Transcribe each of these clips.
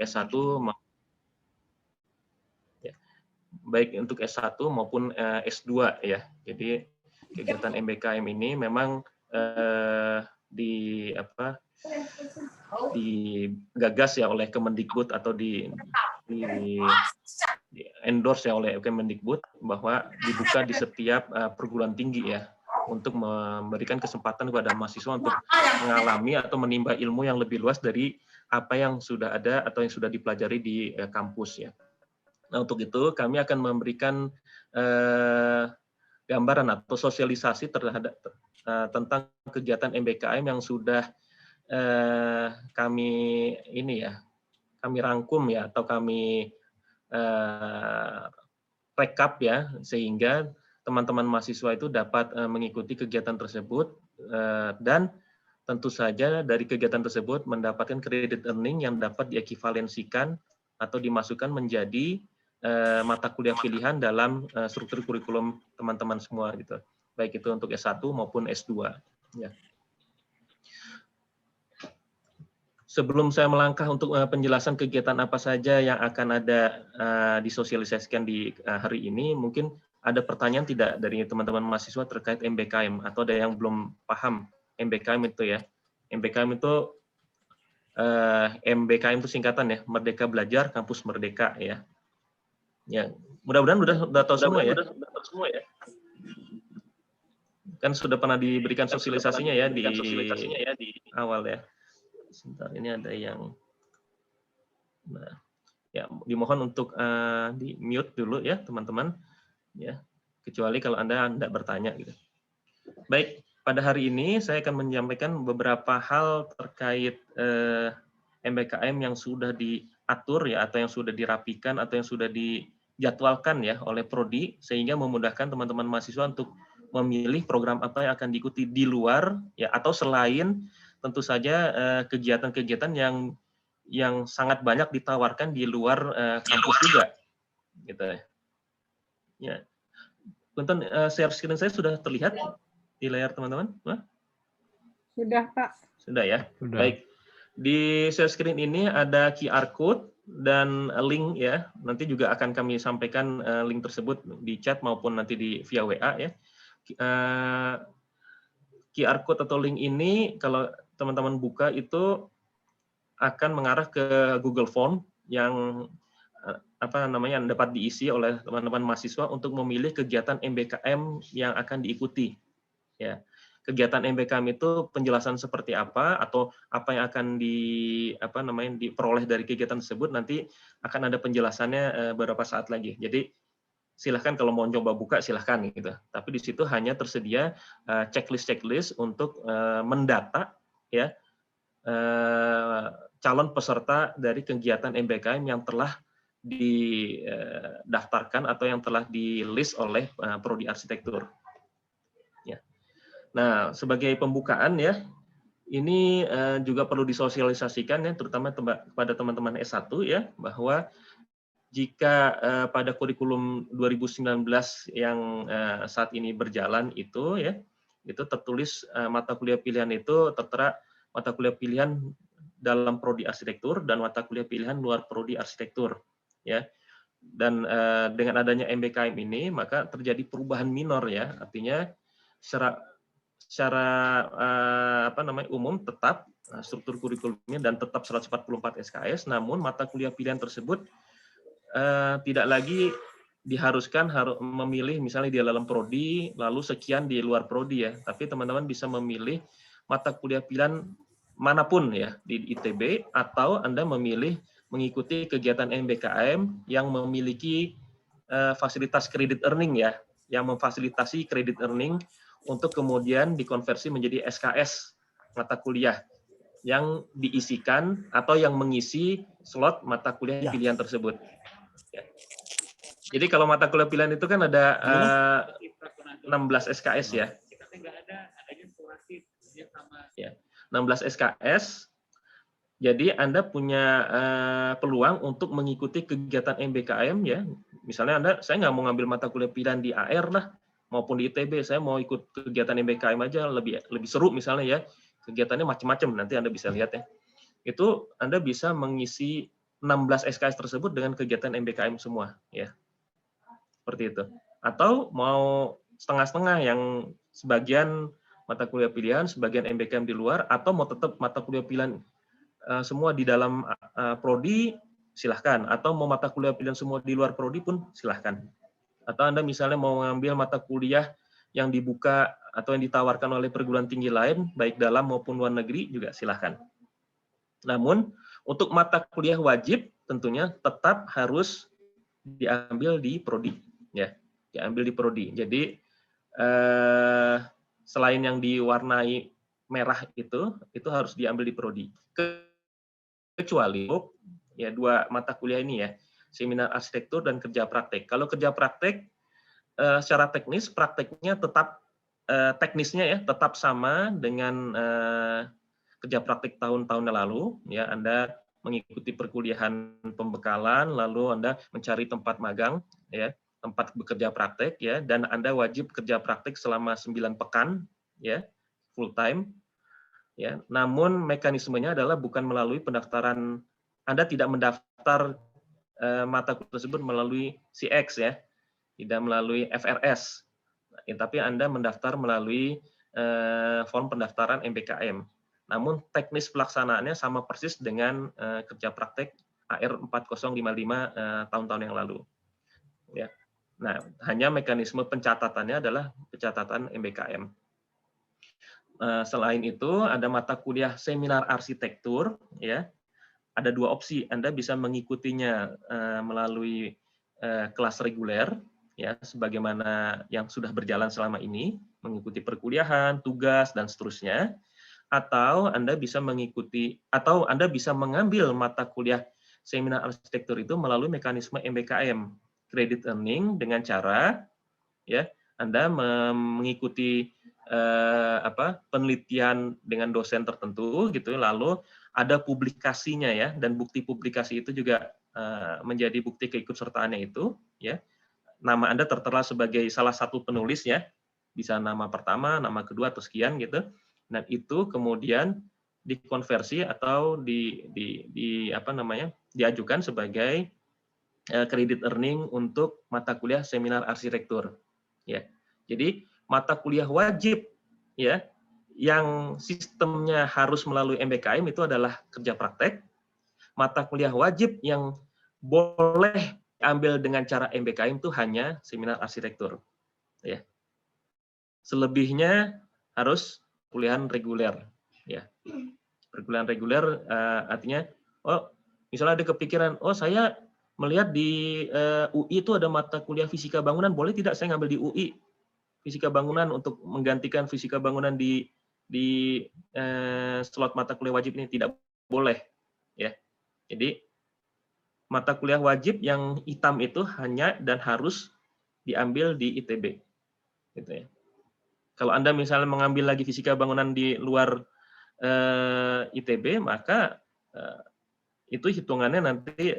S1 ya, baik untuk S1 maupun S2 ya. Jadi kegiatan MBKM ini memang digagas ya oleh Kemendikbud atau di endorse ya oleh Kemendikbud bahwa dibuka di setiap perguruan tinggi ya, untuk memberikan kesempatan kepada mahasiswa untuk mengalami atau menimba ilmu yang lebih luas dari apa yang sudah ada atau yang sudah dipelajari di kampus ya. Nah, untuk itu kami akan memberikan gambaran atau sosialisasi terhadap tentang kegiatan MBKM yang sudah kami rangkum ya, atau kami rekap ya, sehingga teman-teman mahasiswa itu dapat mengikuti kegiatan tersebut, dan tentu saja dari kegiatan tersebut mendapatkan kredit earning yang dapat diekivalensikan atau dimasukkan menjadi mata kuliah pilihan dalam struktur kurikulum teman-teman semua gitu, baik itu untuk S1 maupun S2 ya. Sebelum saya melangkah untuk penjelasan kegiatan apa saja yang akan ada disosialisasikan di hari ini, mungkin ada pertanyaan tidak dari teman-teman mahasiswa terkait MBKM, atau ada yang belum paham MBKM itu ya. MBKM itu singkatan ya, Merdeka Belajar Kampus Merdeka ya. Ya, mudah-mudahan udah tahu semua ya. Kan sudah pernah diberikan sosialisasinya ya di awal ya. Sebentar, ini ada yang, nah, ya dimohon untuk di mute dulu ya teman-teman, ya, kecuali kalau Anda tidak bertanya gitu. Baik, pada hari ini saya akan menyampaikan beberapa hal terkait MBKM yang sudah diatur ya, atau yang sudah dirapikan atau yang sudah dijadwalkan ya oleh Prodi, sehingga memudahkan teman-teman mahasiswa untuk memilih program apa yang akan diikuti di luar ya, atau selain tentu saja kegiatan-kegiatan yang sangat banyak ditawarkan di luar kampus juga, gitu ya. Ya, punten, share screen saya sudah terlihat di layar teman-teman? Sudah, Pak. Sudah ya. Sudah. Baik. Di share screen ini ada QR code dan link ya. Nanti juga akan kami sampaikan link tersebut di chat maupun nanti via WA ya. QR code atau link ini kalau teman-teman buka itu akan mengarah ke Google Form yang dapat diisi oleh teman-teman mahasiswa untuk memilih kegiatan MBKM yang akan diikuti. Ya, kegiatan MBKM itu penjelasan seperti apa atau apa yang akan diperoleh dari kegiatan tersebut, nanti akan ada penjelasannya beberapa saat lagi. Jadi silahkan kalau mau coba buka silahkan gitu. Tapi di situ hanya tersedia checklist untuk mendata ya calon peserta dari kegiatan MBKM yang telah didaftarkan atau yang telah di-list oleh Prodi Arsitektur. Ya. Nah, sebagai pembukaan ya, ini juga perlu disosialisasikan ya, terutama kepada teman-teman S1 ya, bahwa jika pada kurikulum 2019 yang saat ini berjalan itu ya, itu tertulis mata kuliah pilihan itu tertera mata kuliah pilihan dalam Prodi Arsitektur dan mata kuliah pilihan luar Prodi Arsitektur ya. Dan dengan adanya MBKM ini maka terjadi perubahan minor ya, artinya secara umum tetap struktur kurikulumnya dan tetap 144 SKS, namun mata kuliah pilihan tersebut tidak lagi diharuskan memilih misalnya di dalam prodi lalu sekian di luar prodi ya, tapi teman-teman bisa memilih mata kuliah pilihan manapun ya di ITB, atau Anda memilih mengikuti kegiatan MBKM yang memiliki fasilitas kredit earning ya, yang memfasilitasi kredit earning untuk kemudian dikonversi menjadi SKS mata kuliah yang diisikan atau yang mengisi slot mata kuliah pilihan tersebut. Ya. Jadi kalau mata kuliah pilihan itu kan ada 16 SKS ya. Ya, 16 SKS. Jadi Anda punya peluang untuk mengikuti kegiatan MBKM ya. Misalnya saya nggak mau ngambil mata kuliah pilihan di AR lah, maupun di ITB, saya mau ikut kegiatan MBKM aja, lebih seru misalnya ya. Kegiatannya macam-macam, nanti Anda bisa lihat ya. Itu Anda bisa mengisi 16 SKS tersebut dengan kegiatan MBKM semua, ya. Seperti itu. Atau mau setengah-setengah, yang sebagian mata kuliah pilihan, sebagian MBKM di luar, atau mau tetap mata kuliah pilihan semua di dalam prodi, silahkan. Atau mau mata kuliah pilihan semua di luar prodi pun silahkan. Atau Anda misalnya mau mengambil mata kuliah yang dibuka atau yang ditawarkan oleh perguruan tinggi lain, baik dalam maupun luar negeri, juga silahkan. Namun, untuk mata kuliah wajib tentunya tetap harus diambil di prodi, ya, diambil di prodi. Jadi selain yang diwarnai merah itu harus diambil di prodi. Kecuali ya dua mata kuliah ini, ya, seminar arsitektur dan kerja praktek. Kalau kerja praktek secara teknis, prakteknya tetap teknisnya ya tetap sama dengan kerja praktek tahun-tahun lalu, ya. Anda mengikuti perkuliahan pembekalan, lalu Anda mencari tempat magang, ya, tempat bekerja praktek, ya, dan Anda wajib kerja praktek selama 9 pekan, ya, full time, ya. Namun mekanismenya adalah bukan melalui pendaftaran, Anda tidak mendaftar mata kuliah tersebut melalui CX, ya, tidak melalui FRS, tapi Anda mendaftar melalui form pendaftaran MBKM. Namun teknis pelaksanaannya sama persis dengan kerja praktek AR 4055 tahun-tahun yang lalu. Ya. Nah, hanya mekanisme pencatatannya adalah pencatatan MBKM. Selain itu, ada mata kuliah seminar arsitektur, ya. Ada dua opsi, Anda bisa mengikutinya melalui kelas reguler, ya, sebagaimana yang sudah berjalan selama ini, mengikuti perkuliahan, tugas, dan seterusnya. Atau Anda bisa mengikuti, atau Anda bisa mengambil mata kuliah seminar arsitektur itu melalui mekanisme MBKM, credit earning, dengan cara, ya, Anda mengikuti penelitian dengan dosen tertentu, gitu, lalu ada publikasinya, ya, dan bukti publikasi itu juga menjadi bukti keikutsertaannya itu, ya. Nama Anda tertera sebagai salah satu penulis, ya, bisa nama pertama, nama kedua, atau sekian, gitu. Dan itu kemudian dikonversi atau diajukan sebagai credit earning untuk mata kuliah seminar arsitektur, ya. Jadi mata kuliah wajib, ya, yang sistemnya harus melalui MBKM itu adalah kerja praktek. Mata kuliah wajib yang boleh diambil dengan cara MBKM itu hanya seminar arsitektur, ya. Selebihnya harus kuliahan reguler, ya. Perkuliahan reguler artinya, oh, misalnya ada kepikiran, oh, saya melihat di UI itu ada mata kuliah fisika bangunan, boleh tidak saya ngambil di UI fisika bangunan untuk menggantikan fisika bangunan di slot mata kuliah wajib ini? Tidak boleh, ya. Jadi mata kuliah wajib yang hitam itu hanya dan harus diambil di ITB, gitu, ya. Kalau Anda misalnya mengambil lagi fisika bangunan di luar ITB, maka itu hitungannya nanti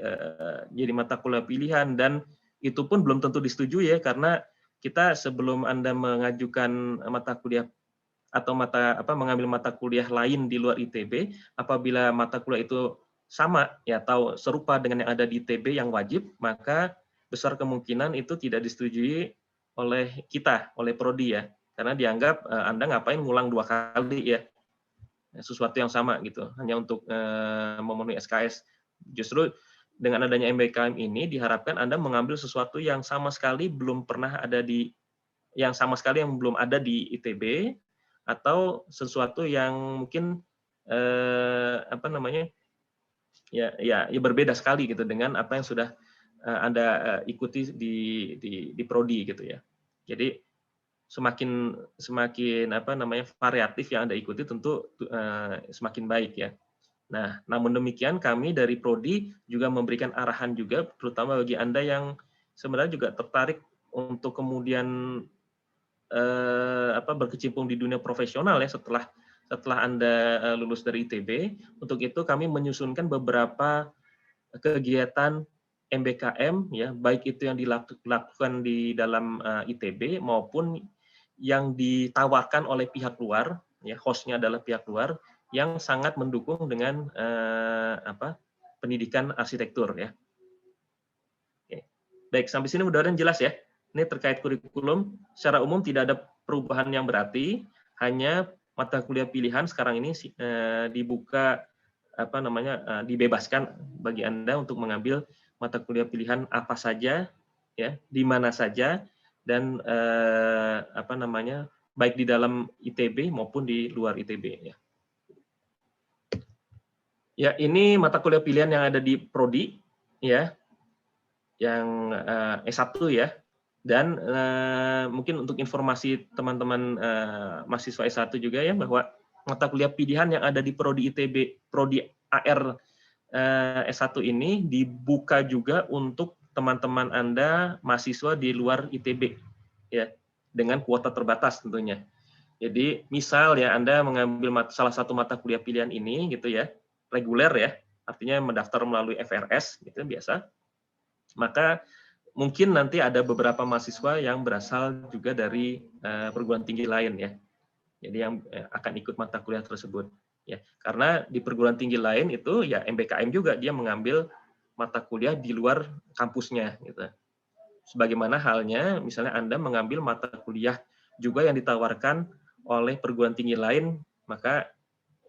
jadi mata kuliah pilihan, dan itu pun belum tentu disetujui, ya, karena kita sebelum Anda mengajukan mata kuliah atau mengambil mata kuliah lain di luar ITB, apabila mata kuliah itu sama, ya, atau serupa dengan yang ada di ITB yang wajib, maka besar kemungkinan itu tidak disetujui oleh kita, oleh prodi, ya, karena dianggap Anda ngapain ngulang 2 kali, ya, sesuatu yang sama, gitu, hanya untuk memenuhi SKS. Justru dengan adanya MBKM ini diharapkan Anda mengambil sesuatu yang sama sekali belum pernah ada yang belum ada di ITB, atau sesuatu yang mungkin ya berbeda sekali, gitu, dengan apa yang sudah Anda ikuti di prodi, gitu, ya. Jadi semakin variatif yang Anda ikuti tentu semakin baik, ya. Nah, namun demikian kami dari prodi juga memberikan arahan juga, terutama bagi Anda yang sebenarnya juga tertarik untuk kemudian berkecimpung di dunia profesional, ya, setelah Anda lulus dari ITB. Untuk itu kami menyusunkan beberapa kegiatan MBKM, ya, baik itu yang dilakukan di dalam ITB maupun yang ditawarkan oleh pihak luar, ya, hostnya adalah pihak luar, yang sangat mendukung dengan pendidikan arsitektur ya. Oke. Baik, sampai sini mudah-mudahan jelas ya. Ini terkait kurikulum, secara umum tidak ada perubahan yang berarti, hanya mata kuliah pilihan sekarang ini dibuka dibebaskan bagi Anda untuk mengambil mata kuliah pilihan apa saja ya, di mana saja, dan baik di dalam ITB maupun di luar ITB ya. Ya, ini mata kuliah pilihan yang ada di prodi ya, yang S1 ya. Dan mungkin untuk informasi teman-teman mahasiswa S1 juga ya, bahwa mata kuliah pilihan yang ada di prodi ITB, prodi AR S1 ini dibuka juga untuk teman-teman Anda mahasiswa di luar ITB ya, dengan kuota terbatas tentunya. Jadi misal ya Anda mengambil salah satu mata kuliah pilihan ini gitu ya, reguler ya, artinya mendaftar melalui FRS gitu biasa, maka mungkin nanti ada beberapa mahasiswa yang berasal juga dari perguruan tinggi lain ya. Jadi yang akan ikut mata kuliah tersebut ya. Karena di perguruan tinggi lain itu ya MBKM juga dia mengambil mata kuliah di luar kampusnya gitu. Sebagaimana halnya misalnya Anda mengambil mata kuliah juga yang ditawarkan oleh perguruan tinggi lain, maka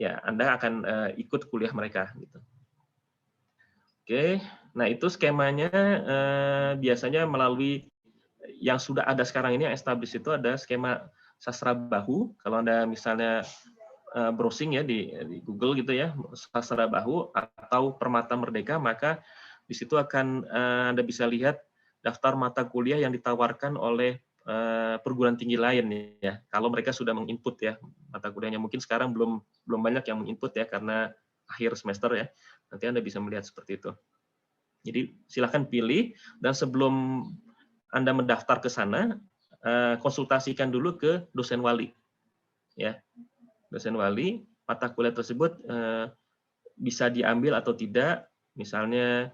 ya Anda akan ikut kuliah mereka gitu. Oke, nah itu skemanya biasanya melalui yang sudah ada sekarang ini yang established itu ada skema Sastra Bahu. Kalau Anda misalnya browsing ya di Google gitu ya, Sastra Bahu atau Permata Merdeka, maka di situ akan Anda bisa lihat daftar mata kuliah yang ditawarkan oleh perguruan tinggi lain ya. Kalau mereka sudah menginput ya mata kuliahnya, mungkin sekarang belum banyak yang menginput ya karena akhir semester ya. Nanti Anda bisa melihat seperti itu. Jadi silahkan pilih, dan sebelum Anda mendaftar ke sana, konsultasikan dulu ke dosen wali. Ya, dosen wali, mata kuliah tersebut bisa diambil atau tidak. Misalnya,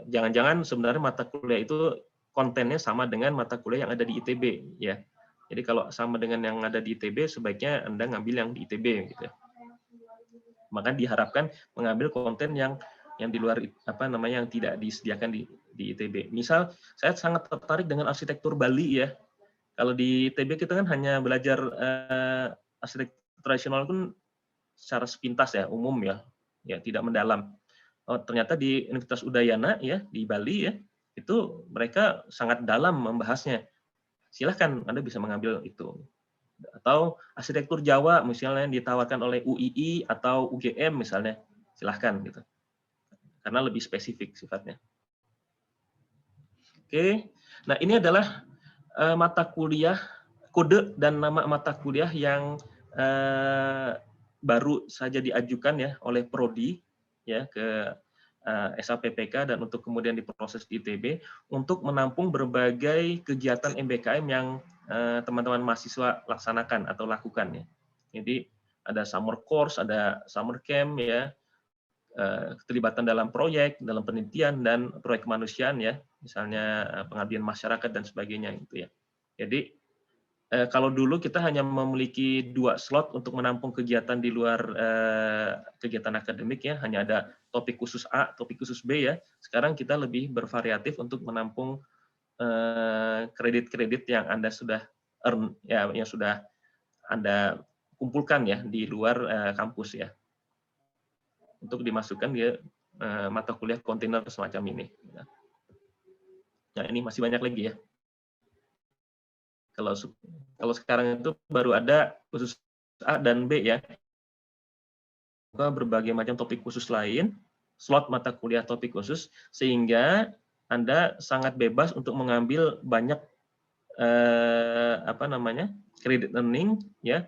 jangan-jangan sebenarnya mata kuliah itu kontennya sama dengan mata kuliah yang ada di ITB. Ya, jadi kalau sama dengan yang ada di ITB, sebaiknya Anda ngambil yang di ITB. Gitu. Maka diharapkan mengambil konten yang di luar yang tidak disediakan di ITB. Misal saya sangat tertarik dengan arsitektur Bali ya. Kalau di ITB kita kan hanya belajar arsitektur tradisional pun secara sepintas ya, umum ya, tidak mendalam. Oh, ternyata di Universitas Udayana ya di Bali ya, itu mereka sangat dalam membahasnya. Silahkan Anda bisa mengambil itu. Atau arsitektur Jawa misalnya yang ditawarkan oleh UII atau UGM misalnya, silahkan gitu, karena lebih spesifik sifatnya. Oke, nah ini adalah mata kuliah, kode dan nama mata kuliah yang baru saja diajukan ya oleh prodi ya ke SAPPK dan untuk kemudian diproses di ITB untuk menampung berbagai kegiatan MBKM yang teman-teman mahasiswa laksanakan atau lakukan ya. Jadi ada summer course, ada summer camp ya, keterlibatan dalam proyek, dalam penelitian dan proyek kemanusiaan ya, misalnya pengabdian masyarakat dan sebagainya gitu ya. Jadi kalau dulu kita hanya memiliki 2 slot untuk menampung kegiatan di luar kegiatan akademik ya, hanya ada topik khusus A, topik khusus B ya. Sekarang kita lebih bervariatif untuk menampung kredit-kredit yang Anda sudah earn ya, yang sudah Anda kumpulkan ya di luar kampus ya. Untuk dimasukkan di mata kuliah kontainer semacam ini. Nah, ini masih banyak lagi ya. Kalau sekarang itu baru ada khusus A dan B ya. Berbagai macam topik khusus lain, slot mata kuliah topik khusus, sehingga Anda sangat bebas untuk mengambil banyak kredit earning ya,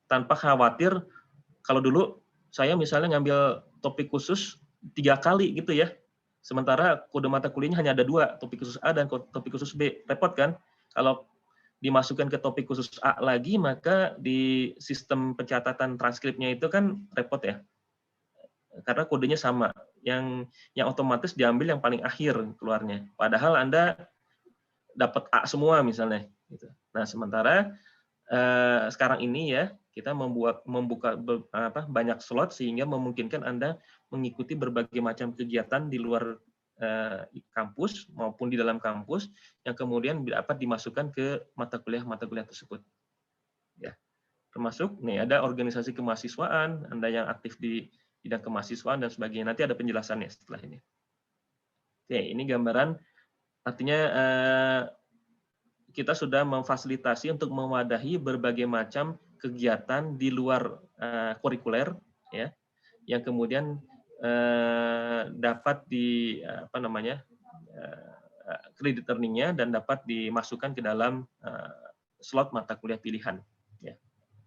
tanpa khawatir. Kalau dulu saya misalnya ngambil topik khusus 3 kali gitu ya, sementara kode mata kuliahnya hanya ada 2, topik khusus A dan topik khusus B. Repot kan? Kalau dimasukkan ke topik khusus A lagi, maka di sistem pencatatan transkripnya itu kan repot ya, karena kodenya sama, yang otomatis diambil yang paling akhir keluarnya, padahal Anda dapat A semua misalnya. Nah, sementara sekarang ini ya kita membuka banyak slot sehingga memungkinkan Anda mengikuti berbagai macam kegiatan di luar kampus maupun di dalam kampus yang kemudian dapat dimasukkan ke mata kuliah tersebut. Ya, termasuk nih ada organisasi kemahasiswaan, Anda yang aktif di bidang kemahasiswaan dan sebagainya. Nanti ada penjelasannya setelah ini. Oke, ini gambaran artinya kita sudah memfasilitasi untuk mewadahi berbagai macam kegiatan di luar kurikuler, ya, yang kemudian dapat di kredit earning-nya dan dapat dimasukkan ke dalam slot mata kuliah pilihan, ya,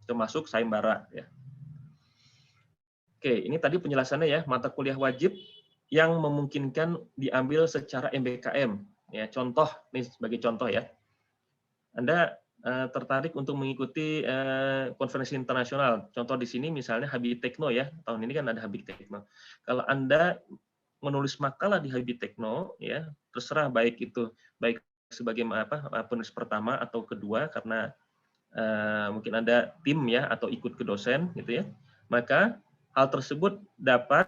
termasuk sayembara. Ya. Oke, ini tadi penjelasannya ya, mata kuliah wajib yang memungkinkan diambil secara MBKM. Ya, contoh, ini sebagai contoh ya. Anda tertarik untuk mengikuti konferensi internasional. Contoh di sini misalnya Habitekno ya. Tahun ini kan ada Habitekno. Kalau Anda menulis makalah di Habitekno ya, terserah baik sebagai penulis pertama atau kedua karena mungkin Anda tim ya atau ikut ke dosen gitu ya. Maka hal tersebut dapat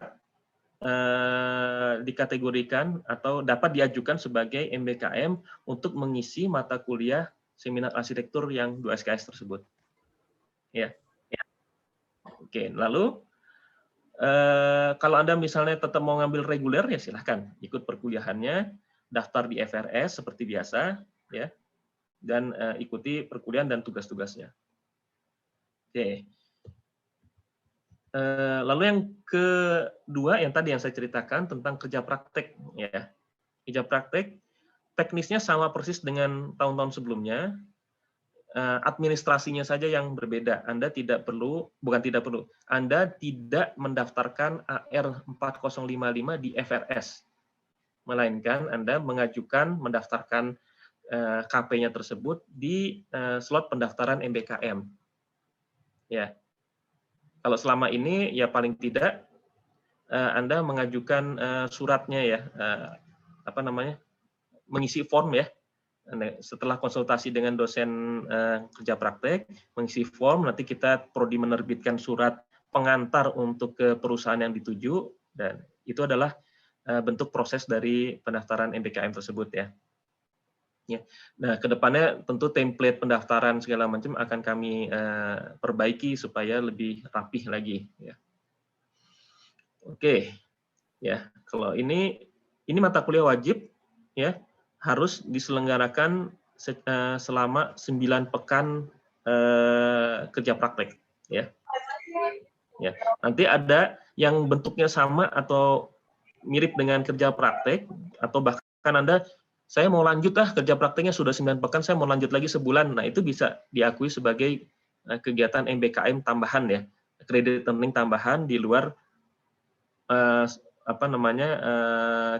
dikategorikan atau dapat diajukan sebagai MBKM untuk mengisi mata kuliah seminar arsitektur yang 2 SKS tersebut. Ya. Oke, lalu kalau Anda misalnya tetap mau ngambil reguler ya silahkan ikut perkuliahannya, daftar di FRS seperti biasa ya. Dan ikuti perkuliahan dan tugas-tugasnya. Oke. Lalu yang kedua yang tadi yang saya ceritakan tentang kerja praktek ya. Kerja praktek teknisnya sama persis dengan tahun-tahun sebelumnya. Administrasinya saja yang berbeda. Anda tidak perlu, Anda tidak mendaftarkan AR4055 di FRS. Melainkan Anda mendaftarkan KP-nya tersebut di slot pendaftaran MBKM. Ya. Kalau selama ini ya paling tidak Anda mengajukan suratnya ya, mengisi form ya. Setelah konsultasi dengan dosen kerja praktek, mengisi form, nanti kita prodi menerbitkan surat pengantar untuk ke perusahaan yang dituju, dan itu adalah bentuk proses dari pendaftaran MBKM tersebut ya. Ya. Nah, kedepannya tentu template pendaftaran segala macam akan kami perbaiki supaya lebih rapih lagi. Ya. Oke, ya kalau ini mata kuliah wajib, ya harus diselenggarakan selama 9 pekan kerja praktek. Ya. Ya. Nanti ada yang bentuknya sama atau mirip dengan kerja praktek, atau bahkan Anda saya mau lanjut kerja prakteknya sudah 9 pekan, saya mau lanjut lagi sebulan. Nah, itu bisa diakui sebagai kegiatan MBKM tambahan ya, kredit earning tambahan di luar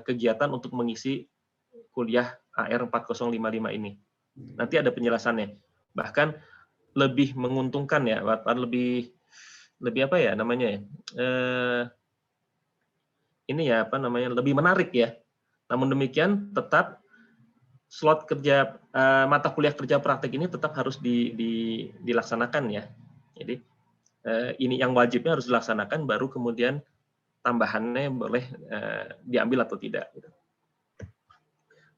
kegiatan untuk mengisi kuliah AR4055 ini. Nanti ada penjelasannya. Bahkan lebih menguntungkan ya, lebih lebih menarik ya. Namun demikian tetap slot kerja mata kuliah kerja praktek ini tetap harus dilaksanakan ya. Jadi ini yang wajibnya harus dilaksanakan, baru kemudian tambahannya boleh diambil atau tidak.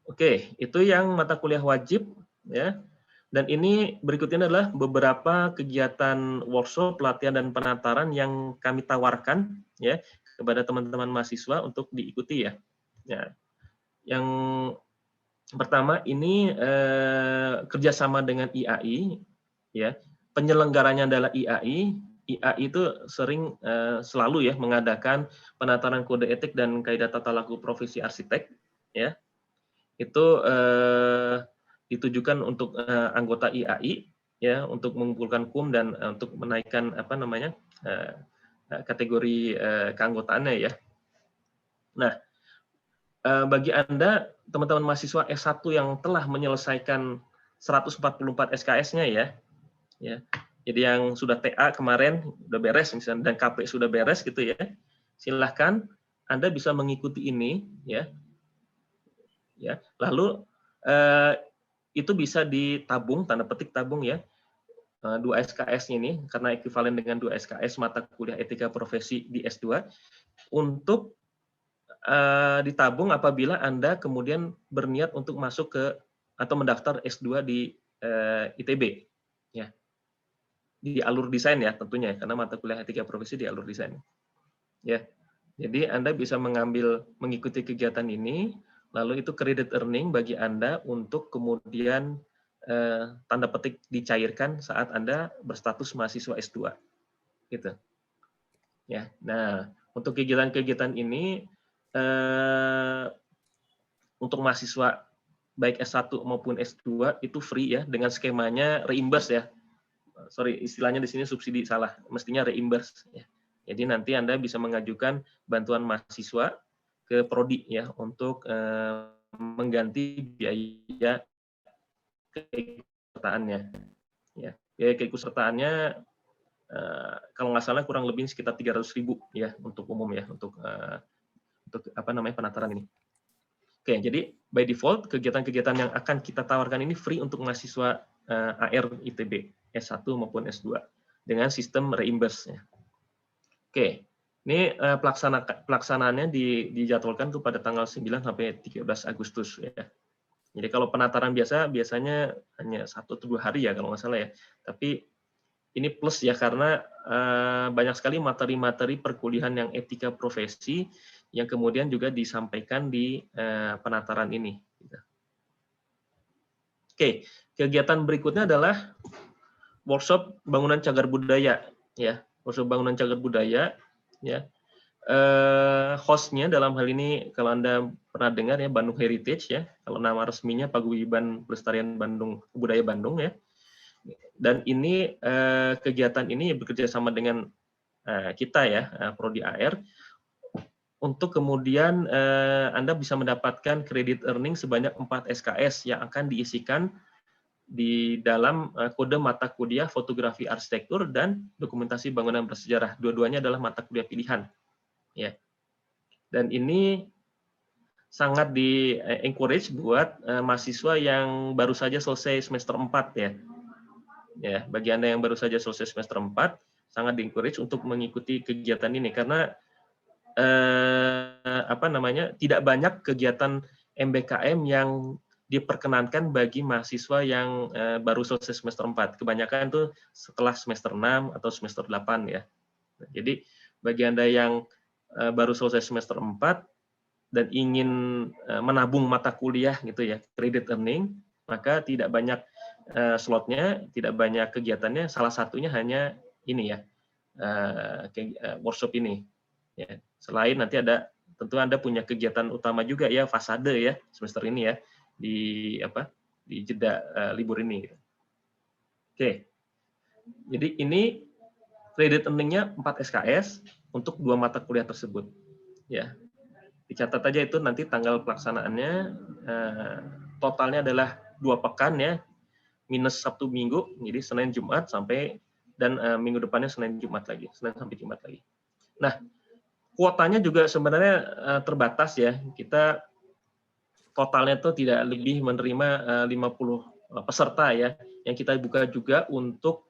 Oke, itu yang mata kuliah wajib ya. Dan ini berikutnya adalah beberapa kegiatan workshop, pelatihan dan penataran yang kami tawarkan ya kepada teman-teman mahasiswa untuk diikuti ya. Ya. Yang pertama ini kerjasama dengan IAI, ya. Penyelenggaranya adalah IAI. IAI itu selalu ya mengadakan penataran kode etik dan kaidah tata laku profesi arsitek, ya. Itu ditujukan untuk anggota IAI, ya, untuk mengumpulkan KUM dan untuk menaikkan kategori keanggotaannya ya. Nah, bagi Anda teman-teman mahasiswa S1 yang telah menyelesaikan 144 SKS-nya ya. Jadi yang sudah TA kemarin sudah beres misalnya dan KP sudah beres gitu ya. Silahkan Anda bisa mengikuti ini ya. Lalu itu bisa ditabung, tanda petik tabung ya. 2 SKS ini, karena ekuivalen dengan 2 SKS mata kuliah etika profesi di S2, untuk ditabung apabila Anda kemudian berniat untuk masuk ke atau mendaftar S2 di ITB, ya, di alur desain ya tentunya, karena mata kuliah etika profesi di alur desain. Ya, jadi Anda bisa mengikuti kegiatan ini, lalu itu credit earning bagi Anda untuk kemudian tanda petik dicairkan saat Anda berstatus mahasiswa S2, gitu. Ya, nah untuk kegiatan-kegiatan ini untuk mahasiswa baik S1 maupun S2 itu free ya, dengan skemanya reimburse ya. Sorry, istilahnya di sini subsidi salah, mestinya reimburse ya. Jadi nanti Anda bisa mengajukan bantuan mahasiswa ke prodi ya untuk mengganti biaya keikutsertaannya. Ya, biaya keikutsertaannya kalau nggak salah kurang lebih sekitar 300.000 ya untuk umum ya, untuk apa namanya penataran ini. Oke, jadi by default kegiatan-kegiatan yang akan kita tawarkan ini free untuk mahasiswa AR ITB S1 maupun S2 dengan sistem reimburse. Oke, ini pelaksanaannya dijadwalkan tuh pada tanggal 9 sampai 13 Agustus ya. Jadi kalau penataran biasanya hanya 1 atau 2 hari ya kalau nggak salah ya. Tapi ini plus ya karena banyak sekali materi-materi perkuliahan yang etika profesi yang kemudian juga disampaikan di penataran ini. Oke, kegiatan berikutnya adalah workshop bangunan cagar budaya, ya. Workshop bangunan cagar budaya, ya. Hostnya dalam hal ini kalau Anda pernah dengar ya Bandung Heritage ya. Kalau nama resminya Paguyuban Pelestarian Bandung Budaya Bandung ya. Dan ini kegiatan ini bekerja sama dengan kita ya, Prodi AR. Untuk kemudian Anda bisa mendapatkan kredit earning sebanyak 4 SKS yang akan diisikan di dalam kode mata kuliah fotografi arsitektur dan dokumentasi bangunan bersejarah. Dua-duanya adalah mata kuliah pilihan. Ya. Dan ini sangat di-encourage buat mahasiswa yang baru saja selesai semester 4 ya. Ya, bagi Anda yang baru saja selesai semester 4, sangat di-encourage untuk mengikuti kegiatan ini karena tidak banyak kegiatan MBKM yang diperkenankan bagi mahasiswa yang baru selesai semester 4. Kebanyakan itu setelah semester 6 atau semester 8 ya. Jadi bagi Anda yang baru selesai semester 4 dan ingin menabung mata kuliah gitu ya, credit earning, maka tidak banyak slotnya, tidak banyak kegiatannya, salah satunya hanya ini ya, workshop ini. Ya, selain nanti tentu Anda punya kegiatan utama juga ya, fasade ya semester ini ya di jeda libur ini. Oke, jadi ini credit earning-nya 4 SKS untuk 2 mata kuliah tersebut. Ya, dicatat aja itu nanti tanggal pelaksanaannya totalnya adalah 2 pekan ya, minus Sabtu Minggu, jadi Senin Jumat sampai dan minggu depannya Senin Jumat lagi, Senin sampai Jumat lagi. Nah, kuotanya juga sebenarnya terbatas ya. Kita totalnya itu tidak lebih menerima 50 peserta ya. Yang kita buka juga untuk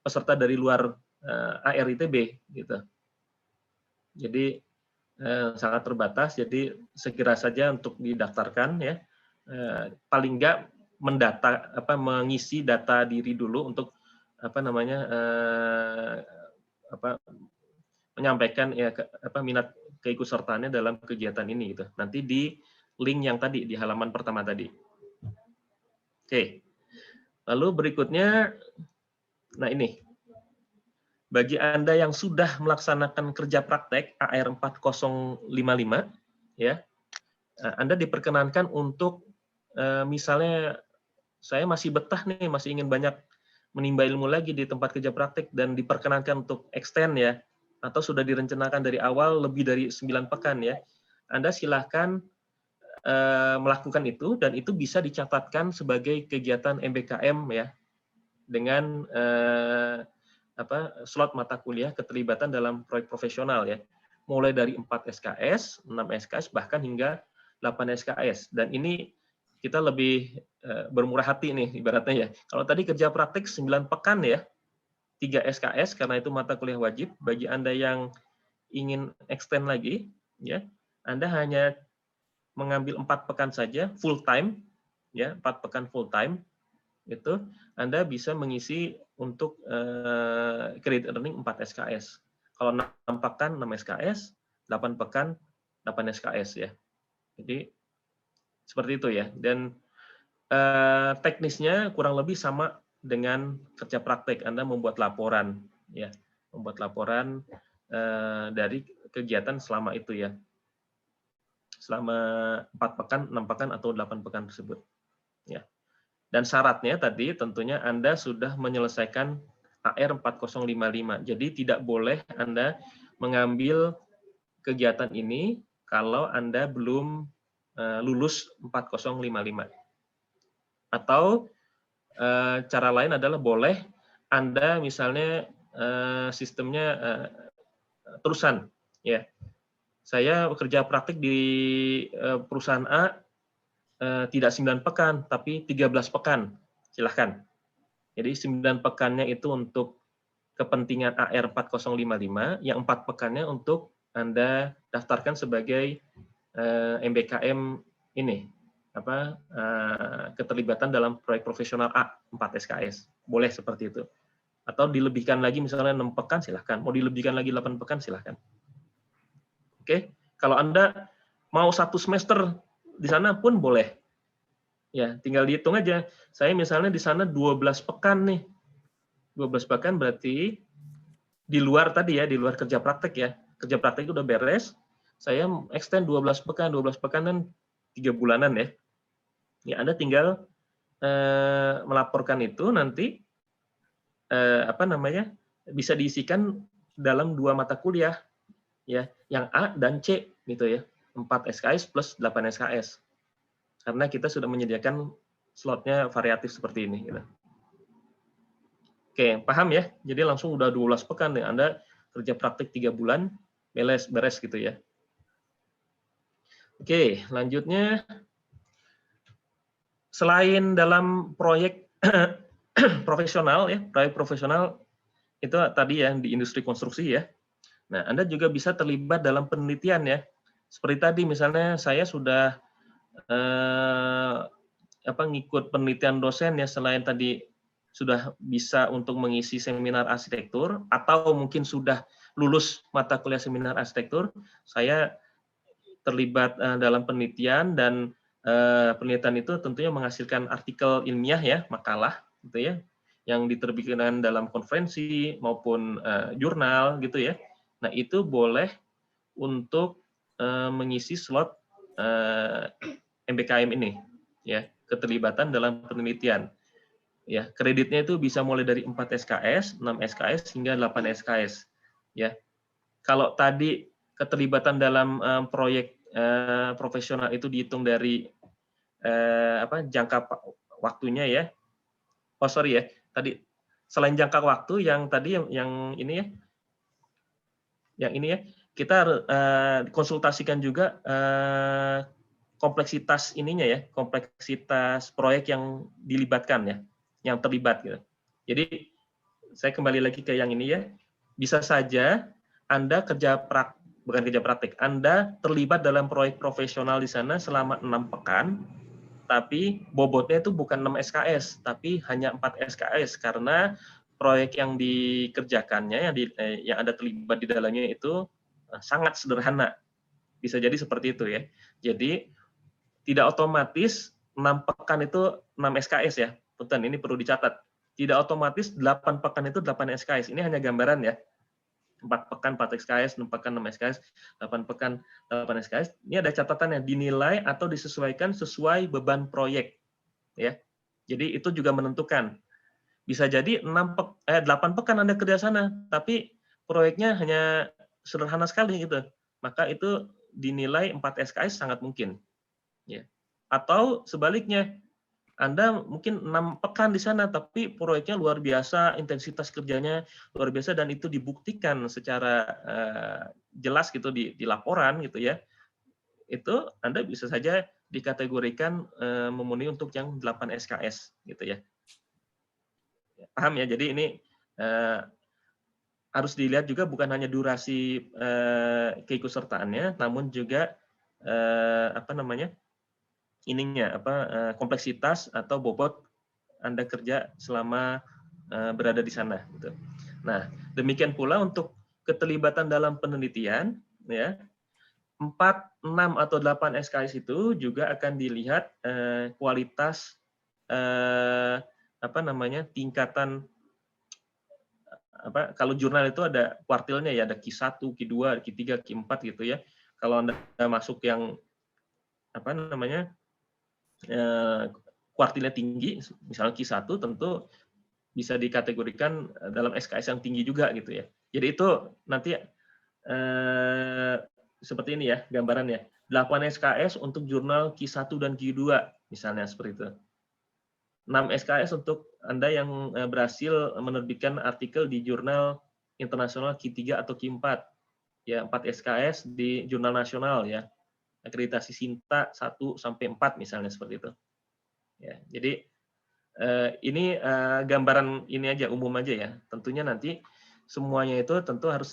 peserta dari luar ARITB gitu. Jadi sangat terbatas. Jadi segera saja untuk didaftarkan ya. Paling enggak mengisi data diri dulu untuk menyampaikan ya minat keikutsertaannya dalam kegiatan ini gitu. Nanti di link yang tadi di halaman pertama tadi. Oke. Lalu berikutnya nah ini. Bagi Anda yang sudah melaksanakan kerja praktek AR 4055 ya. Anda diperkenankan untuk misalnya saya masih betah nih, masih ingin banyak menimba ilmu lagi di tempat kerja praktik dan diperkenankan untuk extend ya, atau sudah direncanakan dari awal lebih dari 9 pekan ya, Anda silahkan melakukan itu dan itu bisa dicatatkan sebagai kegiatan MBKM ya, dengan slot mata kuliah keterlibatan dalam proyek profesional ya, mulai dari 4 SKS, 6 SKS, bahkan hingga 8 SKS. Dan ini kita lebih bermurah hati nih ibaratnya ya. Kalau tadi kerja praktik 9 pekan ya, 3 SKS karena itu mata kuliah wajib. Bagi Anda yang ingin extend lagi, ya, Anda hanya mengambil 4 pekan saja full time, ya, 4 pekan full time, itu Anda bisa mengisi untuk credit earning 4 SKS. Kalau 6 pekan 6 SKS, 8 pekan 8 SKS ya. Jadi seperti itu ya. Dan teknisnya kurang lebih sama dengan kerja praktek. Anda membuat laporan ya, membuat laporan dari kegiatan selama itu ya. Selama 4 pekan, 6 pekan atau 8 pekan tersebut. Ya. Dan syaratnya tadi tentunya Anda sudah menyelesaikan AR 4055. Jadi tidak boleh Anda mengambil kegiatan ini kalau Anda belum lulus 4055. Atau cara lain adalah boleh Anda misalnya sistemnya terusan ya. Saya bekerja praktik di perusahaan A tidak 9 pekan, tapi 13 pekan. Silahkan. Jadi 9 pekannya itu untuk kepentingan AR 4055, yang 4 pekannya untuk Anda daftarkan sebagai MBKM ini, keterlibatan dalam proyek profesional A, 4 SKS. Boleh seperti itu. Atau dilebihkan lagi misalnya 6 pekan, silahkan. Mau dilebihkan lagi 8 pekan, silahkan. Oke, kalau Anda mau 1 semester di sana pun boleh. Ya, tinggal dihitung aja. Saya misalnya di sana 12 pekan nih. 12 pekan berarti di luar tadi ya, di luar kerja praktek ya. Kerja praktek itu udah beres. Saya extend 12 pekan kan 3 bulanan ya. Ya, Anda tinggal melaporkan itu nanti bisa diisikan dalam 2 mata kuliah ya, yang A dan C gitu ya. 4 SKS plus 8 SKS. Karena kita sudah menyediakan slotnya variatif seperti ini. Gitu. Oke, paham ya? Jadi langsung udah 12 pekan nih, Anda kerja praktik 3 bulan, beres gitu ya. Oke, lanjutnya, selain dalam proyek profesional ya, proyek profesional itu tadi ya di industri konstruksi ya. Nah, Anda juga bisa terlibat dalam penelitian ya. Seperti tadi misalnya saya sudah ngikut penelitian dosen ya, selain tadi sudah bisa untuk mengisi seminar arsitektur atau mungkin sudah lulus mata kuliah seminar arsitektur, saya terlibat dalam penelitian dan penelitian itu tentunya menghasilkan artikel ilmiah ya, makalah gitu ya, yang diterbitkan dalam konferensi maupun jurnal gitu ya. Nah, itu boleh untuk mengisi slot MBKM ini ya, keterlibatan dalam penelitian. Ya, kreditnya itu bisa mulai dari 4 SKS, 6 SKS hingga 8 SKS. Ya. Kalau tadi keterlibatan dalam proyek profesional itu dihitung dari jangka waktunya ya. Oh, sorry ya. Tadi selain jangka waktu yang tadi yang ini ya. Yang ini ya, kita konsultasikan juga kompleksitas ininya ya, kompleksitas proyek yang dilibatkan ya, yang terlibat gitu. Jadi saya kembali lagi ke yang ini ya, bisa saja Anda bukan kerja praktik, Anda terlibat dalam proyek profesional di sana selama 6 pekan, tapi bobotnya itu bukan 6 SKS, tapi hanya 4 SKS karena proyek yang dikerjakannya yang Anda terlibat di dalamnya itu sangat sederhana. Bisa jadi seperti itu ya. Jadi tidak otomatis 6 pekan itu 6 SKS ya. Punten, ini perlu dicatat. Tidak otomatis 8 pekan itu 8 SKS. Ini hanya gambaran ya. 4 pekan 4 SKS, 6 pekan 6 SKS, 8 pekan 8 SKS. Ini ada catatannya, dinilai atau disesuaikan sesuai beban proyek. Ya. Jadi itu juga menentukan. Bisa jadi 8 pekan Anda kerja sana, tapi proyeknya hanya sederhana sekali gitu. Maka itu dinilai 4 SKS sangat mungkin. Ya. Atau sebaliknya, Anda mungkin 6 pekan di sana, tapi proyeknya luar biasa, intensitas kerjanya luar biasa, dan itu dibuktikan secara jelas gitu di laporan gitu ya. Itu Anda bisa saja dikategorikan memenuhi untuk yang 8 SKS gitu ya. Paham ya? Jadi ini harus dilihat juga bukan hanya durasi keikutsertaannya, namun juga kompleksitas atau bobot Anda kerja selama berada di sana. Gitu. Nah, demikian pula untuk keterlibatan dalam penelitian, ya 4, 6 atau 8 SKS itu juga akan dilihat kualitas tingkatan kalau jurnal itu ada kuartilnya ya, ada Q1, Q2, Q3, Q4 gitu ya. Kalau Anda masuk yang kuartilnya tinggi, misalnya Q1 tentu bisa dikategorikan dalam SKS yang tinggi juga gitu ya. Jadi itu nanti seperti ini ya gambarannya. 8 SKS untuk jurnal Q1 dan Q2 misalnya seperti itu. 6 SKS untuk Anda yang berhasil menerbitkan artikel di jurnal internasional Q3 atau Q4. Ya, 4 SKS di jurnal nasional ya. Akreditasi SINTA 1 sampai 4 misalnya seperti itu. Ya, jadi ini gambaran ini aja umum aja ya. Tentunya nanti semuanya itu tentu harus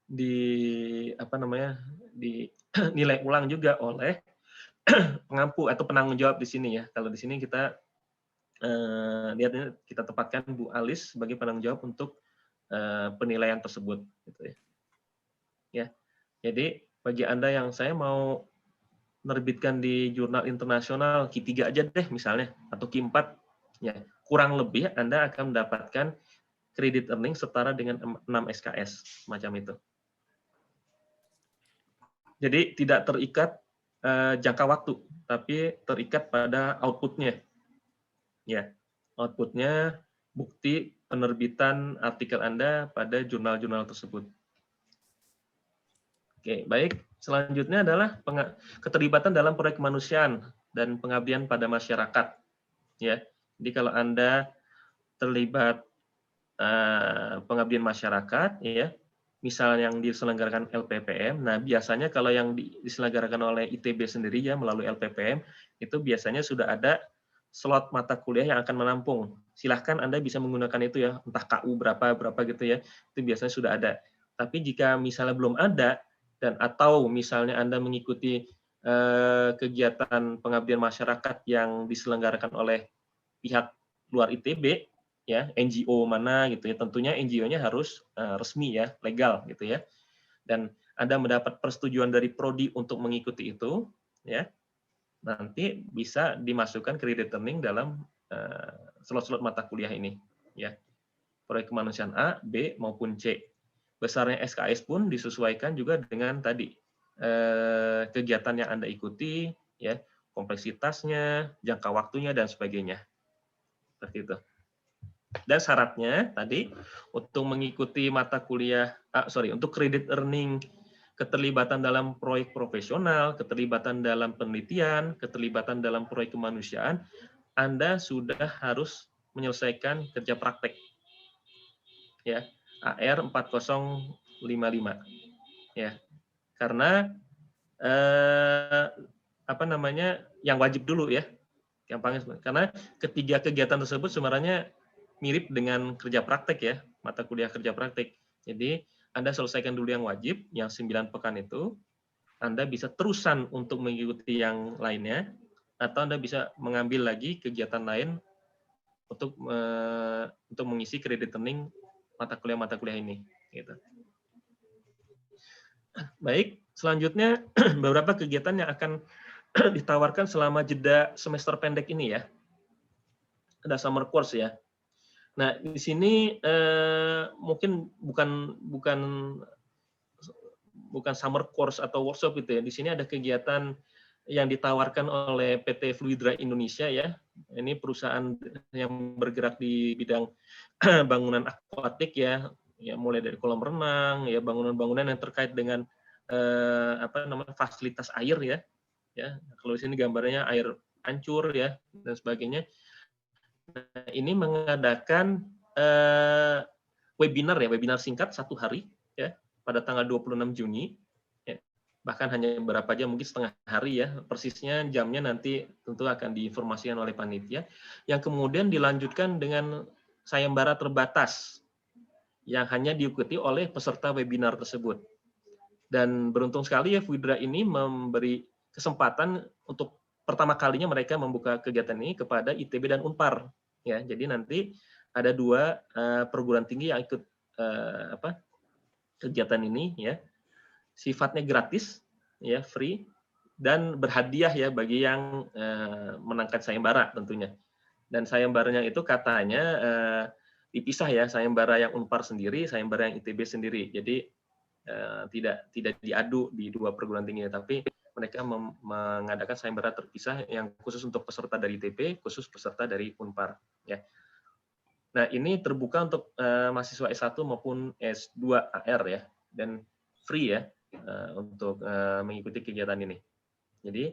dinilai ulang juga oleh pengampu atau penanggung jawab di sini ya. Kalau di sini kita lihatnya kita tempatkan Bu Alis sebagai penanggung jawab untuk penilaian tersebut gitu ya. Ya. Jadi bagi Anda yang saya mau menerbitkan di jurnal internasional Q3 aja deh misalnya atau Q4 ya, kurang lebih Anda akan mendapatkan kredit earning setara dengan 6 SKS macam itu. Jadi tidak terikat jangka waktu, tapi terikat pada outputnya. Ya, outputnya bukti penerbitan artikel Anda pada jurnal-jurnal tersebut. Oke, baik. Selanjutnya adalah keterlibatan dalam proyek kemanusiaan dan pengabdian pada masyarakat. Ya, jadi kalau Anda terlibat pengabdian masyarakat, ya, misalnya yang diselenggarakan LPPM. Nah, biasanya kalau yang diselenggarakan oleh ITB sendiri ya melalui LPPM itu biasanya sudah ada slot mata kuliah yang akan menampung. Silahkan Anda bisa menggunakan itu ya, entah KU berapa gitu ya, itu biasanya sudah ada. Tapi jika misalnya belum ada, dan atau misalnya Anda mengikuti kegiatan pengabdian masyarakat yang diselenggarakan oleh pihak luar ITB, ya NGO mana gitu ya, tentunya NGO-nya harus resmi ya, legal gitu ya. Dan Anda mendapat persetujuan dari prodi untuk mengikuti itu, ya nanti bisa dimasukkan kredit earning dalam slot-slot mata kuliah ini, ya. Proyek kemanusiaan A, B maupun C. Besarnya SKS pun disesuaikan juga dengan tadi kegiatan yang Anda ikuti, ya, kompleksitasnya, jangka waktunya dan sebagainya. Seperti itu. Dan syaratnya tadi untuk mengikuti mata kuliah, untuk kredit earning, keterlibatan dalam proyek profesional, keterlibatan dalam penelitian, keterlibatan dalam proyek kemanusiaan, Anda sudah harus menyelesaikan kerja praktek. Ya, AR 4055. Ya. Karena yang wajib dulu ya. Gampangnya karena ketiga kegiatan tersebut sebenarnya mirip dengan kerja praktek ya, mata kuliah kerja praktek. Jadi Anda selesaikan dulu yang wajib, yang 9 pekan itu, Anda bisa terusan untuk mengikuti yang lainnya, atau Anda bisa mengambil lagi kegiatan lain untuk mengisi kredit earning mata kuliah ini. Gitu. Baik, selanjutnya beberapa kegiatan yang akan ditawarkan selama jeda semester pendek ini ya. Ada summer course ya. Nah, di sini mungkin bukan summer course atau workshop gitu ya. Di sini ada kegiatan yang ditawarkan oleh PT Fluidra Indonesia ya. Ini perusahaan yang bergerak di bidang bangunan akuatik ya. Ya mulai dari kolam renang, ya bangunan-bangunan yang terkait dengan fasilitas air ya. Ya, kalau di sini gambarnya air hancur ya dan sebagainya. Nah, ini mengadakan webinar singkat 1 hari ya pada tanggal 26 Juni. Ya. bahkan hanya berapa jam, mungkin setengah hari ya, persisnya jamnya nanti tentu akan diinformasikan oleh panitia, yang kemudian dilanjutkan dengan sayembara terbatas yang hanya diikuti oleh peserta webinar tersebut. Dan beruntung sekali ya Fluidra ini memberi kesempatan untuk pertama kalinya mereka membuka kegiatan ini kepada ITB dan Unpar. Ya, jadi nanti ada 2 perguruan tinggi yang ikut kegiatan ini ya. Sifatnya gratis, ya free, dan berhadiah ya bagi yang menangkan sayembara tentunya. Dan sayembaranya itu katanya dipisah ya, sayembara yang Unpar sendiri, sayembara yang ITB sendiri. Jadi tidak diadu di 2 perguruan tinggi, tapi mereka mengadakan sayembara terpisah yang khusus untuk peserta dari ITB, khusus peserta dari Unpar. Ya. Nah ini terbuka untuk mahasiswa S1 maupun S2 AR ya, dan free ya. Untuk mengikuti kegiatan ini. Jadi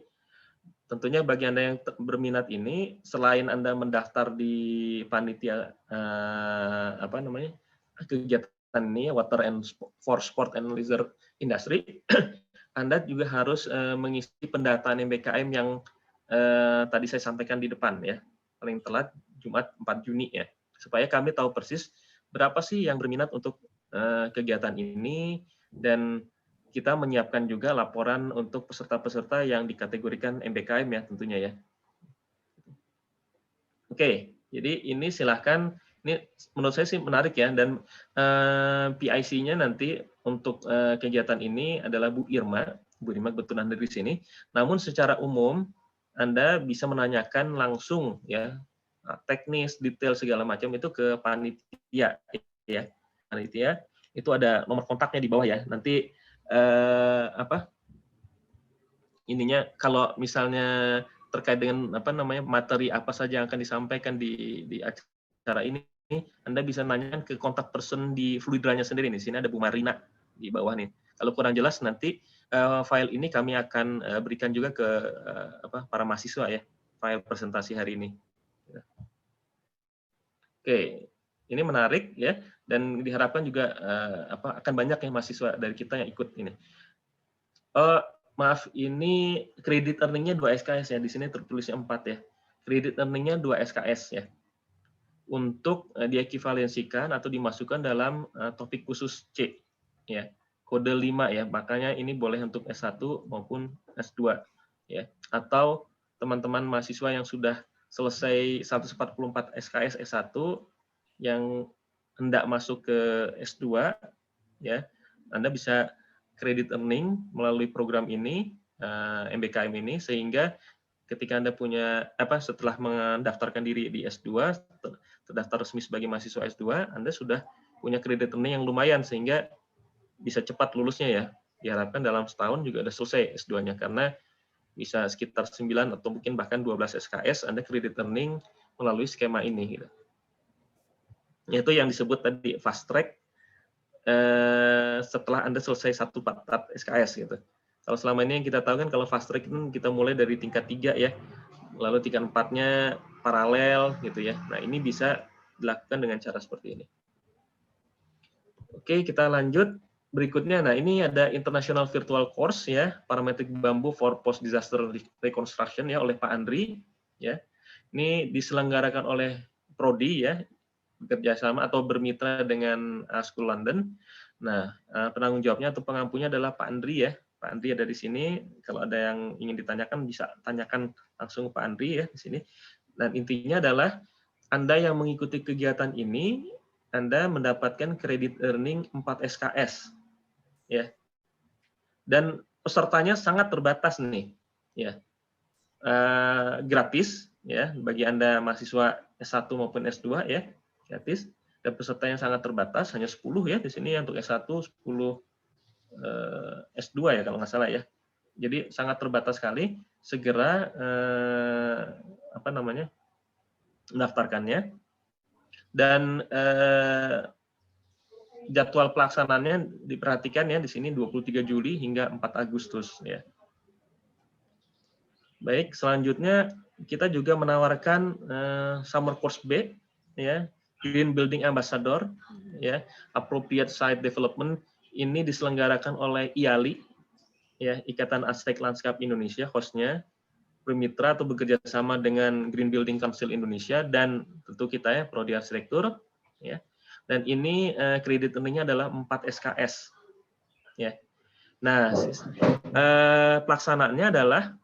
tentunya bagi Anda yang berminat ini, selain Anda mendaftar di panitia kegiatan ini Water and for Sport and Leisure Industry, Anda juga harus mengisi pendataan MBKM yang tadi saya sampaikan di depan ya, paling telat Jumat 4 Juni ya, supaya kami tahu persis berapa sih yang berminat untuk kegiatan ini, dan kita menyiapkan juga laporan untuk peserta-peserta yang dikategorikan MBKM ya tentunya ya. Oke, jadi ini silahkan, ini menurut saya sih menarik ya, dan PIC-nya nanti untuk kegiatan ini adalah Bu Irma kebetulan dari sini. Namun secara umum Anda bisa menanyakan langsung ya, teknis, detail segala macam itu ke panitia ya. Panitia itu ada nomor kontaknya di bawah ya. Nanti ininya kalau misalnya terkait dengan materi apa saja yang akan disampaikan di acara ini, Anda bisa nanyakan ke kontak person di Fluidranya sendiri. Di sini ada Bu Marina di bawah nih. Kalau kurang jelas nanti file ini kami akan berikan juga ke para mahasiswa ya, file presentasi hari ini. Oke, ini menarik ya, dan diharapkan juga akan banyak ya mahasiswa dari kita yang ikut ini. Maaf, ini kredit earning-nya 2 SKS ya. Di sini tertulisnya 4 ya. Kredit earning-nya 2 SKS ya. Untuk diekivalensikan atau dimasukkan dalam topik khusus C ya. Kode 5 ya. Makanya ini boleh untuk S1 maupun S2 ya. Atau teman-teman mahasiswa yang sudah selesai 144 SKS S1 yang hendak masuk ke S2 ya. Anda bisa kredit earning melalui program ini, MBKM ini, sehingga ketika Anda punya setelah mendaftarkan diri di S2, terdaftar resmi sebagai mahasiswa S2, Anda sudah punya kredit earning yang lumayan sehingga bisa cepat lulusnya ya. Diharapkan dalam setahun juga sudah selesai S2-nya, karena bisa sekitar 9 atau mungkin bahkan 12 SKS Anda kredit earning melalui skema ini gitu. Yaitu yang disebut tadi fast track, setelah Anda selesai 1 part SKS gitu. Kalau selama ini yang kita tahu kan kalau fast track itu kita mulai dari tingkat 3 ya, lalu tingkat 4-nya paralel gitu ya. Nah ini bisa dilakukan dengan cara seperti ini. Oke, kita lanjut berikutnya. Nah ini ada International Virtual Course ya, Parametric Bamboo for Post Disaster Reconstruction ya oleh Pak Andri ya. Ini diselenggarakan oleh Prodi ya, bekerja sama atau bermitra dengan School London. Nah, penanggung jawabnya atau pengampunya adalah Pak Andri ya. Pak Andri ada di sini. Kalau ada yang ingin ditanyakan bisa tanyakan langsung Pak Andri ya di sini. Dan intinya adalah Anda yang mengikuti kegiatan ini, Anda mendapatkan kredit earning 4 SKS ya. Dan pesertanya sangat terbatas nih ya. Gratis ya bagi Anda mahasiswa S1 maupun S2 ya. Gratis, dan peserta yang sangat terbatas, hanya 10 ya di sini untuk S1, 10 S2 ya kalau nggak salah ya. Jadi sangat terbatas sekali. Segera mendaftarkannya, dan jadwal pelaksanaannya diperhatikan ya di sini 23 Juli hingga 4 Agustus ya. Baik, selanjutnya kita juga menawarkan Summer Course B ya. Green Building Ambassador, ya, Appropriate Site Development, ini diselenggarakan oleh IALI, ya Ikatan Arsitek Lanskap Indonesia hostnya, bermitra atau bekerja sama dengan Green Building Council Indonesia, dan tentu kita ya Prodi Arsitektur, ya. Dan ini kredit earningnya adalah 4 SKS, ya. Nah, pelaksanaannya adalah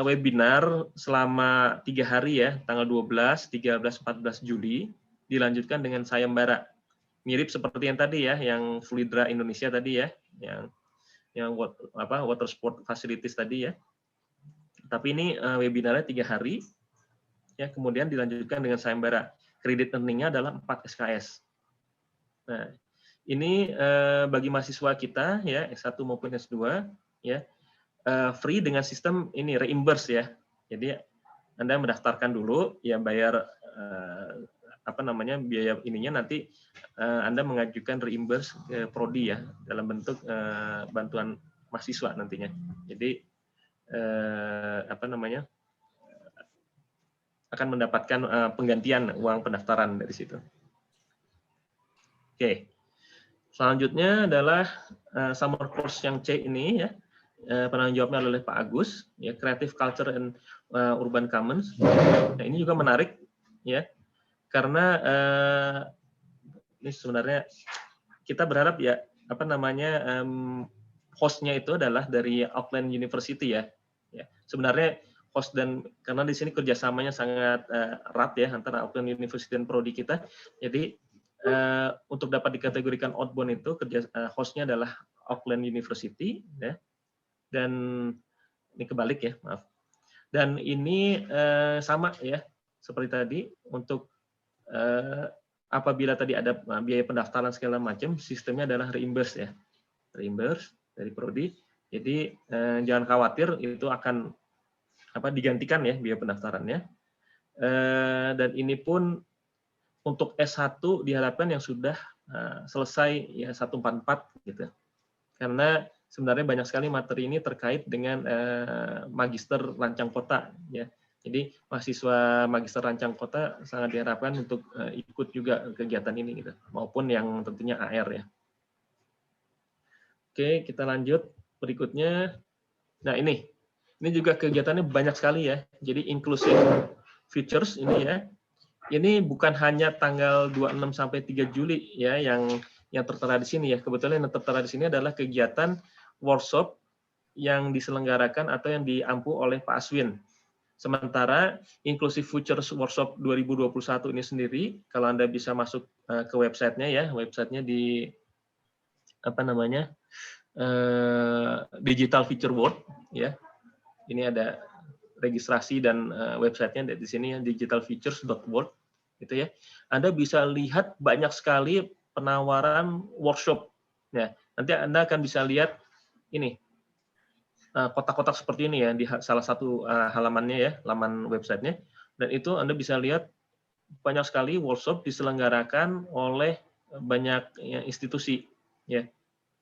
webinar selama 3 hari ya, tanggal 12, 13, 14 Juli, dilanjutkan dengan sayembara. Mirip seperti yang tadi ya, yang Fluidra Indonesia tadi ya, yang water sport facilities tadi ya. Tapi ini webinarnya 3 hari, ya, kemudian dilanjutkan dengan sayembara. Kredit earningnya adalah 4 SKS. Nah, ini bagi mahasiswa kita ya S1 maupun S2 ya, free dengan sistem ini reimburse ya. Jadi Anda mendaftarkan dulu ya, bayar biaya ininya, nanti Anda mengajukan reimburse ke prodi ya, dalam bentuk bantuan mahasiswa nantinya. Jadi akan mendapatkan penggantian uang pendaftaran dari situ. Oke. Selanjutnya adalah summer course yang C ini ya. Penanggung jawabnya oleh Pak Agus, ya, Creative Culture and Urban Commons. Nah, ini juga menarik ya, karena ini sebenarnya kita berharap ya hostnya itu adalah dari Auckland University ya. Ya, sebenarnya host, dan karena di sini kerjasamanya sangat erat ya antara Auckland University dan prodi kita, jadi untuk dapat dikategorikan outbound itu hostnya adalah Auckland University ya. Dan ini kebalik ya, maaf. Dan ini sama ya seperti tadi, untuk apabila tadi ada biaya pendaftaran segala macam, sistemnya adalah reimburse ya, reimburse dari prodi. Jadi jangan khawatir, itu akan digantikan ya biaya pendaftarannya. Dan ini pun untuk S1 diharapkan yang sudah selesai ya 144 gitu. Karena sebenarnya banyak sekali materi ini terkait dengan magister rancang kota ya. Jadi mahasiswa magister rancang kota sangat diharapkan untuk ikut juga kegiatan ini gitu, maupun yang tentunya AR ya. Oke, kita lanjut berikutnya. Nah, ini juga kegiatannya banyak sekali ya. Jadi inclusive futures ini ya. Ini bukan hanya tanggal 26 sampai 3 Juli ya yang tertera di sini ya. Kebetulan yang tertera di sini adalah kegiatan workshop yang diselenggarakan atau yang diampu oleh Pak Aswin. Sementara Inclusive Futures Workshop 2021 ini sendiri, kalau Anda bisa masuk ke websitenya ya, websitenya di Digital Future World ya. Ini ada registrasi dan websitenya di sini ya, digitalfutures.world gitu ya. Anda bisa lihat banyak sekali penawaran workshop. Ya, nanti Anda akan bisa lihat ini kotak-kotak seperti ini ya di salah satu halamannya ya, laman websitenya. Dan itu Anda bisa lihat banyak sekali workshop diselenggarakan oleh banyak ya, institusi ya.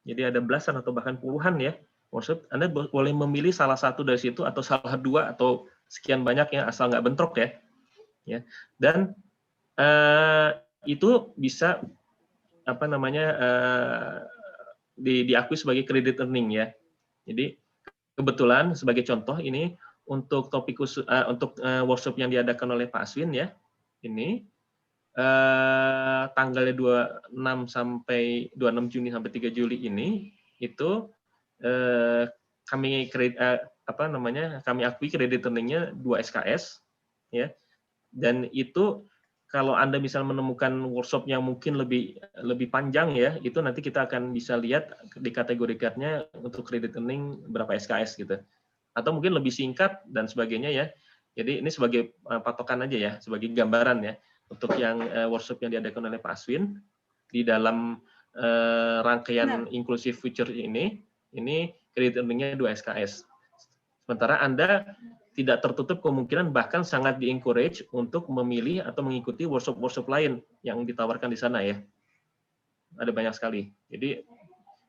Jadi ada belasan atau bahkan puluhan ya workshop. Anda boleh memilih salah satu dari situ atau salah dua atau sekian banyak ya, asal nggak bentrok ya. Ya. Dan itu bisa diakui sebagai credit earning ya. Jadi kebetulan sebagai contoh ini untuk topik khusus untuk workshop yang diadakan oleh Pak Aswin ya. Ini tanggalnya 26 Juni sampai 3 Juli ini itu kami kami akui kredit earningnya 2 SKS ya. Dan itu kalau Anda misalnya menemukan workshop yang mungkin lebih panjang ya, itu nanti kita akan bisa lihat di kategorikannya untuk kredit earning berapa SKS gitu. Atau mungkin lebih singkat dan sebagainya ya. Jadi ini sebagai patokan aja ya, sebagai gambaran ya untuk yang workshop yang diadakan oleh Pak Aswin di dalam rangkaian Inclusive Future ini kredit earningnya 2 SKS. Sementara Anda tidak tertutup kemungkinan, bahkan sangat di-encourage untuk memilih atau mengikuti workshop-workshop lain yang ditawarkan di sana ya. Ada banyak sekali. Jadi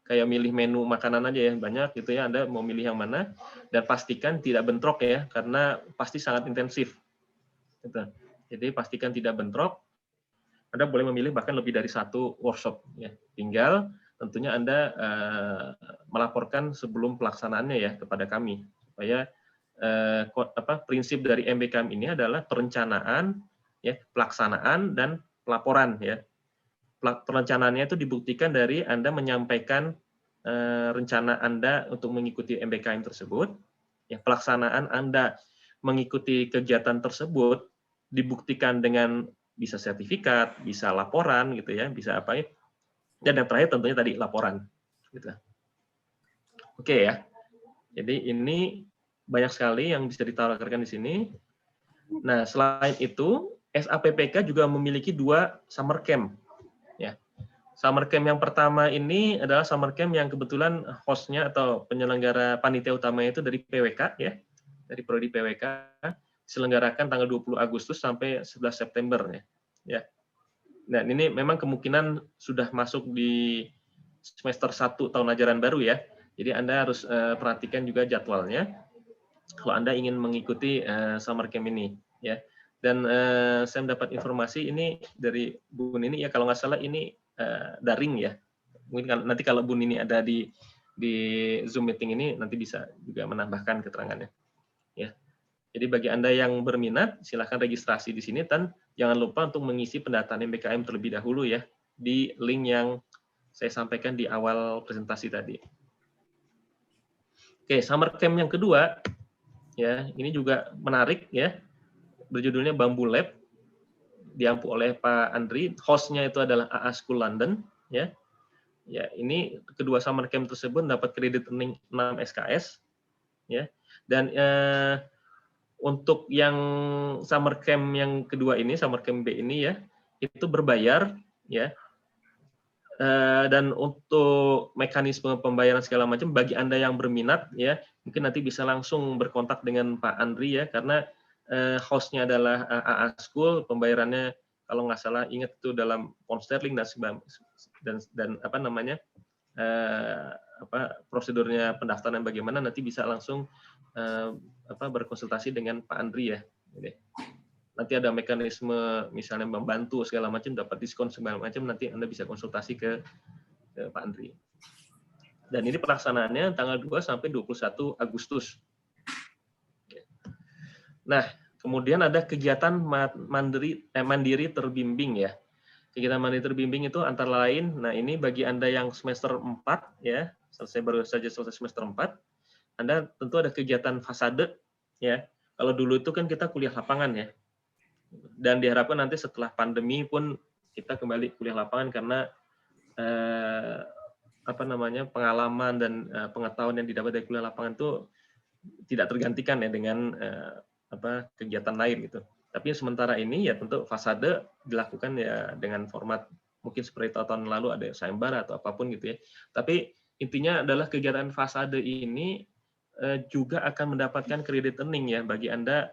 kayak milih menu makanan aja ya, banyak gitu ya, Anda mau milih yang mana, dan pastikan tidak bentrok ya, karena pasti sangat intensif. Gitu. Jadi pastikan tidak bentrok. Anda boleh memilih bahkan lebih dari satu workshop ya. Tinggal tentunya Anda melaporkan sebelum pelaksanaannya ya kepada kami, supaya prinsip dari MBKM ini adalah perencanaan, ya, pelaksanaan dan pelaporan ya. Perencanaannya itu dibuktikan dari Anda menyampaikan rencana Anda untuk mengikuti MBKM tersebut, ya, pelaksanaan Anda mengikuti kegiatan tersebut dibuktikan dengan bisa sertifikat, bisa laporan gitu ya, bisa apa ya. Dan yang terakhir tentunya tadi laporan gitu. Oke ya. Jadi ini banyak sekali yang bisa ditawarkan di sini. Nah, selain itu, SAPPK juga memiliki 2 summer camp. Ya. Summer camp yang pertama ini adalah summer camp yang kebetulan host-nya atau penyelenggara panitia utamanya itu dari PWK ya. Dari prodi PWK, diselenggarakan tanggal 20 Agustus sampai 11 September ya. Ya. Nah, ini memang kemungkinan sudah masuk di semester 1 tahun ajaran baru ya. Jadi Anda harus perhatikan juga jadwalnya kalau Anda ingin mengikuti summer camp ini ya. Dan saya mendapat informasi ini dari Bu Nini ya, kalau nggak salah ini daring ya. Mungkin nanti kalau Bu Nini ada di Zoom meeting ini nanti bisa juga menambahkan keterangannya. Ya. Jadi bagi Anda yang berminat, silakan registrasi di sini dan jangan lupa untuk mengisi pendataan MBKM terlebih dahulu ya di link yang saya sampaikan di awal presentasi tadi. Oke, summer camp yang kedua ya, ini juga menarik ya. Berjudulnya Bamboo Lab. Diampu oleh Pak Andri, host-nya itu adalah AA School London ya. Ya, ini kedua summer camp tersebut dapat kredit earning 6 SKS ya. Dan untuk yang summer camp yang kedua ini, summer camp B ini ya, itu berbayar ya. Dan untuk mekanisme pembayaran segala macam bagi Anda yang berminat ya, mungkin nanti bisa langsung berkontak dengan Pak Andri ya, karena host-nya adalah AA School, pembayarannya kalau nggak salah ingat itu dalam pound sterling dan apa namanya prosedurnya pendaftaran bagaimana, nanti bisa langsung berkonsultasi dengan Pak Andri ya. Nanti ada mekanisme misalnya membantu segala macam, dapat diskon segala macam, nanti Anda bisa konsultasi ke Pak Andri. Dan ini pelaksanaannya tanggal 2 sampai 21 Agustus. Nah, kemudian ada kegiatan mandiri terbimbing ya. Kegiatan mandiri terbimbing itu antara lain, nah ini bagi Anda yang semester 4 ya, baru saja selesai semester 4, Anda tentu ada kegiatan fasade ya. Kalau dulu itu kan kita kuliah lapangan ya. Dan diharapkan nanti setelah pandemi pun kita kembali kuliah lapangan karena pengalaman dan pengetahuan yang didapat dari kuliah lapangan itu tidak tergantikan ya dengan kegiatan lain gitu. Tapi sementara ini ya tentu fasade dilakukan ya dengan format mungkin seperti tahun lalu ada sayembara atau apapun gitu ya. Tapi intinya adalah kegiatan fasade ini juga akan mendapatkan kredit earning ya bagi Anda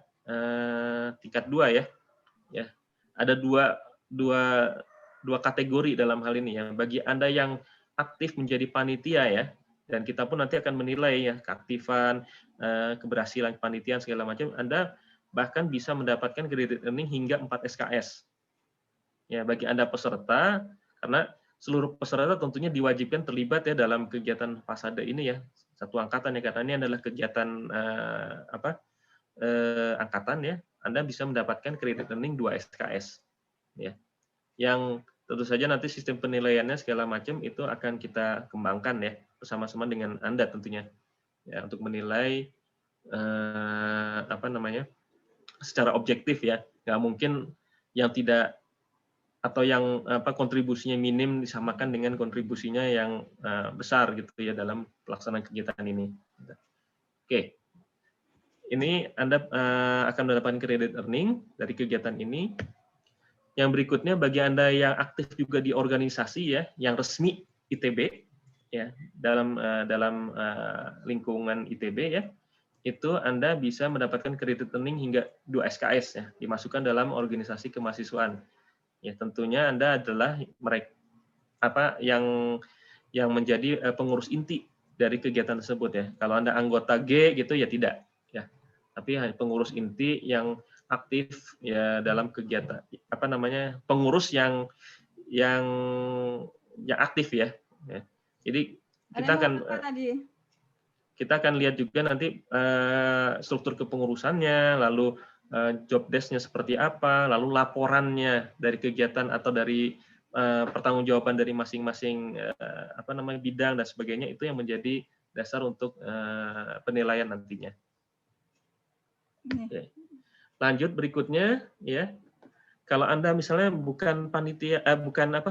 tingkat 2 ya. Ya. Ada dua kategori dalam hal ini ya. Bagi Anda yang aktif menjadi panitia ya, dan kita pun nanti akan menilai ya keaktifan, keberhasilan kepanitiaan segala macam, Anda bahkan bisa mendapatkan kredit earning hingga 4 SKS. Ya, bagi Anda peserta, karena seluruh peserta tentunya diwajibkan terlibat ya dalam kegiatan fasade ini ya. Satu angkatan ya, karena ini adalah kegiatan angkatan ya. Anda bisa mendapatkan kredit earning 2 SKS. Ya. Yang tentu saja nanti sistem penilaiannya segala macam itu akan kita kembangkan ya bersama-sama dengan Anda tentunya ya untuk menilai secara objektif ya, nggak mungkin yang tidak atau yang kontribusinya minim disamakan dengan kontribusinya yang besar gitu ya dalam pelaksanaan kegiatan ini. Oke, ini Anda akan mendapatkan kredit earning dari kegiatan ini. Yang berikutnya bagi Anda yang aktif juga di organisasi ya, yang resmi ITB ya, dalam lingkungan ITB ya, itu Anda bisa mendapatkan kredit earning hingga 2 SKS ya, dimasukkan dalam organisasi kemahasiswaan. Ya, tentunya Anda adalah yang menjadi pengurus inti dari kegiatan tersebut ya. Kalau Anda anggota G gitu ya tidak ya. Tapi pengurus inti yang aktif ya dalam kegiatan pengurus yang aktif ya. Jadi Ada kita yang mau akan apa tadi? kita akan lihat juga nanti struktur kepengurusannya, lalu job desk-nya seperti apa, lalu laporannya dari kegiatan atau dari pertanggungjawaban dari masing-masing bidang dan sebagainya, itu yang menjadi dasar untuk penilaian nantinya. Oke. Lanjut berikutnya, ya. Kalau Anda misalnya bukan panitia,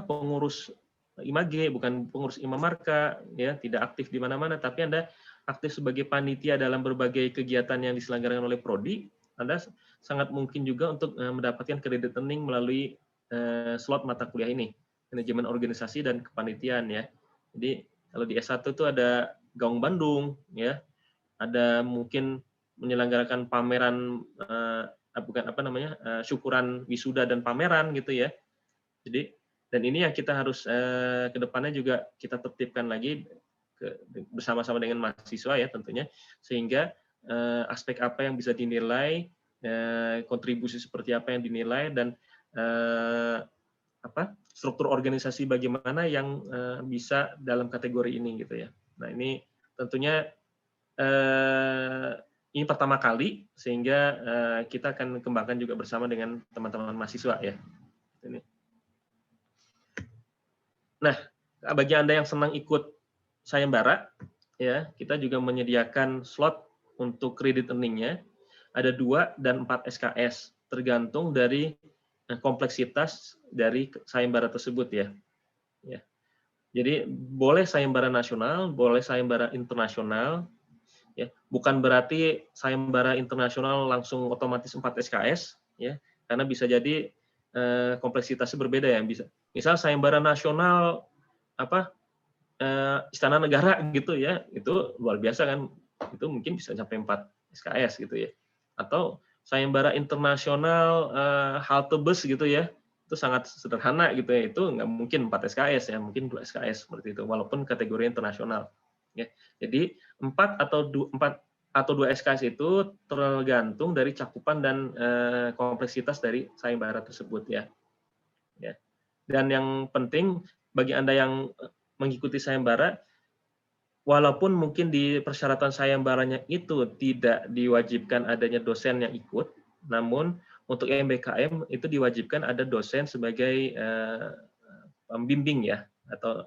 pengurus IMAGE, bukan pengurus Imam Marka, ya, tidak aktif di mana-mana, tapi Anda aktif sebagai panitia dalam berbagai kegiatan yang diselenggarakan oleh Prodi, Anda sangat mungkin juga untuk mendapatkan kredit earning melalui slot mata kuliah ini, manajemen organisasi dan kepanitiaan, ya. Jadi kalau di S1 itu ada Gaung Bandung, ya, ada mungkin menyelenggarakan pameran syukuran wisuda dan pameran gitu ya. Jadi dan ini yang kita harus ke depannya juga kita tertibkan lagi bersama-sama dengan mahasiswa ya tentunya, sehingga aspek apa yang bisa dinilai, kontribusi seperti apa yang dinilai, dan struktur organisasi bagaimana yang bisa dalam kategori ini gitu ya. Nah ini tentunya ini pertama kali, sehingga kita akan kembangkan juga bersama dengan teman-teman mahasiswa ya. Ini. Nah, bagi Anda yang senang ikut sayembara, ya, kita juga menyediakan slot untuk kredit earning-nya. Ada 2 dan 4 SKS, tergantung dari kompleksitas dari sayembara tersebut ya. Ya. Jadi boleh sayembara nasional, boleh sayembara internasional. Ya, bukan berarti sayembara internasional langsung otomatis 4 SKS, ya, karena bisa jadi kompleksitasnya berbeda ya. Misal sayembara nasional Istana Negara gitu ya, itu luar biasa kan, itu mungkin bisa sampai 4 SKS gitu ya. Atau sayembara internasional halte bus gitu ya, itu sangat sederhana gitu ya, itu nggak mungkin 4 SKS ya, mungkin 2 SKS seperti itu, walaupun kategori internasional. Ya. Jadi 4 atau 2 SKS itu tergantung dari cakupan dan kompleksitas dari sayembara tersebut ya. Ya. Dan yang penting bagi Anda yang mengikuti sayembara, walaupun mungkin di persyaratan sayembaranya itu tidak diwajibkan adanya dosen yang ikut, namun untuk MBKM itu diwajibkan ada dosen sebagai pembimbing ya, atau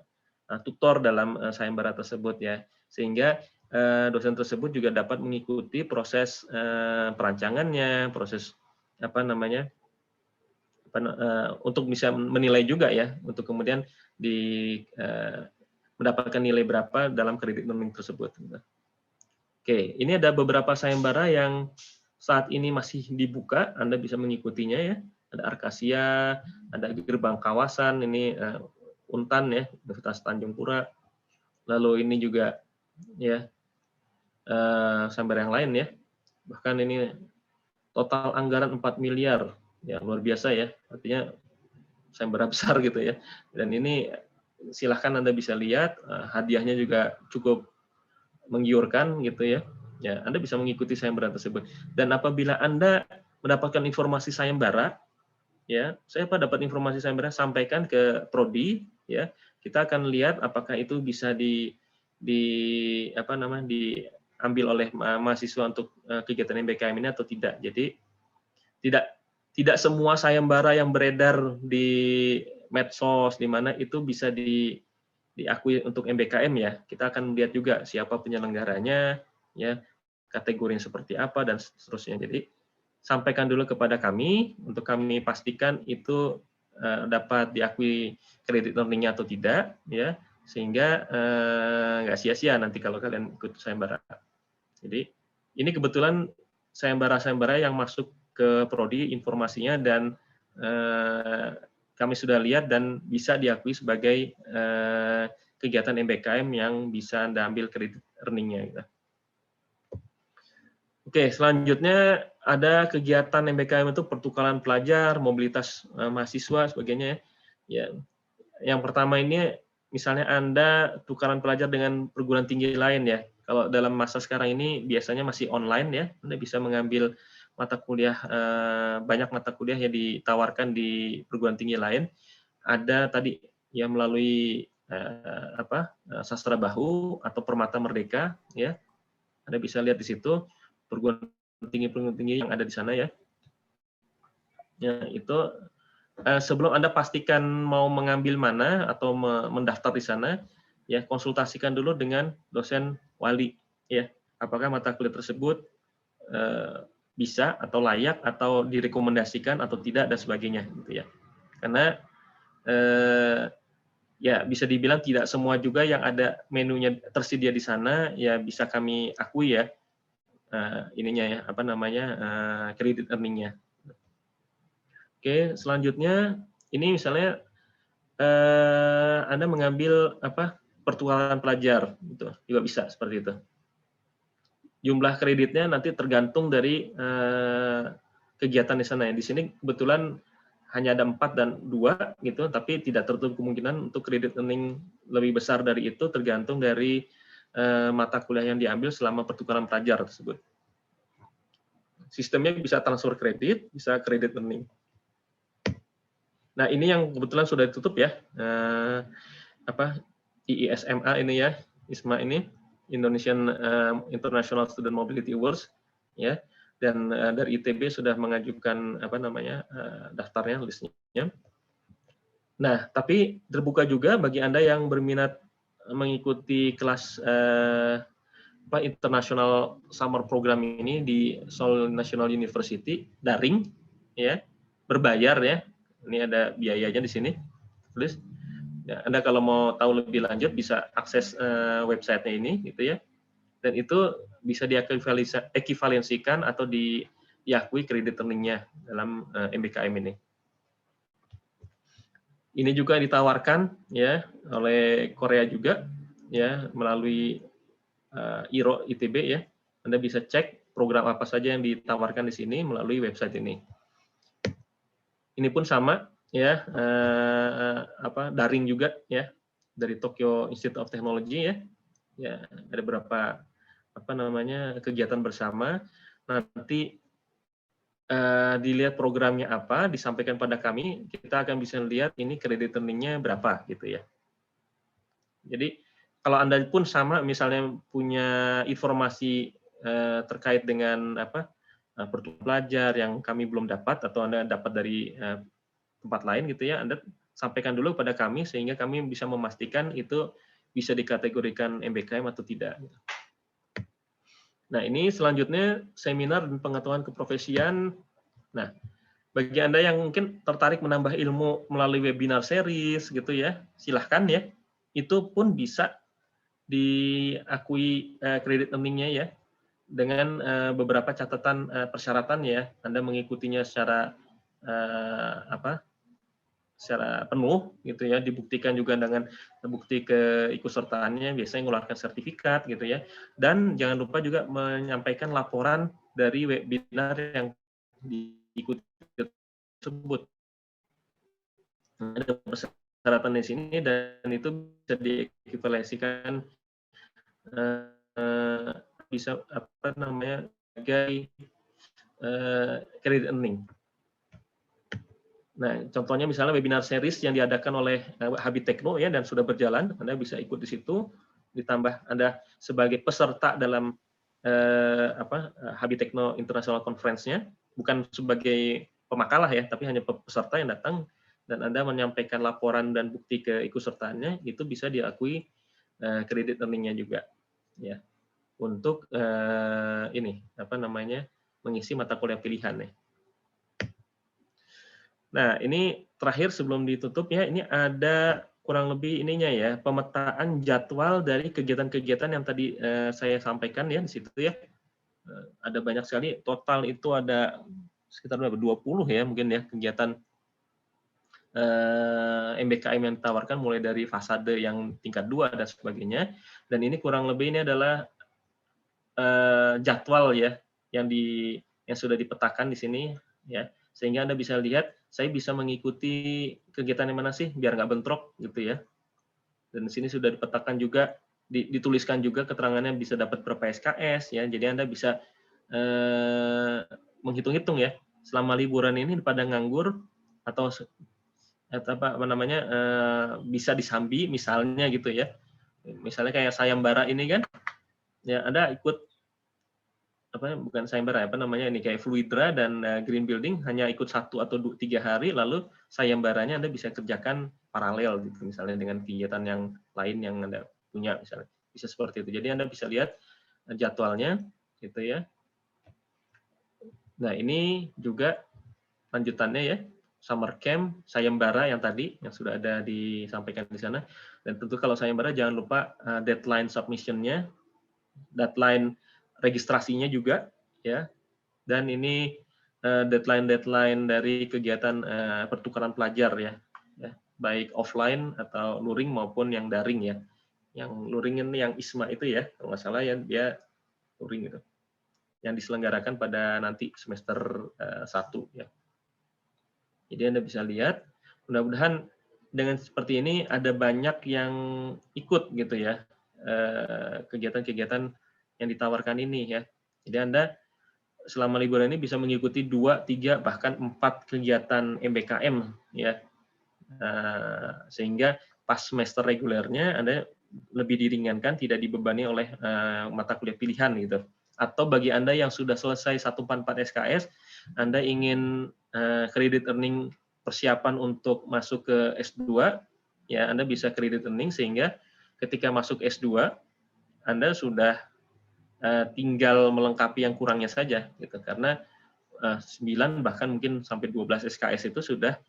tutor dalam sayembara tersebut ya, sehingga dosen tersebut juga dapat mengikuti proses perancangannya, proses untuk bisa menilai juga ya, untuk kemudian mendapatkan nilai berapa dalam kredit earning tersebut. Oke, ini ada beberapa sayembara yang saat ini masih dibuka, Anda bisa mengikutinya ya. Ada Arkasia, ada Gerbang Kawasan, ini Untan ya, Universitas Tanjung Pura. Lalu ini juga ya sayembara yang lain ya. Bahkan ini total anggaran 4 miliar, ya luar biasa ya. Artinya sayembara besar gitu ya. Dan ini silahkan Anda bisa lihat, hadiahnya juga cukup menggiurkan gitu ya. Ya, Anda bisa mengikuti sayembara tersebut. Dan apabila Anda mendapatkan informasi sayembara, ya, saya dapat informasi sayembara, sampaikan ke prodi, ya. Kita akan lihat apakah itu bisa diambil oleh mahasiswa untuk kegiatan MBKM ini atau tidak. Jadi tidak semua sayembara yang beredar di medsos di mana itu bisa diakui untuk MBKM ya. Kita akan melihat juga siapa penyelenggaranya, ya, kategori yang seperti apa dan seterusnya. Jadi sampaikan dulu kepada kami untuk kami pastikan itu dapat diakui kredit earning-nya atau tidak, ya, sehingga nggak sia-sia nanti kalau kalian ikut sayembara. Jadi ini kebetulan sayembara-sayembara yang masuk ke prodi informasinya, dan kami sudah lihat dan bisa diakui sebagai kegiatan MBKM yang bisa Anda ambil kredit earning-nya. Gitu. Oke, selanjutnya ada kegiatan MBKM itu pertukaran pelajar, mobilitas mahasiswa, sebagainya. Ya, yang pertama ini misalnya Anda tukaran pelajar dengan perguruan tinggi lain ya. Kalau dalam masa sekarang ini biasanya masih online ya. Anda bisa mengambil mata kuliah, banyak mata kuliah yang ditawarkan di perguruan tinggi lain. Ada tadi ya melalui Sastra Bahu atau Permata Merdeka, ya. Anda bisa lihat di situ perguruan tinggi yang ada di sana, ya. Ya, itu sebelum Anda pastikan mau mengambil mana atau mendaftar di sana, ya konsultasikan dulu dengan dosen wali, ya. Apakah mata kuliah tersebut bisa atau layak atau direkomendasikan atau tidak dan sebagainya, gitu ya. Karena ya bisa dibilang tidak semua juga yang ada menunya tersedia di sana ya bisa kami akui ya ininya ya credit earningnya. Oke, selanjutnya ini misalnya Anda mengambil pertukaran pelajar, gitu juga bisa seperti itu. Jumlah kreditnya nanti tergantung dari kegiatan di sana ya. Di sini kebetulan hanya ada 4 dan 2 gitu, tapi tidak tertutup kemungkinan untuk kredit earning lebih besar dari itu tergantung dari mata kuliah yang diambil selama pertukaran pelajar tersebut. Sistemnya bisa transfer kredit, bisa kredit earning. Nah, ini yang kebetulan sudah ditutup ya. IISMA ini ya, ISMA ini Indonesian International Student Mobility Awards ya. Dan dari ITB sudah mengajukan daftarnya, listnya. Nah, tapi terbuka juga bagi Anda yang berminat mengikuti kelas International Summer Program ini di Seoul National University daring, ya, berbayar ya. Ini ada biayanya di sini, tulis. Ya, Anda kalau mau tahu lebih lanjut bisa akses websitenya ini, gitu ya. Dan itu bisa diekuivalensikan atau diakui kredit earningnya dalam MBKM ini. Ini juga ditawarkan ya oleh Korea juga ya melalui IRO ITB ya. Anda bisa cek program apa saja yang ditawarkan di sini melalui website ini. Ini pun sama ya daring juga ya dari Tokyo Institute of Technology ya. Ya, ada beberapa kegiatan bersama. Nanti dilihat programnya apa, disampaikan pada kami, kita akan bisa lihat ini kredit earningnya berapa gitu ya. Jadi kalau Anda pun sama misalnya punya informasi terkait dengan pertukaran pelajar yang kami belum dapat atau Anda dapat dari tempat lain gitu ya, Anda sampaikan dulu pada kami sehingga kami bisa memastikan itu bisa dikategorikan MBKM atau tidak. Nah, ini selanjutnya seminar dan pengetahuan keprofesian. Nah, bagi Anda yang mungkin tertarik menambah ilmu melalui webinar series gitu ya, silahkan ya. Itu pun bisa diakui kredit earningnya ya, dengan beberapa catatan persyaratan ya. Anda mengikutinya secara secara penuh gitu ya, dibuktikan juga dengan bukti keikutsertaannya, biasanya mengeluarkan sertifikat gitu ya, dan jangan lupa juga menyampaikan laporan dari webinar yang diikuti tersebut. Ada persyaratan di sini dan itu bisa diequivalensikan bisa sebagai credit earning. Nah, contohnya misalnya webinar series yang diadakan oleh Habitekno ya dan sudah berjalan, Anda bisa ikut di situ, ditambah Anda sebagai peserta dalam Habitekno International Conference-nya, bukan sebagai pemakalah ya, tapi hanya peserta yang datang dan Anda menyampaikan laporan dan bukti keikutsertaannya, itu bisa diakui kredit earning-nya juga ya. Untuk mengisi mata kuliah pilihan ya. Nah, ini terakhir sebelum ditutup ya, ini ada kurang lebih ininya ya, pemetaan jadwal dari kegiatan-kegiatan yang tadi saya sampaikan ya di situ ya. Ada banyak sekali, total itu ada sekitar 20 ya mungkin ya kegiatan MBKM yang ditawarkan mulai dari fasade yang tingkat 2 dan sebagainya. Dan ini kurang lebih ini adalah jadwal ya yang sudah dipetakan di sini ya, sehingga Anda bisa lihat saya bisa mengikuti kegiatan yang mana sih biar nggak bentrok gitu ya. Dan di sini sudah dipetakan juga, dituliskan juga keterangannya bisa dapat berapa SKS ya. Jadi Anda bisa menghitung-hitung ya selama liburan ini pada nganggur atau atau apa namanya bisa disambi misalnya gitu ya. Misalnya kayak sayembara ini kan, ya Anda ikut apa bukan sayembara apa namanya ini kayak Fluidra dan Green Building hanya ikut 1 atau 3 hari, lalu sayembaranya Anda bisa kerjakan paralel gitu misalnya dengan kegiatan yang lain yang Anda punya misalnya. Bisa seperti itu. Jadi Anda bisa lihat jadwalnya gitu ya. Nah, ini juga lanjutannya ya. Summer camp, sayembara yang tadi yang sudah ada disampaikan di sana. Dan tentu kalau sayembara jangan lupa deadline submission-nya, deadline registrasinya juga ya. Dan ini deadline dari kegiatan pertukaran pelajar ya. Baik offline atau luring maupun yang daring ya. Yang luring ini yang ISMA itu ya, kalau nggak salah ya dia luring gitu. Yang diselenggarakan pada nanti semester 1 ya. Jadi Anda bisa lihat, mudah-mudahan dengan seperti ini ada banyak yang ikut gitu ya kegiatan-kegiatan yang ditawarkan ini ya. Jadi Anda selama liburan ini bisa mengikuti 2, 3 bahkan 4 kegiatan MBKM ya. Sehingga pas semester regulernya Anda lebih diringankan, tidak dibebani oleh mata kuliah pilihan gitu. Atau bagi Anda yang sudah selesai 144 SKS, Anda ingin credit earning persiapan untuk masuk ke S2, ya Anda bisa credit earning sehingga ketika masuk S2, Anda sudah tinggal melengkapi yang kurangnya saja gitu. Karena 9 bahkan mungkin sampai 12 SKS itu sudah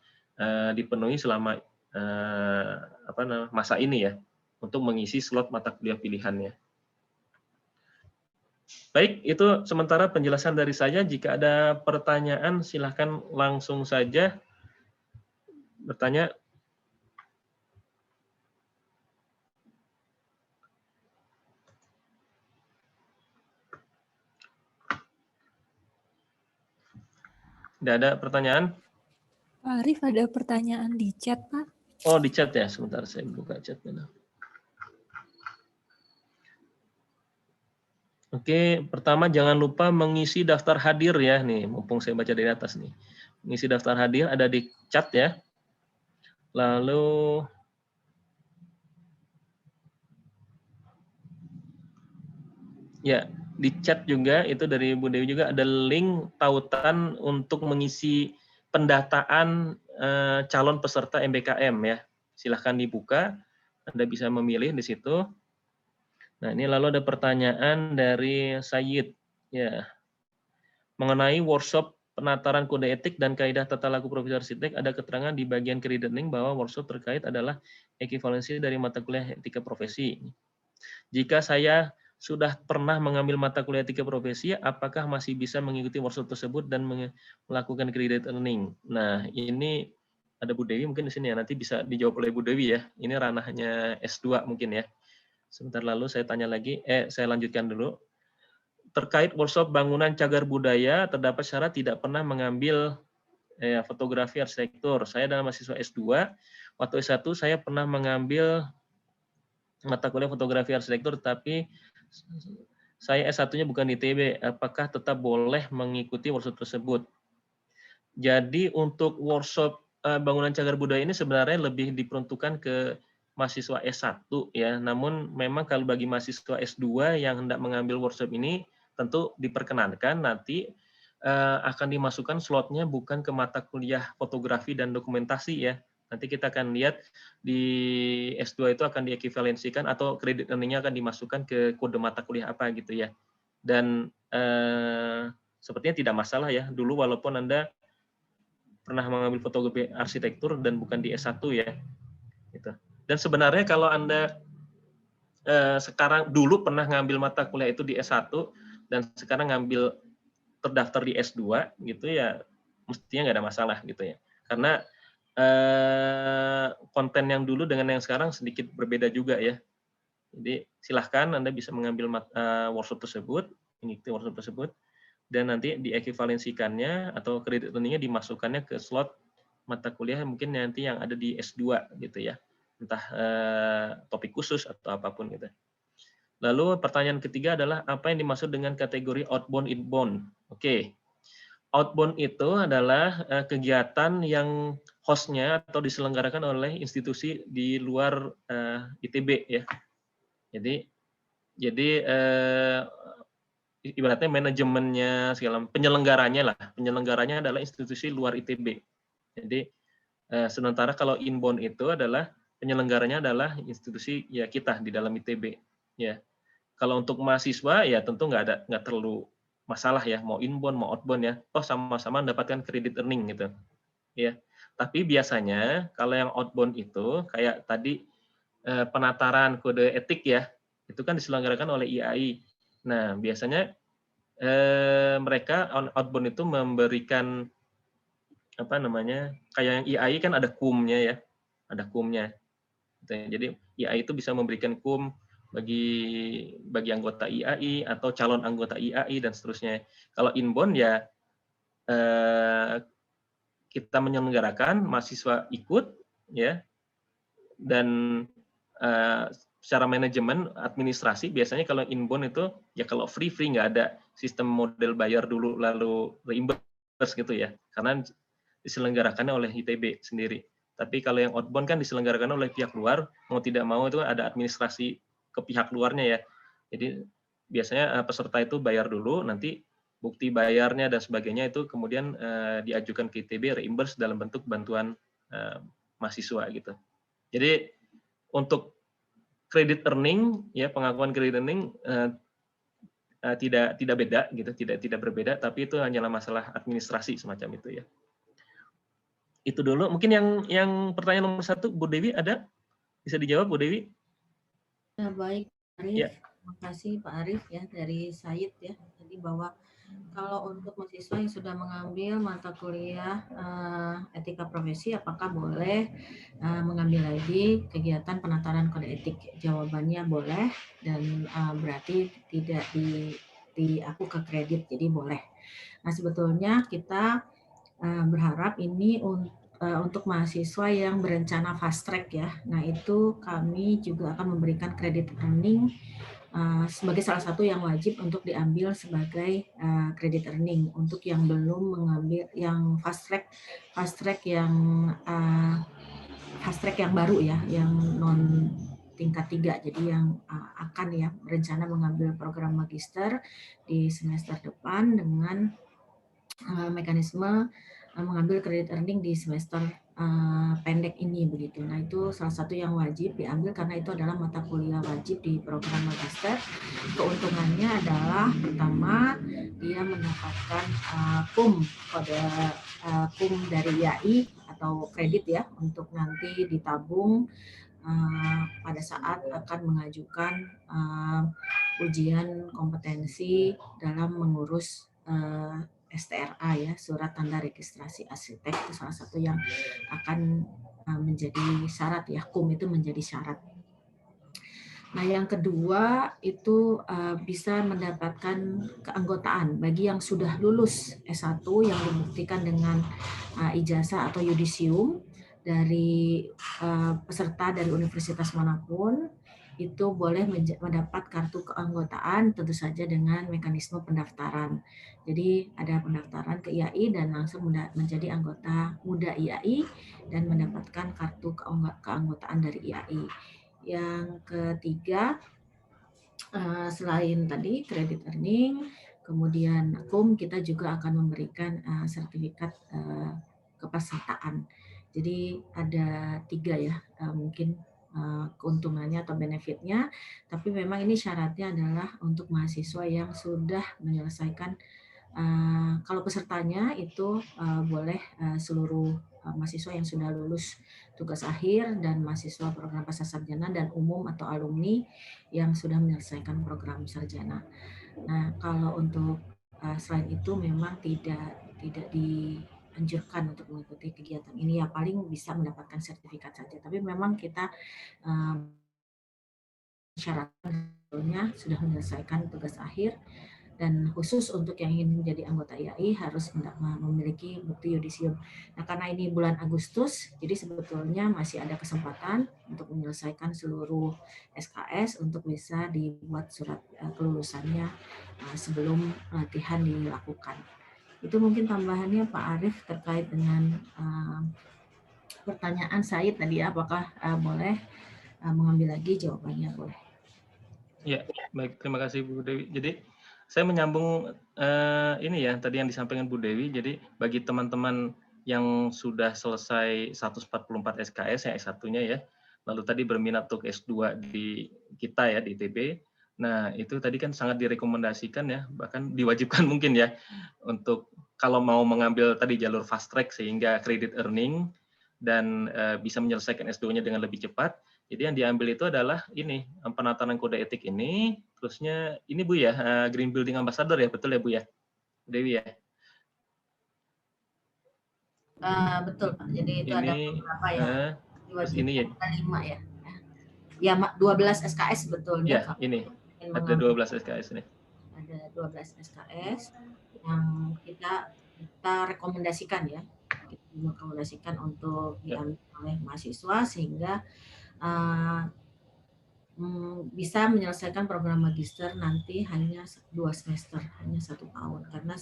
dipenuhi selama masa ini ya untuk mengisi slot mata kuliah pilihannya. Baik, itu sementara penjelasan dari saya. Jika ada pertanyaan silahkan langsung saja bertanya. Tidak ada pertanyaan? Pak Arif, ada pertanyaan di chat, Pak. Oh, di chat ya. Sebentar saya buka chatnya. Oke, pertama jangan lupa mengisi daftar hadir ya. Nih, mumpung saya baca dari atas nih. Mengisi daftar hadir ada di chat ya. Lalu ya, di chat juga itu dari Bu Dewi juga ada link tautan untuk mengisi pendataan calon peserta MBKM ya. Silahkan dibuka, Anda bisa memilih di situ. Nah, ini lalu ada pertanyaan dari Sayyid ya. Mengenai workshop penataran kode etik dan kaidah tata laku profesi arsitek, ada keterangan di bagian crediting bahwa workshop terkait adalah ekivalensi dari mata kuliah etika profesi. Jika saya sudah pernah mengambil mata kuliah etika profesi, apakah masih bisa mengikuti workshop tersebut dan melakukan credit earning? Nah, ini ada Bu Dewi mungkin di sini ya, nanti bisa dijawab oleh Bu Dewi ya. Ini ranahnya S2 mungkin ya. Sebentar lalu saya tanya lagi, saya lanjutkan dulu. Terkait workshop bangunan cagar budaya, terdapat syarat tidak pernah mengambil fotografi arsitektur. Saya adalah mahasiswa S2, waktu S1 saya pernah mengambil mata kuliah fotografi arsitektur, tapi saya S1-nya bukan di ITB. Apakah tetap boleh mengikuti workshop tersebut? Jadi untuk workshop bangunan cagar budaya ini sebenarnya lebih diperuntukkan ke mahasiswa S1 ya. Namun memang kalau bagi mahasiswa S2 yang hendak mengambil workshop ini tentu diperkenankan nanti akan dimasukkan slotnya bukan ke mata kuliah fotografi dan dokumentasi ya. Nanti kita akan lihat di S2 itu akan diekivalensikan atau kredit earning-nya akan dimasukkan ke kode mata kuliah apa gitu ya. Dan sepertinya tidak masalah ya. Dulu walaupun Anda pernah mengambil fotografi arsitektur dan bukan di S1 ya. Gitu. Dan sebenarnya kalau Anda sekarang dulu pernah ngambil mata kuliah itu di S1 dan sekarang ngambil terdaftar di S2 gitu ya, mestinya nggak ada masalah gitu ya. Karena konten yang dulu dengan yang sekarang sedikit berbeda juga ya. Jadi silahkan Anda bisa mengambil workshop tersebut, mengikuti workshop tersebut, dan nanti diekivalensikannya atau kredit earning-nya dimasukkannya ke slot mata kuliah mungkin nanti yang ada di S2 gitu ya. Entah topik khusus atau apapun gitu. Lalu pertanyaan ketiga adalah apa yang dimaksud dengan kategori outbound inbound? Oke. Outbound itu adalah kegiatan yang hostnya atau diselenggarakan oleh institusi di luar ITB ya. Jadi ibaratnya manajemennya segala penyelenggaranya adalah institusi luar ITB. Jadi sementara kalau inbound itu adalah penyelenggaranya adalah institusi ya kita di dalam ITB ya. Kalau untuk mahasiswa ya tentu nggak terlalu masalah ya, mau inbound mau outbound ya, sama-sama mendapatkan kredit earning gitu ya. Tapi biasanya kalau yang outbound itu kayak tadi penataran kode etik ya, itu kan diselenggarakan oleh IAI. Nah biasanya mereka outbound itu memberikan apa namanya, kayak yang IAI kan ada kumnya ya, ada kumnya. Jadi IAI itu bisa memberikan kum bagi anggota IAI atau calon anggota IAI dan seterusnya. Kalau inbound ya kita menyelenggarakan, mahasiswa ikut ya, dan secara manajemen administrasi biasanya kalau inbound itu ya kalau free nggak ada sistem model bayar dulu lalu reimburse gitu ya, karena diselenggarakannya oleh ITB sendiri. Tapi kalau yang outbound kan diselenggarakan oleh pihak luar, mau tidak mau itu ada administrasi ke pihak luarnya ya. Jadi biasanya peserta itu bayar dulu, nanti bukti bayarnya dan sebagainya itu kemudian diajukan ke ITB reimburse dalam bentuk bantuan mahasiswa gitu. Jadi untuk kredit earning ya, pengakuan kredit earning tidak beda gitu, tidak berbeda, tapi itu hanyalah masalah administrasi semacam itu ya. Itu dulu. Mungkin yang pertanyaan nomor 1, Bu Dewi ada? Bisa dijawab, Bu Dewi? Ya, baik, Arif. Ya. Terima kasih Pak Arif ya dari Said ya. Jadi bahwa kalau untuk mahasiswa yang sudah mengambil mata kuliah etika profesi, apakah boleh mengambil lagi kegiatan penataran kode etik? Jawabannya boleh, dan berarti tidak aku ke kredit, jadi boleh. Nah sebetulnya kita berharap ini untuk mahasiswa yang berencana fast track ya. Nah itu kami juga akan memberikan kredit earning sebagai salah satu yang wajib untuk diambil sebagai kredit earning. Untuk yang belum mengambil yang fast track yang baru ya, yang non tingkat 3, jadi yang akan ya berencana mengambil program magister di semester depan dengan mekanisme mengambil kredit earning di semester pendek ini begitu. Nah itu salah satu yang wajib diambil karena itu adalah mata kuliah wajib di program magister. Keuntungannya adalah pertama dia mendapatkan kode kum dari IAI atau kredit ya untuk nanti ditabung pada saat akan mengajukan ujian kompetensi dalam mengurus STRA ya, surat tanda registrasi arsitek, itu salah satu yang akan menjadi syarat ya, kum itu menjadi syarat. Nah yang kedua itu bisa mendapatkan keanggotaan bagi yang sudah lulus S1 yang dibuktikan dengan ijazah atau yudisium dari peserta dari universitas manapun, itu boleh mendapat kartu keanggotaan tentu saja dengan mekanisme pendaftaran. Jadi ada pendaftaran ke IAI dan langsung menjadi anggota muda IAI dan mendapatkan kartu keanggotaan dari IAI. Yang ketiga, selain tadi kredit earning, kemudian kum, kita juga akan memberikan sertifikat kepesertaan. Jadi ada 3 ya, mungkin keuntungannya atau benefitnya, tapi memang ini syaratnya adalah untuk mahasiswa yang sudah menyelesaikan, kalau pesertanya itu boleh seluruh mahasiswa yang sudah lulus tugas akhir dan mahasiswa program pascasarjana dan umum atau alumni yang sudah menyelesaikan program sarjana. Nah kalau untuk selain itu memang tidak dianjurkan untuk mengikuti kegiatan ini, ya paling bisa mendapatkan sertifikat saja. Tapi memang kita syaratnya sudah menyelesaikan tugas akhir, dan khusus untuk yang ingin menjadi anggota IAI harus memiliki bukti yudisium. Nah karena ini bulan Agustus, jadi sebetulnya masih ada kesempatan untuk menyelesaikan seluruh SKS untuk bisa dibuat surat kelulusannya sebelum latihan dilakukan. Itu mungkin tambahannya Pak Arif terkait dengan pertanyaan Said tadi, apakah boleh mengambil lagi jawabannya? Boleh. Ya, baik. Terima kasih Bu Dewi. Jadi saya menyambung ini ya tadi yang disampaikan Bu Dewi. Jadi bagi teman-teman yang sudah selesai 144 SKS yang S1-nya ya, lalu tadi berminat untuk S2 di kita ya di ITB. Nah, itu tadi kan sangat direkomendasikan ya, bahkan diwajibkan mungkin ya untuk kalau mau mengambil tadi jalur fast track sehingga credit earning dan bisa menyelesaikan S2-nya dengan lebih cepat. Jadi yang diambil itu adalah ini penatanan kode etik ini, terusnya ini Bu ya Green Building Ambassador ya, betul ya Bu ya, Dewi ya. Betul Pak. Jadi itu Ini ada beberapa yang terus ini ya. diwajibkan, ada 5 ya. Ya 12 SKS sebetulnya. Ya ini ada mengambil 12 SKS nih. Ada 12 SKS yang kita rekomendasikan ya. Kita rekomendasikan untuk diambil oleh mahasiswa sehingga bisa menyelesaikan program magister nanti hanya 2 semester, hanya 1 tahun. Karena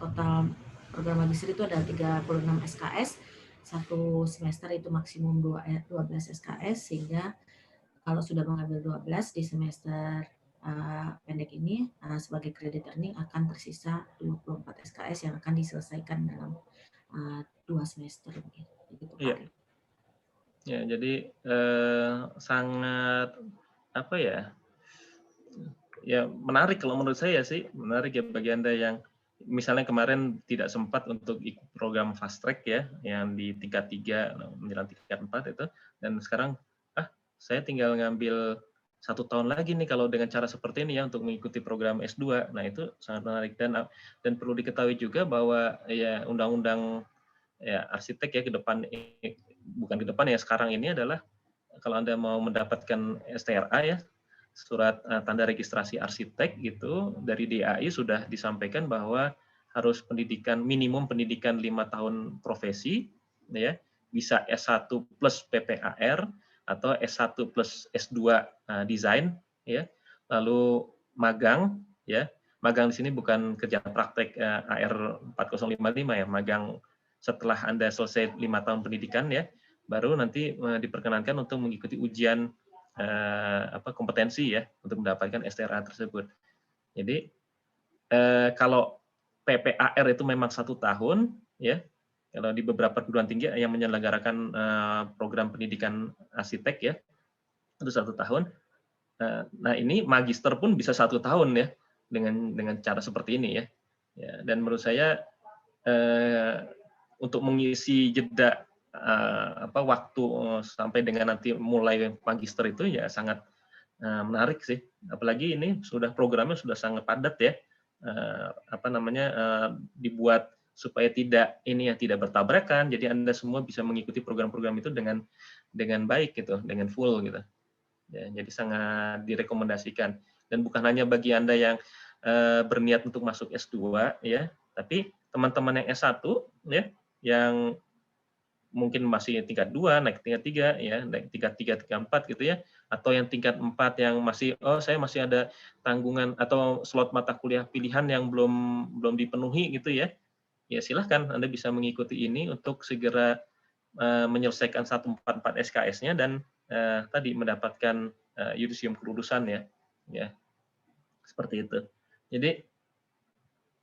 total program magister itu ada 36 SKS, 1 semester itu maksimum 12 SKS, sehingga kalau sudah mengambil 12 di semester pendek ini sebagai credit earning akan tersisa 24 SKS yang akan diselesaikan dalam 2 semester. Gitu, Iya. Ya, jadi sangat apa ya? Ya menarik kalau menurut saya sih, menarik ya bagi Anda yang misalnya kemarin tidak sempat untuk ikut program fast track ya, yang di tingkat 3 menjelang tingkat 4 itu, dan sekarang saya tinggal ngambil 1 tahun lagi nih kalau dengan cara seperti ini ya untuk mengikuti program S2. Nah itu sangat menarik dan perlu diketahui juga bahwa ya undang-undang ya arsitek ya ke depan, bukan ke depan ya sekarang ini adalah kalau Anda mau mendapatkan STRA ya, surat tanda registrasi arsitek gitu dari DAI sudah disampaikan bahwa harus minimum pendidikan 5 tahun profesi ya, bisa S1 plus PPAR atau S1 plus S2 desain ya. Lalu magang ya. Magang di sini bukan kerja praktek AR 4055 ya, magang setelah Anda selesai 5 tahun pendidikan ya, baru nanti diperkenankan untuk mengikuti ujian kompetensi ya untuk mendapatkan STRA tersebut. Jadi kalau PPAR itu memang 1 tahun ya, kalau di beberapa perguruan tinggi yang menyelenggarakan program pendidikan arsitek ya itu 1 tahun. Nah ini magister pun bisa 1 tahun ya dengan cara seperti ini ya. Dan menurut saya untuk mengisi jeda waktu sampai dengan nanti mulai magister itu ya sangat menarik sih. Apalagi ini programnya sudah sangat padat ya. Dibuat supaya tidak bertabrakan. Jadi Anda semua bisa mengikuti program-program itu dengan baik gitu, dengan full gitu. Ya, jadi sangat direkomendasikan. Dan bukan hanya bagi Anda yang berniat untuk masuk S2 ya, tapi teman-teman yang S1 ya, yang mungkin masih tingkat 2, naik tingkat 3 ya, naik tingkat 3, tingkat 4 gitu ya, atau yang tingkat 4 yang masih saya masih ada tanggungan atau slot mata kuliah pilihan yang belum dipenuhi gitu ya. Ya silahkan Anda bisa mengikuti ini untuk segera menyelesaikan 144 SKS-nya dan tadi mendapatkan yudisium kelulusan ya. Ya. Seperti itu. Jadi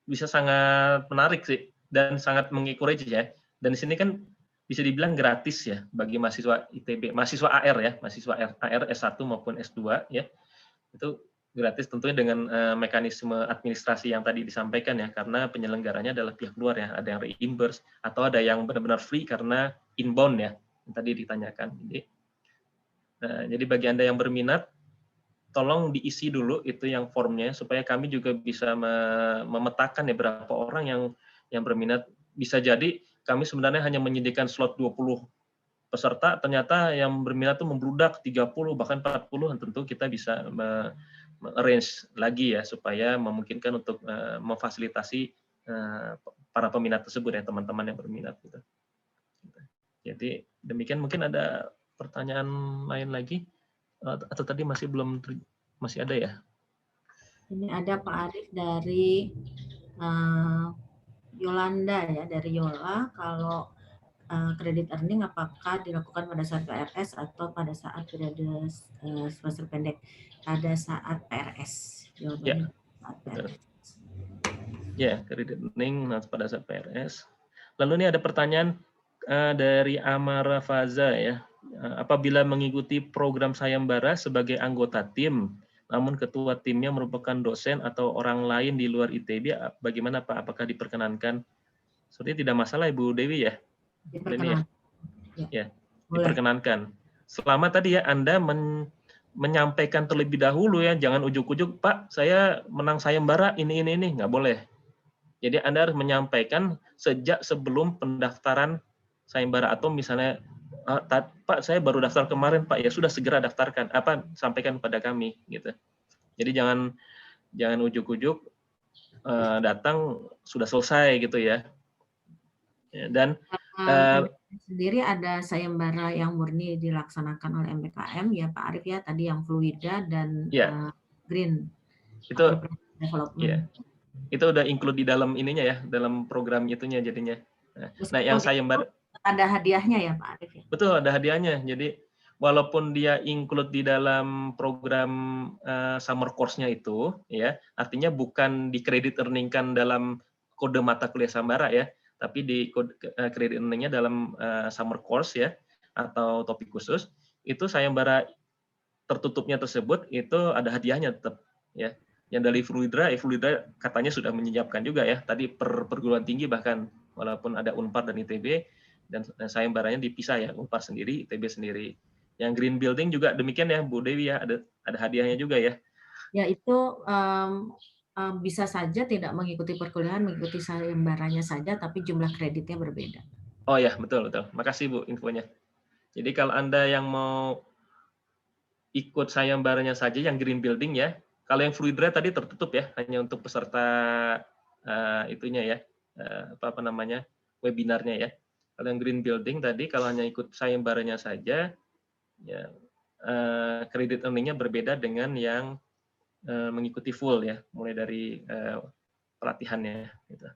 bisa sangat menarik sih dan sangat mengencourage ya. Dan di sini kan bisa dibilang gratis ya bagi mahasiswa ITB, mahasiswa AR ya, mahasiswa AR S1 maupun S2 ya. Itu gratis tentunya dengan mekanisme administrasi yang tadi disampaikan ya, karena penyelenggaranya adalah pihak luar ya, ada yang reimburse atau ada yang benar-benar free karena inbound ya, yang tadi ditanyakan. Jadi bagi Anda yang berminat, tolong diisi dulu itu yang formnya supaya kami juga bisa memetakan ya berapa orang yang berminat. Bisa jadi kami sebenarnya hanya menyediakan slot 20 peserta, ternyata yang berminat itu membludak 30 bahkan 40, tentu kita bisa arrange lagi ya supaya memungkinkan untuk memfasilitasi para peminat tersebut ya, teman-teman yang berminat gitu. Jadi demikian, mungkin ada pertanyaan lain lagi atau tadi masih ada ya? Ini ada Pak Arief dari Yolanda ya, dari Yola. Kalau kredit earning apakah dilakukan pada saat PRS atau pada saat periode semester pendek? Pada saat PRS. Jawabannya saat betul. PRS. Ya, kredit earning pada saat PRS. Lalu ini ada pertanyaan dari Amara Faza ya. Apabila mengikuti program sayembara sebagai anggota tim, namun ketua timnya merupakan dosen atau orang lain di luar ITB, bagaimana Pak? Apakah diperkenankan? Sepertinya tidak masalah Ibu Dewi ya? Diperkenalkan. Ya, Boleh. diperkenankan. Selama tadi ya Anda menyampaikan terlebih dahulu ya, jangan ujuk-ujuk, Pak, saya menang sayembara ini, nggak boleh. Jadi Anda harus menyampaikan sejak sebelum pendaftaran sayembara atau misalnya, Pak, saya baru daftar kemarin, Pak, ya sudah segera daftarkan, sampaikan pada kami, gitu. Jadi jangan ujuk-ujuk datang sudah selesai gitu ya. Dan sendiri ada sayembara yang murni dilaksanakan oleh MBKM ya Pak Arief ya, tadi yang Fluida dan Green itu Development. Ya, itu udah include di dalam ininya ya, dalam program itunya jadinya. Nah, yang sayembara ada hadiahnya ya Pak Arief ya? Betul, ada hadiahnya. Jadi walaupun dia include di dalam program summer course-nya itu, ya, artinya bukan di credit earning-kan dalam kode mata kuliah sayembara ya, tapi di credit earning-nya dalam summer course ya, atau topik khusus, itu sayembara tertutupnya tersebut itu ada hadiahnya tetap ya. Yang dari Fluidra katanya sudah menyiapkan juga ya. Tadi per perguruan tinggi bahkan walaupun ada Unpar dan ITB dan sayembaranya dipisah ya, Unpar sendiri, ITB sendiri. Yang Green Building juga demikian ya, Bu Dewi ya, ada hadiahnya juga ya. Ya itu bisa saja tidak mengikuti perkuliahan, mengikuti sayembaranya saja, tapi jumlah kreditnya berbeda. Oh ya, betul. Makasih Bu infonya. Jadi kalau Anda yang mau ikut sayembaranya saja yang Green Building ya, kalau yang Fluidra tadi tertutup ya, hanya untuk peserta itunya ya, apa namanya, webinarnya ya. Kalau yang Green Building tadi, kalau hanya ikut sayembaranya saja, ya kredit earning-nya berbeda dengan yang mengikuti full ya, mulai dari pelatihannya. Gitu.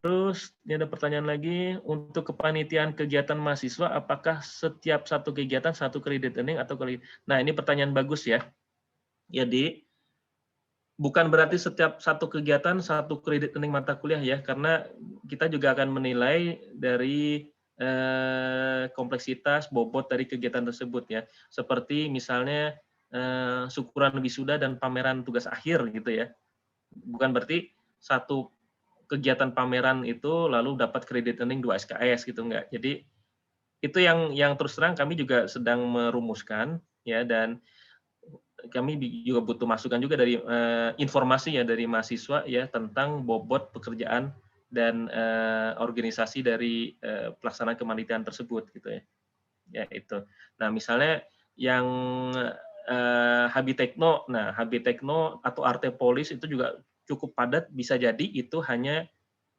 Terus ini ada pertanyaan lagi, untuk kepanitiaan kegiatan mahasiswa, apakah setiap satu kegiatan satu kredit earning atau kredit? Nah ini pertanyaan bagus ya. Jadi bukan berarti setiap satu kegiatan satu kredit earning mata kuliah ya, karena kita juga akan menilai dari kompleksitas bobot dari kegiatan tersebut ya. Seperti misalnya syukuran wisuda dan pameran tugas akhir gitu ya. Bukan berarti satu kegiatan pameran itu lalu dapat kredit earning 2 SKS gitu enggak. Jadi itu yang terus terang kami juga sedang merumuskan ya, dan kami juga butuh masukan juga dari informasi ya dari mahasiswa ya tentang bobot pekerjaan dan organisasi dari pelaksanaan kepanitiaan tersebut gitu ya. Ya itu. Nah, misalnya yang Habitekno, Habitekno atau Artepolis itu juga cukup padat, bisa jadi itu hanya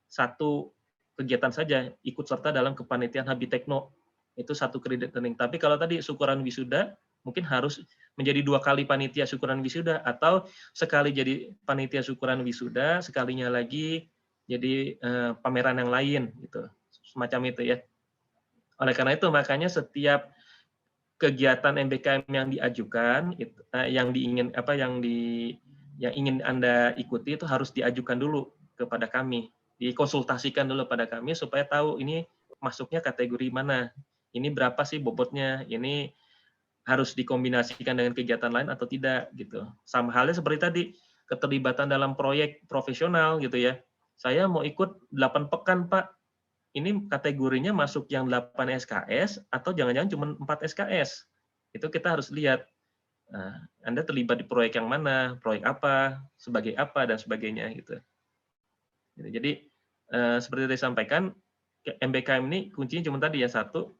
satu kegiatan saja ikut serta dalam kepanitiaan Habitekno, itu satu kredit earning. Tapi kalau tadi syukuran wisuda mungkin harus menjadi 2 kali panitia syukuran wisuda, atau sekali jadi panitia syukuran wisuda, sekalinya lagi jadi pameran yang lain gitu, semacam itu ya. Oleh karena itu makanya setiap kegiatan MBKM yang diajukan, yang ingin Anda ikuti itu harus diajukan dulu kepada kami, dikonsultasikan dulu pada kami supaya tahu ini masuknya kategori mana, ini berapa sih bobotnya, ini harus dikombinasikan dengan kegiatan lain atau tidak gitu. Sama halnya seperti tadi, keterlibatan dalam proyek profesional gitu ya. Saya mau ikut 8 pekan, Pak. Ini kategorinya masuk yang 8 SKS atau jangan-jangan cuma 4 SKS. Itu kita harus lihat. Nah, Anda terlibat di proyek yang mana, proyek apa, sebagai apa, dan sebagainya gitu. Jadi seperti tadi sampaikan, MBKM ini kuncinya cuma tadi ya, satu,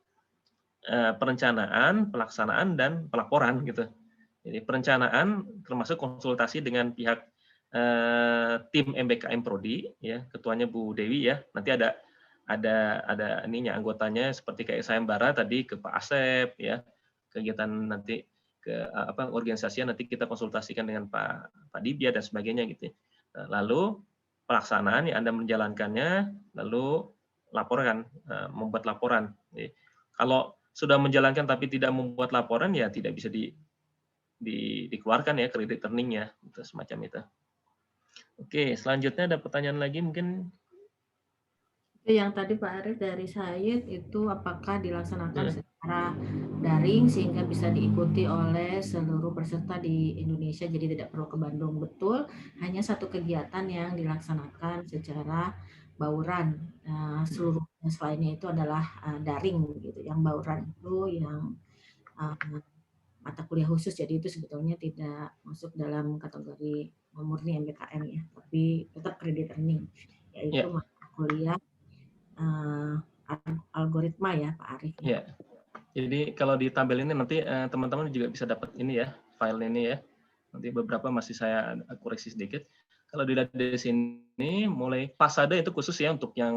perencanaan, pelaksanaan, dan pelaporan gitu. Jadi perencanaan termasuk konsultasi dengan pihak tim MBKM Prodi ya, ketuanya Bu Dewi ya. Nanti ada ininya anggotanya seperti kayak sayembara tadi ke Pak Asep ya. Kegiatan nanti ke organisasinya nanti kita konsultasikan dengan Pak Dibya dan sebagainya gitu. Lalu pelaksanaan yang Anda menjalankannya, lalu laporan, membuat laporan. Jadi, kalau sudah menjalankan tapi tidak membuat laporan, ya tidak bisa dikeluarkan ya kredit earning-nya, itu semacam itu. Oke, selanjutnya ada pertanyaan lagi mungkin. Yang tadi Pak Arief dari Said itu apakah dilaksanakan secara daring sehingga bisa diikuti oleh seluruh peserta di Indonesia, jadi tidak perlu ke Bandung. Betul, hanya satu kegiatan yang dilaksanakan secara bauran. Seluruhnya selainnya itu adalah daring gitu. Yang bauran itu yang mata kuliah khusus, jadi itu sebetulnya tidak masuk dalam kategori murni MBKM ya, tapi tetap kredit earning, yaitu mata kuliah algoritma ya Pak Arief. Ya. Jadi kalau di tabel ini nanti teman-teman juga bisa dapat ini ya, file ini ya. Nanti beberapa masih saya koreksi sedikit. Kalau dilihat di sini, mulai pasade itu khusus ya untuk yang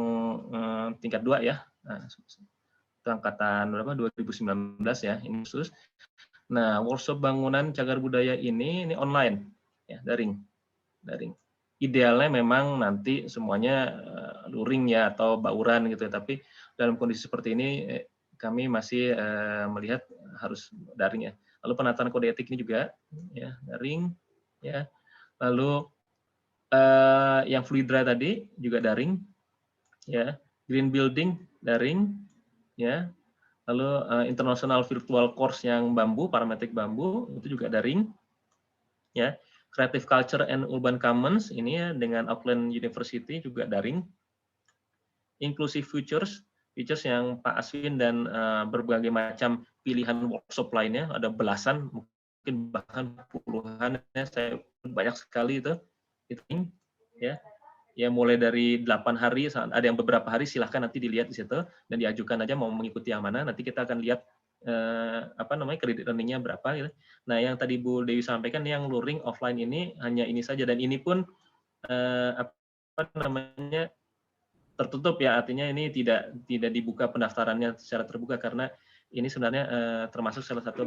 tingkat 2 ya. Nah, itu angkatan berapa? 2019 ya, ini khusus. Nah, workshop bangunan cagar budaya ini online ya, daring. Idealnya memang nanti semuanya luring ya atau bauran gitu, tapi dalam kondisi seperti ini kami masih melihat harus daring ya. Lalu penataan kode etik ini juga ya daring ya. Lalu yang Fluidra tadi juga daring ya. Green building daring ya. Lalu international virtual course yang bambu, parametrik bambu itu juga daring ya. Creative Culture and Urban Commons ini ya dengan Auckland University juga daring. Inclusive Futures yang Pak Aswin dan berbagai macam pilihan workshop lainnya, ada belasan, mungkin bahkan puluhan, ya, saya banyak sekali itu ya. Ya mulai dari 8 hari, ada yang beberapa hari, silahkan nanti dilihat di situ dan diajukan aja mau mengikuti yang mana. Nanti kita akan lihat kredit earning-nya berapa gitu. Nah, yang tadi Bu Dewi sampaikan yang luring offline ini hanya ini saja, dan ini pun tertutup ya, artinya ini tidak dibuka pendaftarannya secara terbuka karena ini sebenarnya termasuk salah satu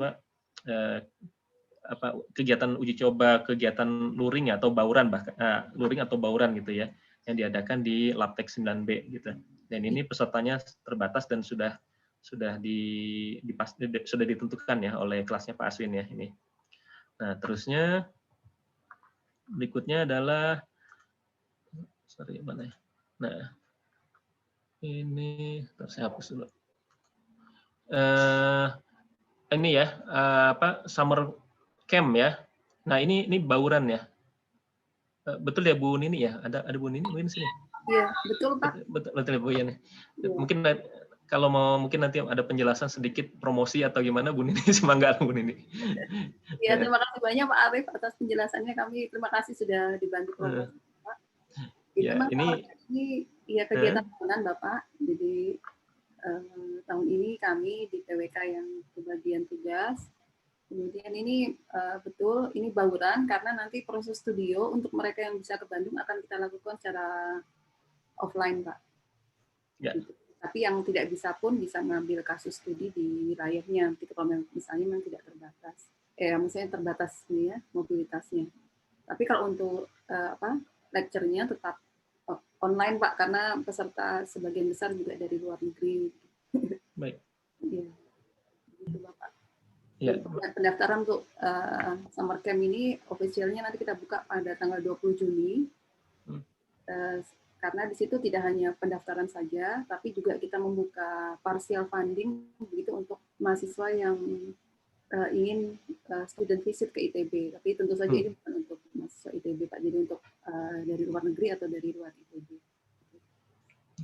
kegiatan uji coba kegiatan luring atau bauran, bahkan luring atau bauran gitu ya, yang diadakan di Labtech 9B gitu. Dan ini pesertanya terbatas dan sudah ditentukan ya oleh kelasnya Pak Aswin ya ini. Nah, terusnya berikutnya adalah Nah, ini saya hapus dulu. Ini ya summer camp ya. Nah, ini bauran ya. Betul ya Bu Nini ya? Ada Bu Nini mungkin sini. Iya, betul Pak. Betul Bu ya nih. Ya. Mungkin kalau mau mungkin nanti ada penjelasan sedikit promosi atau gimana Bu Nini, semangat Bu Nini. Ya, terima kasih banyak Pak Arief atas penjelasannya. Kami terima kasih sudah dibantu promosi Pak. Ya, ini ya kegiatan tahunan Bapak. Jadi tahun ini kami di PWK yang kebagian tugas. Kemudian ini betul ini bauran karena nanti proses studio untuk mereka yang bisa ke Bandung akan kita lakukan secara offline Pak. Ya. Gitu. Tapi yang tidak bisa pun bisa mengambil kasus studi di wilayahnya, gitu, kalau misalnya memang tidak terbatas. Misalnya terbatas nih ya mobilitasnya. Tapi kalau untuk lecture-nya tetap online Pak, karena peserta sebagian besar juga dari luar negeri. Baik. Ya. Gitu Bapak. Ya. Pendaftaran untuk summer camp ini officialnya nanti kita buka pada tanggal 20 Juni. Karena di situ tidak hanya pendaftaran saja, tapi juga kita membuka partial funding begitu untuk mahasiswa yang ingin student visit ke ITB. Tapi tentu saja ini bukan untuk mahasiswa ITB Pak, jadi untuk dari luar negeri atau dari luar ITB.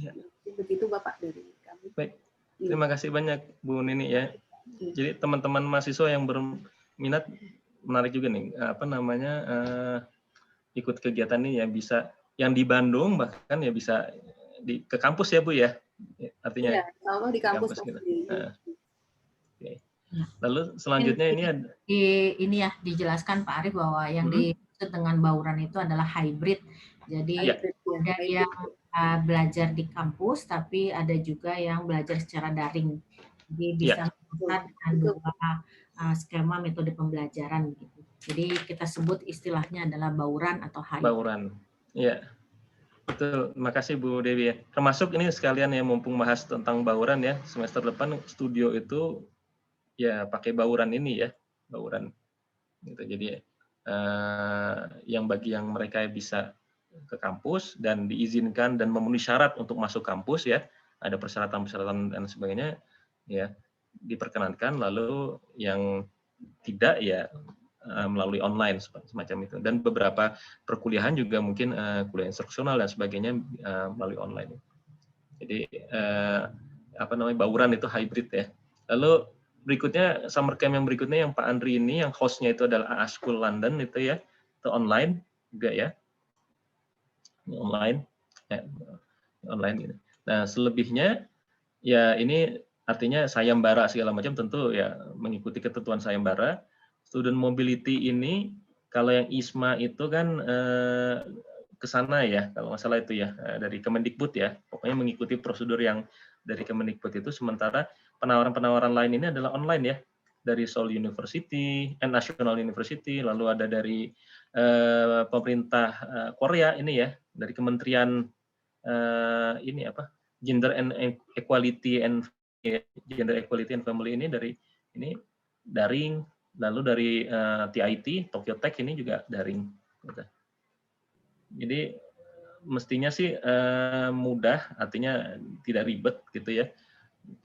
Ya. Begitu Bapak dari kami. Baik. Terima kasih banyak Bu Nini ya. Jadi teman-teman mahasiswa yang berminat, menarik juga nih ikut kegiatan ini ya, bisa yang di Bandung bahkan ya bisa ke kampus ya Bu ya, artinya ya, Allah di kampus gitu. Okay. Lalu selanjutnya ini ya dijelaskan Pak Arief bahwa yang dimaksud dengan bauran itu adalah hybrid, jadi ada yang belajar di kampus tapi ada juga yang belajar secara daring, jadi bisa menggunakan dua skema metode pembelajaran gitu. Jadi kita sebut istilahnya adalah bauran atau hybrid. Bauran. Ya. Betul, terima kasih Bu Dewi ya. Termasuk ini sekalian ya, mumpung bahas tentang bauran ya, semester depan studio itu ya pakai bauran ini ya, bauran gitu. Jadi yang bagi yang mereka bisa ke kampus dan diizinkan dan memenuhi syarat untuk masuk kampus ya, ada persyaratan-persyaratan dan sebagainya ya, diperkenankan. Lalu yang tidak ya melalui online semacam itu. Dan beberapa perkuliahan juga mungkin kuliah instruksional dan sebagainya melalui online. Jadi apa namanya, bauran itu hybrid ya. Lalu berikutnya summer camp yang berikutnya yang Pak Andri ini yang hostnya itu adalah AA School London itu ya, itu online juga ya, online ya, online gitu. Nah selebihnya ya ini artinya sayembara segala macam, tentu ya mengikuti ketentuan sayembara. Student mobility ini kalau yang ISMA itu kan ke sana ya, kalau nggak salah itu ya, dari Kemendikbud ya, pokoknya mengikuti prosedur yang dari Kemendikbud itu. Sementara penawaran-penawaran lain ini adalah online ya, dari Seoul University, National University, lalu ada dari pemerintah Korea ini ya, dari Kementerian ini apa, Gender Equality and Family ini dari ini daring, lalu dari TIT Tokyo Tech ini juga daring. Gitu. Jadi mestinya sih mudah, artinya tidak ribet gitu ya.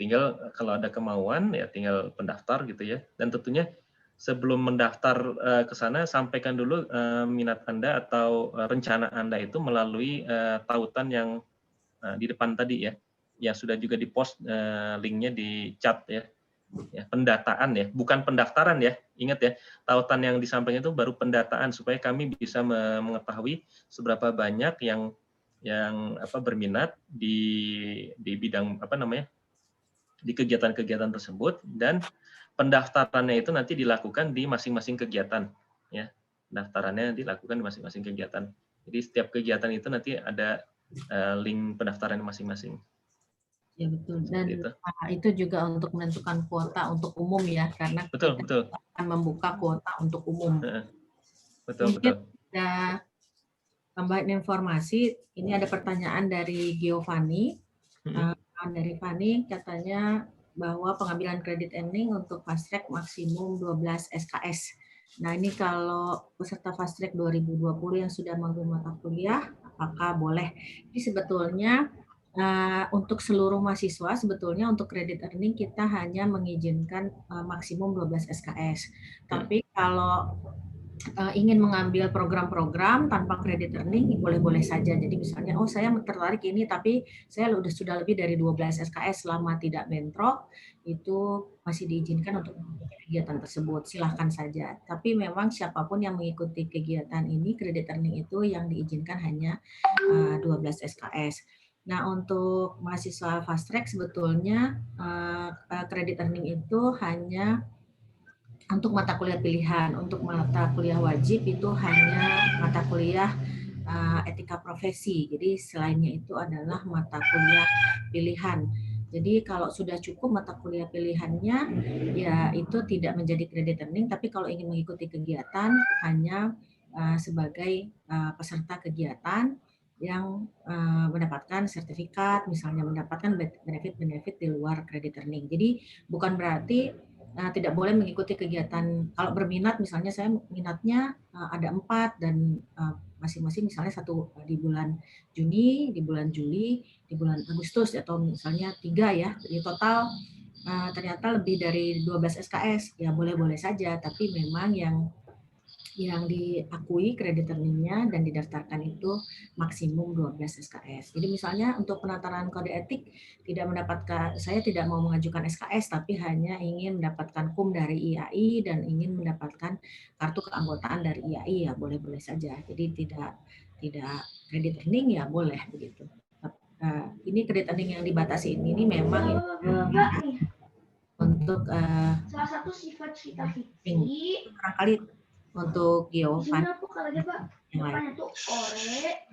Tinggal kalau ada kemauan ya tinggal pendaftar gitu ya. Dan tentunya sebelum mendaftar ke sana sampaikan dulu minat Anda atau rencana Anda itu melalui tautan yang di depan tadi ya, yang sudah juga di-post linknya di chat ya. Ya, pendataan ya, bukan pendaftaran ya. Ingat ya, tautan yang disampaikan itu baru pendataan supaya kami bisa mengetahui seberapa banyak yang berminat di bidang apa namanya, di kegiatan-kegiatan tersebut, dan pendaftarannya itu nanti dilakukan di masing-masing kegiatan ya. Pendaftarannya dilakukan di masing-masing kegiatan. Jadi setiap kegiatan itu nanti ada link pendaftaran masing-masing. Ya betul, dan itu juga untuk menentukan kuota untuk umum ya, karena betul. akan membuka kuota untuk umum. Betul. Ada tambahan informasi, ini ada pertanyaan dari Giovanni. Dari Fanny katanya bahwa pengambilan kredit earning untuk fast track maksimum 12 SKS. Nah ini kalau peserta fast track 2020 yang sudah mengambil mata kuliah, apakah boleh? Jadi sebetulnya untuk seluruh mahasiswa, sebetulnya untuk kredit earning kita hanya mengizinkan maksimum 12 SKS. Tapi kalau ingin mengambil program-program tanpa kredit earning, boleh-boleh saja. Jadi misalnya, oh saya tertarik ini, tapi saya sudah lebih dari 12 SKS selama tidak bentrok, itu masih diizinkan untuk mengikuti kegiatan tersebut. Silahkan saja. Tapi memang siapapun yang mengikuti kegiatan ini, kredit earning itu yang diizinkan hanya 12 SKS. Nah, untuk mahasiswa fast track sebetulnya kredit earning itu hanya untuk mata kuliah pilihan. Untuk mata kuliah wajib itu hanya mata kuliah etika profesi. Jadi selainnya itu adalah mata kuliah pilihan. Jadi kalau sudah cukup mata kuliah pilihannya, ya itu tidak menjadi kredit earning. Tapi kalau ingin mengikuti kegiatan hanya sebagai peserta kegiatan yang mendapatkan sertifikat, misalnya mendapatkan benefit-benefit di luar kredit earning. Jadi bukan berarti tidak boleh mengikuti kegiatan. Kalau berminat, misalnya saya minatnya ada 4 dan masing-masing misalnya 1 di bulan Juni, di bulan Juli, di bulan Agustus, atau misalnya 3 ya. Jadi total ternyata lebih dari 12 SKS, ya boleh-boleh saja. Tapi memang yang diakui kredit earning-nya dan didaftarkan itu maksimum 12 SKS. Jadi misalnya untuk penataran kode etik saya tidak mau mengajukan SKS tapi hanya ingin mendapatkan KUM dari IAI dan ingin mendapatkan kartu keanggotaan dari IAI, ya boleh-boleh saja. Jadi tidak kredit earning ya boleh begitu. Ini kredit earning yang dibatasi ini memang untuk salah satu sifat barangkali untuk Giovanni. Depannya tuh ore,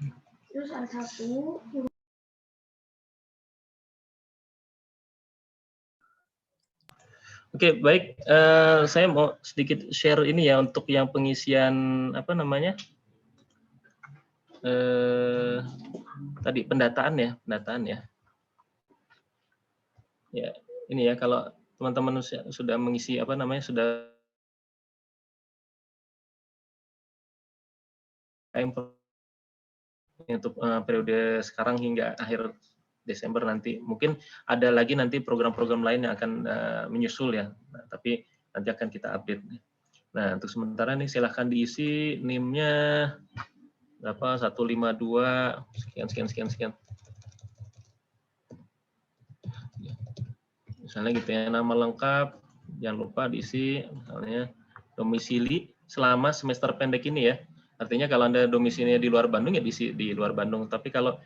terus ada satu. Oke, baik. Saya mau sedikit share ini ya untuk yang pengisian apa namanya tadi pendataan ya. Ya, ini ya kalau teman-teman sudah mengisi apa namanya sudah untuk periode sekarang hingga akhir Desember nanti. Mungkin ada lagi nanti program-program lain yang akan menyusul ya. Nah, tapi nanti akan kita update. Nah, untuk sementara nih silahkan diisi NIM-nya berapa 152 sekian. Misalnya gitu ya, nama lengkap jangan lupa diisi, misalnya domisili selama semester pendek ini ya. Artinya kalau Anda domisilinya di luar Bandung ya diisi di luar Bandung, tapi kalau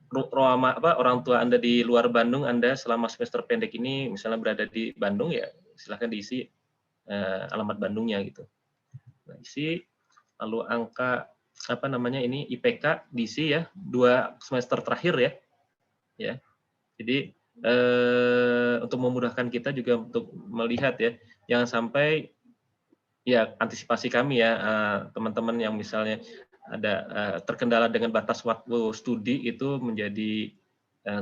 orang tua Anda di luar Bandung, Anda selama semester pendek ini misalnya berada di Bandung ya silahkan diisi alamat Bandungnya gitu. Nah, isi lalu angka apa namanya ini IPK diisi ya 2 semester terakhir ya. Jadi untuk memudahkan kita juga untuk melihat ya, jangan sampai ya antisipasi kami ya teman-teman yang misalnya ada terkendala dengan batas waktu studi itu menjadi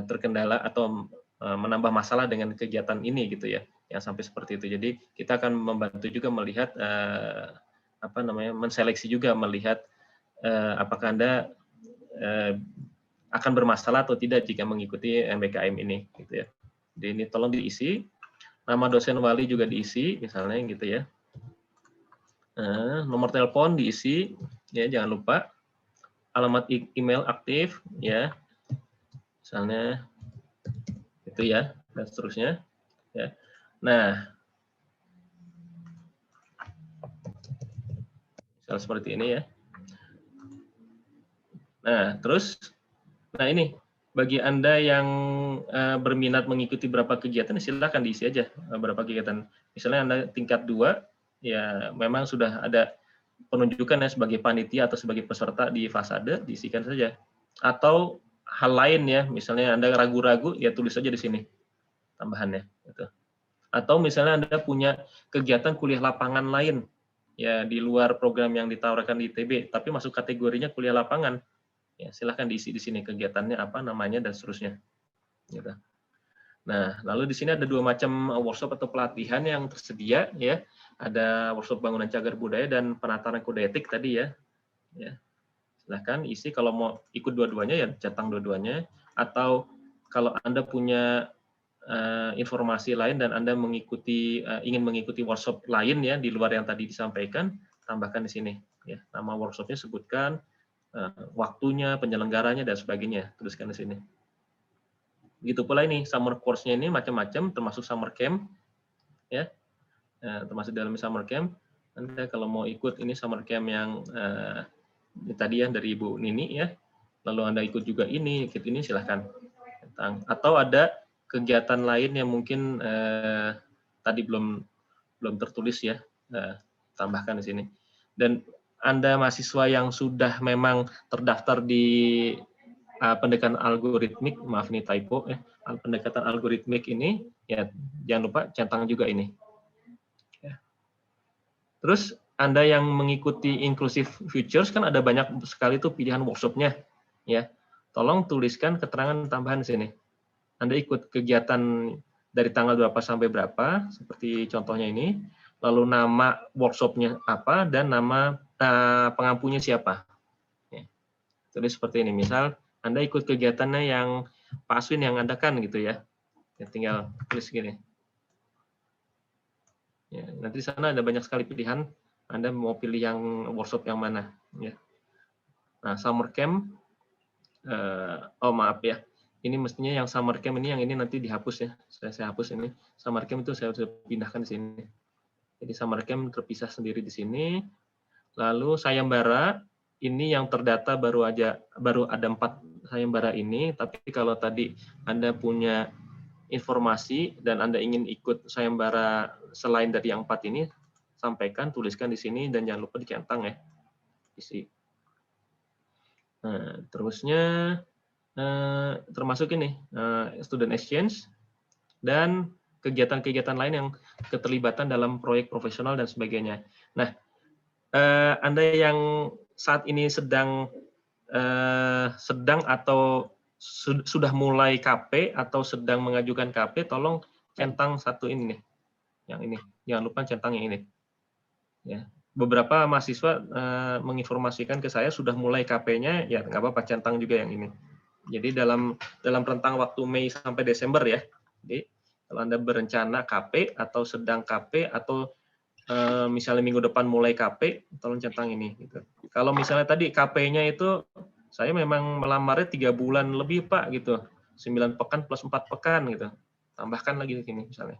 terkendala atau menambah masalah dengan kegiatan ini gitu ya, yang sampai seperti itu. Jadi kita akan membantu juga melihat apa namanya menseleksi juga melihat apakah Anda akan bermasalah atau tidak jika mengikuti MBKM ini gitu ya. Jadi ini tolong diisi, nama dosen wali juga diisi misalnya gitu ya. Nomor telepon diisi ya, jangan lupa. Alamat email aktif ya. Misalnya itu ya dan seterusnya ya. Nah, misalnya seperti ini ya. Nah, terus ini bagi Anda yang berminat mengikuti berapa kegiatan, silakan diisi aja berapa kegiatan. Misalnya Anda tingkat 2, ya memang sudah ada penunjukan ya sebagai panitia atau sebagai peserta di fasade, diisikan saja. Atau hal lain ya, misalnya Anda ragu-ragu, ya tulis saja di sini tambahannya. Gitu. Atau misalnya Anda punya kegiatan kuliah lapangan lain, ya di luar program yang ditawarkan di ITB, tapi masuk kategorinya kuliah lapangan. Ya, silahkan diisi di sini kegiatannya apa namanya dan seterusnya. Gitu. Nah, lalu di sini ada 2 macam workshop atau pelatihan yang tersedia ya. Ada workshop bangunan cagar budaya dan penataan kode etik tadi ya. Ya. Silahkan isi kalau mau ikut dua-duanya ya centang dua-duanya. Atau kalau Anda punya informasi lain dan Anda ingin mengikuti workshop lain ya di luar yang tadi disampaikan, tambahkan di sini. Ya. Nama workshopnya sebutkan. Waktunya, penyelenggaranya dan sebagainya, tuliskan di sini. Begitu pula ini summer course-nya ini macam-macam, termasuk summer camp, ya, termasuk dalam summer camp. Anda kalau mau ikut ini summer camp yang tadi ya dari Ibu Nini ya, lalu Anda ikut juga ini, ikut ini silahkan. Atau ada kegiatan lain yang mungkin tadi belum tertulis ya, tambahkan di sini. Dan Anda mahasiswa yang sudah memang terdaftar di pendekatan algoritmik, maaf nih typo ya, pendekatan algoritmik ini ya jangan lupa centang juga ini. Ya. Terus Anda yang mengikuti Inclusive Futures kan ada banyak sekali tuh pilihan workshopnya ya. Tolong tuliskan keterangan tambahan di sini. Anda ikut kegiatan dari tanggal berapa sampai berapa, seperti contohnya ini, lalu nama workshopnya apa dan nama pengampunya siapa. Ya. Jadi seperti ini, misal Anda ikut kegiatannya yang Pak Aswin yang adakan gitu ya. Ya tinggal tulis gini. Ya, nanti di sana ada banyak sekali pilihan. Anda mau pilih yang workshop yang mana. Ya. Nah, summer camp, maaf ya. Ini mestinya yang summer camp ini, yang ini nanti dihapus ya. Saya hapus ini. Summer camp itu saya sudah pindahkan di sini. Jadi summer camp terpisah sendiri di sini. Lalu sayembara ini yang terdata baru ada 4 sayembara ini, tapi kalau tadi Anda punya informasi dan Anda ingin ikut sayembara selain dari yang 4 ini, sampaikan, tuliskan di sini dan jangan lupa dicentang ya. Isi. Nah, terusnya termasuk ini student exchange dan kegiatan-kegiatan lain yang keterlibatan dalam proyek profesional dan sebagainya. Nah, Anda yang saat ini sedang sedang atau sudah mulai KP atau sedang mengajukan KP, tolong centang satu ini nih, yang ini. Jangan lupa centang yang ini. Ya. Beberapa mahasiswa menginformasikan ke saya sudah mulai KP-nya, ya nggak apa-apa, centang juga yang ini. Jadi dalam rentang waktu Mei sampai Desember ya. Jadi kalau Anda berencana KP atau sedang KP atau misalnya minggu depan mulai KP, tolong centang ini. Gitu. Kalau misalnya tadi KP-nya itu saya memang melamarnya 3 bulan lebih Pak gitu, 9 pekan plus 4 pekan gitu, tambahkan lagi gini misalnya.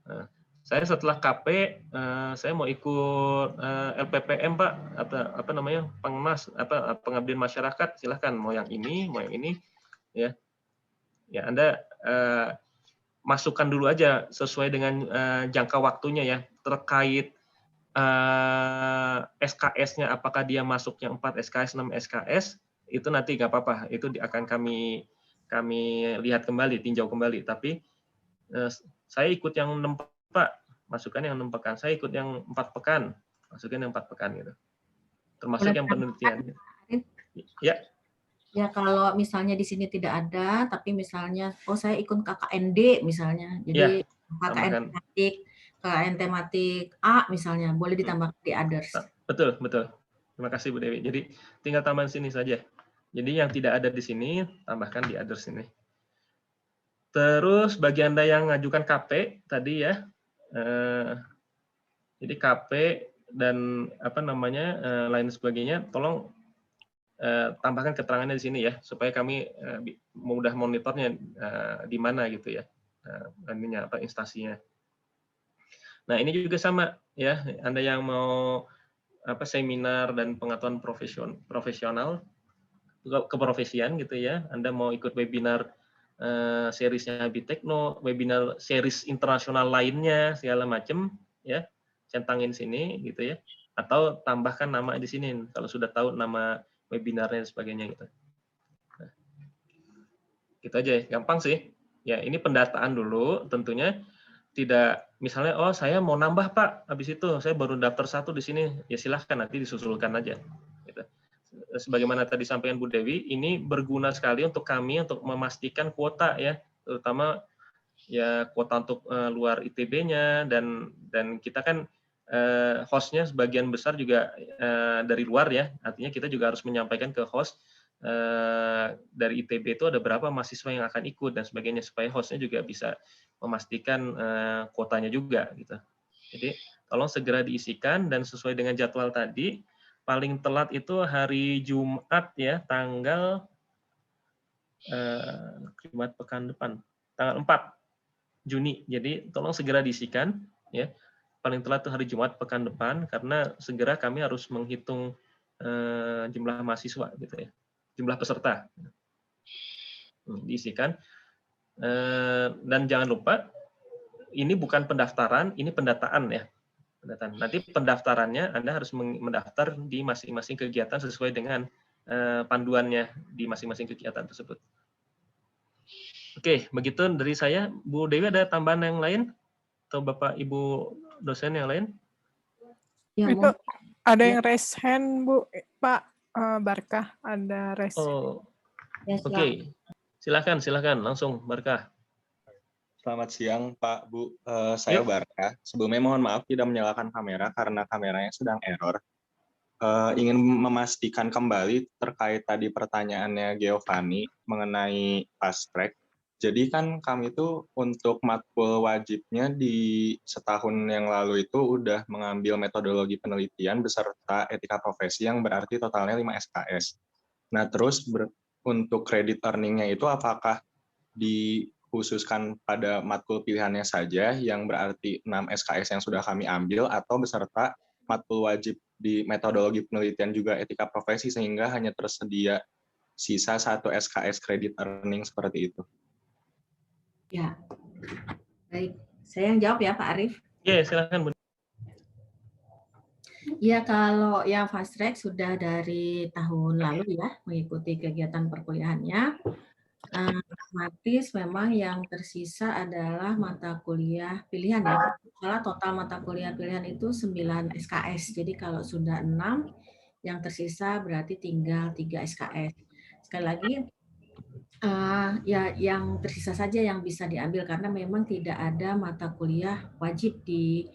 Nah, saya setelah KP, saya mau ikut LPPM Pak, atau apa namanya, pengabdian masyarakat, silahkan mau yang ini, ya. Ya Anda masukkan dulu aja sesuai dengan jangka waktunya ya, terkait SKS-nya, apakah dia masuknya 4 SKS, 6 SKS, itu nanti nggak apa-apa, itu akan kami lihat kembali, tinjau kembali. Tapi saya ikut yang 6 Pak, masukkan yang 6 pekan. Saya ikut yang 4 pekan, masukkan yang 4 pekan gitu. Termasuk yang penelitian. Ya. Ya kalau misalnya di sini tidak ada, tapi misalnya, saya ikut KKND misalnya, jadi Ya, KKN tematik A misalnya, boleh ditambahkan di others. Betul. Terima kasih Bu Dewi. Jadi tinggal tambahan sini saja. Jadi yang tidak ada di sini, tambahkan di others ini. Terus bagi Anda yang ngajukan KP tadi ya, jadi KP dan lain sebagainya, tolong tambahkan keterangannya di sini ya, supaya kami mudah monitornya di mana gitu ya, instansinya. Nah ini juga sama ya, Anda yang mau seminar dan pengetahuan profesional, keprofesian gitu ya, Anda mau ikut webinar seriesnya Habitekno, webinar series internasional lainnya segala macam ya, centangin sini gitu ya, atau tambahkan nama di sini kalau sudah tahu nama webinarnya dan sebagainya gitu. Nah, gitu aja ya, gampang sih. Ya ini pendataan dulu, tentunya tidak misalnya saya mau nambah Pak, habis itu saya baru daftar 1 di sini, ya silahkan nanti disusulkan aja. Gitu. Sebagaimana tadi sampaikan Bu Dewi, ini berguna sekali untuk kami untuk memastikan kuota ya, terutama ya kuota untuk luar ITB-nya, dan kita kan host-nya sebagian besar juga dari luar ya, artinya kita juga harus menyampaikan ke host dari ITB itu ada berapa mahasiswa yang akan ikut dan sebagainya, supaya host-nya juga bisa memastikan kuotanya juga gitu. Jadi tolong segera diisikan dan sesuai dengan jadwal tadi. Paling telat itu hari Jumat ya, tanggal Jumat pekan depan, tanggal 4 Juni. Jadi tolong segera diisikan ya. Paling telat itu hari Jumat pekan depan, karena segera kami harus menghitung jumlah mahasiswa gitu ya, jumlah peserta. Diisikan. Dan jangan lupa ini bukan pendaftaran, ini pendataan ya. Nanti pendaftarannya Anda harus mendaftar di masing-masing kegiatan sesuai dengan panduannya di masing-masing kegiatan tersebut. Oke, begitu dari saya. Bu Dewi ada tambahan yang lain? Atau Bapak Ibu dosen yang lain? Ya, itu ada yang raise hand Bu, Pak Barkah ada raise. Ya, Oke. Silakan langsung Barkah. Selamat siang Pak, Bu. Saya Barkah. Sebelumnya mohon maaf tidak menyalakan kamera karena kameranya sedang error. Ingin memastikan kembali terkait tadi pertanyaannya Giovanni mengenai fast track. Jadi kan kami itu untuk matkul wajibnya di setahun yang lalu itu udah mengambil metodologi penelitian beserta etika profesi yang berarti totalnya 5 SKS. Nah terus untuk credit earning-nya itu apakah dikhususkan pada matkul pilihannya saja yang berarti 6 SKS yang sudah kami ambil, atau beserta matkul wajib di metodologi penelitian juga etika profesi sehingga hanya tersedia sisa 1 SKS credit earning seperti itu? Ya, baik. Saya yang jawab ya Pak Arief. Ya, silakan Bu. Ya, kalau yang fast track sudah dari tahun lalu ya mengikuti kegiatan perkuliahannya. Otomatis memang yang tersisa adalah mata kuliah pilihan ya. Kalau total mata kuliah pilihan itu 9 SKS. Jadi kalau sudah 6 yang tersisa berarti tinggal 3 SKS. Sekali lagi, ya yang tersisa saja yang bisa diambil karena memang tidak ada mata kuliah wajib di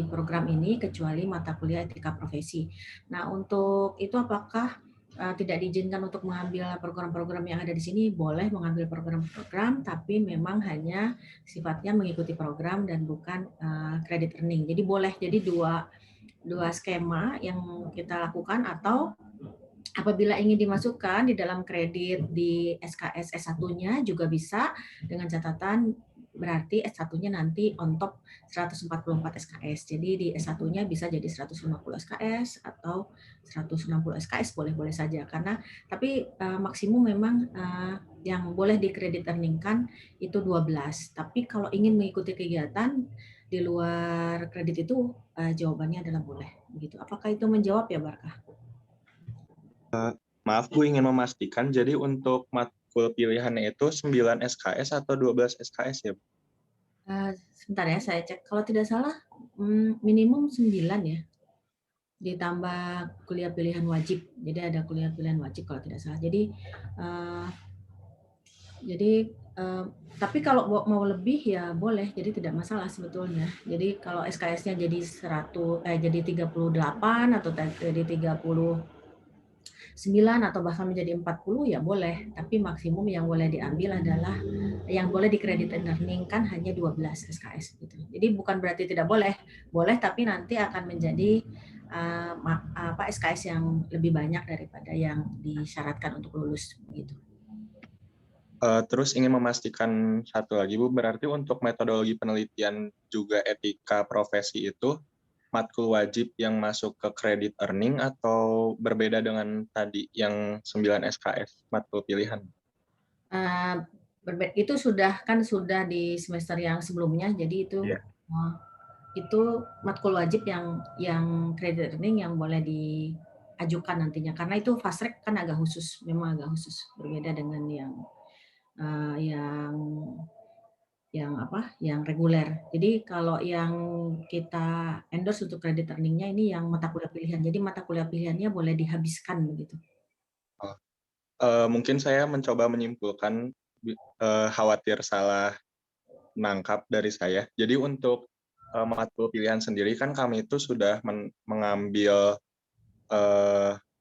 program ini kecuali mata kuliah etika profesi. Nah, untuk itu apakah tidak diizinkan untuk mengambil program-program yang ada di sini? Boleh mengambil program-program, tapi memang hanya sifatnya mengikuti program dan bukan credit earning. Jadi boleh, jadi dua skema yang kita lakukan, atau apabila ingin dimasukkan di dalam kredit di SKS S1-nya juga bisa, dengan catatan berarti S1-nya nanti on top 144 SKS. Jadi di S1-nya bisa jadi 150 SKS atau 160 SKS, boleh-boleh saja. Karena tapi maksimum memang yang boleh di kredit earning-kan itu 12. Tapi kalau ingin mengikuti kegiatan di luar kredit itu jawabannya adalah boleh. Begitu. Apakah itu menjawab ya, Barkah? Maaf, Bu, ingin memastikan, jadi untuk matkul pilihannya itu 9 SKS atau 12 SKS ya, Bu? Sebentar ya, saya cek. Kalau tidak salah, minimum 9 ya. Ditambah kuliah pilihan wajib. Jadi ada kuliah pilihan wajib kalau tidak salah. Tapi kalau mau lebih ya boleh, jadi tidak masalah sebetulnya. Jadi kalau SKS-nya jadi 38 atau jadi 39 atau bahkan menjadi 40 ya boleh, tapi maksimum yang boleh diambil adalah yang boleh di credit earning kan hanya 12 SKS gitu. Jadi bukan berarti tidak boleh, boleh tapi nanti akan menjadi SKS yang lebih banyak daripada yang disyaratkan untuk lulus gitu. Terus ingin memastikan satu lagi, Bu, berarti untuk metodologi penelitian juga etika profesi itu matkul wajib yang masuk ke credit earning atau berbeda dengan tadi yang 9 SKS matkul pilihan? Itu sudah di semester yang sebelumnya, jadi itu itu matkul wajib yang credit earning yang boleh diajukan nantinya, karena itu fast track kan agak khusus, memang agak khusus, berbeda dengan yang reguler. Jadi kalau yang kita endorse untuk credit earning-nya ini yang mata kuliah pilihan. Jadi mata kuliah pilihannya boleh dihabiskan begitu. Mungkin saya mencoba menyimpulkan, khawatir salah nangkap dari saya. Jadi untuk matkul pilihan sendiri kan kami itu sudah mengambil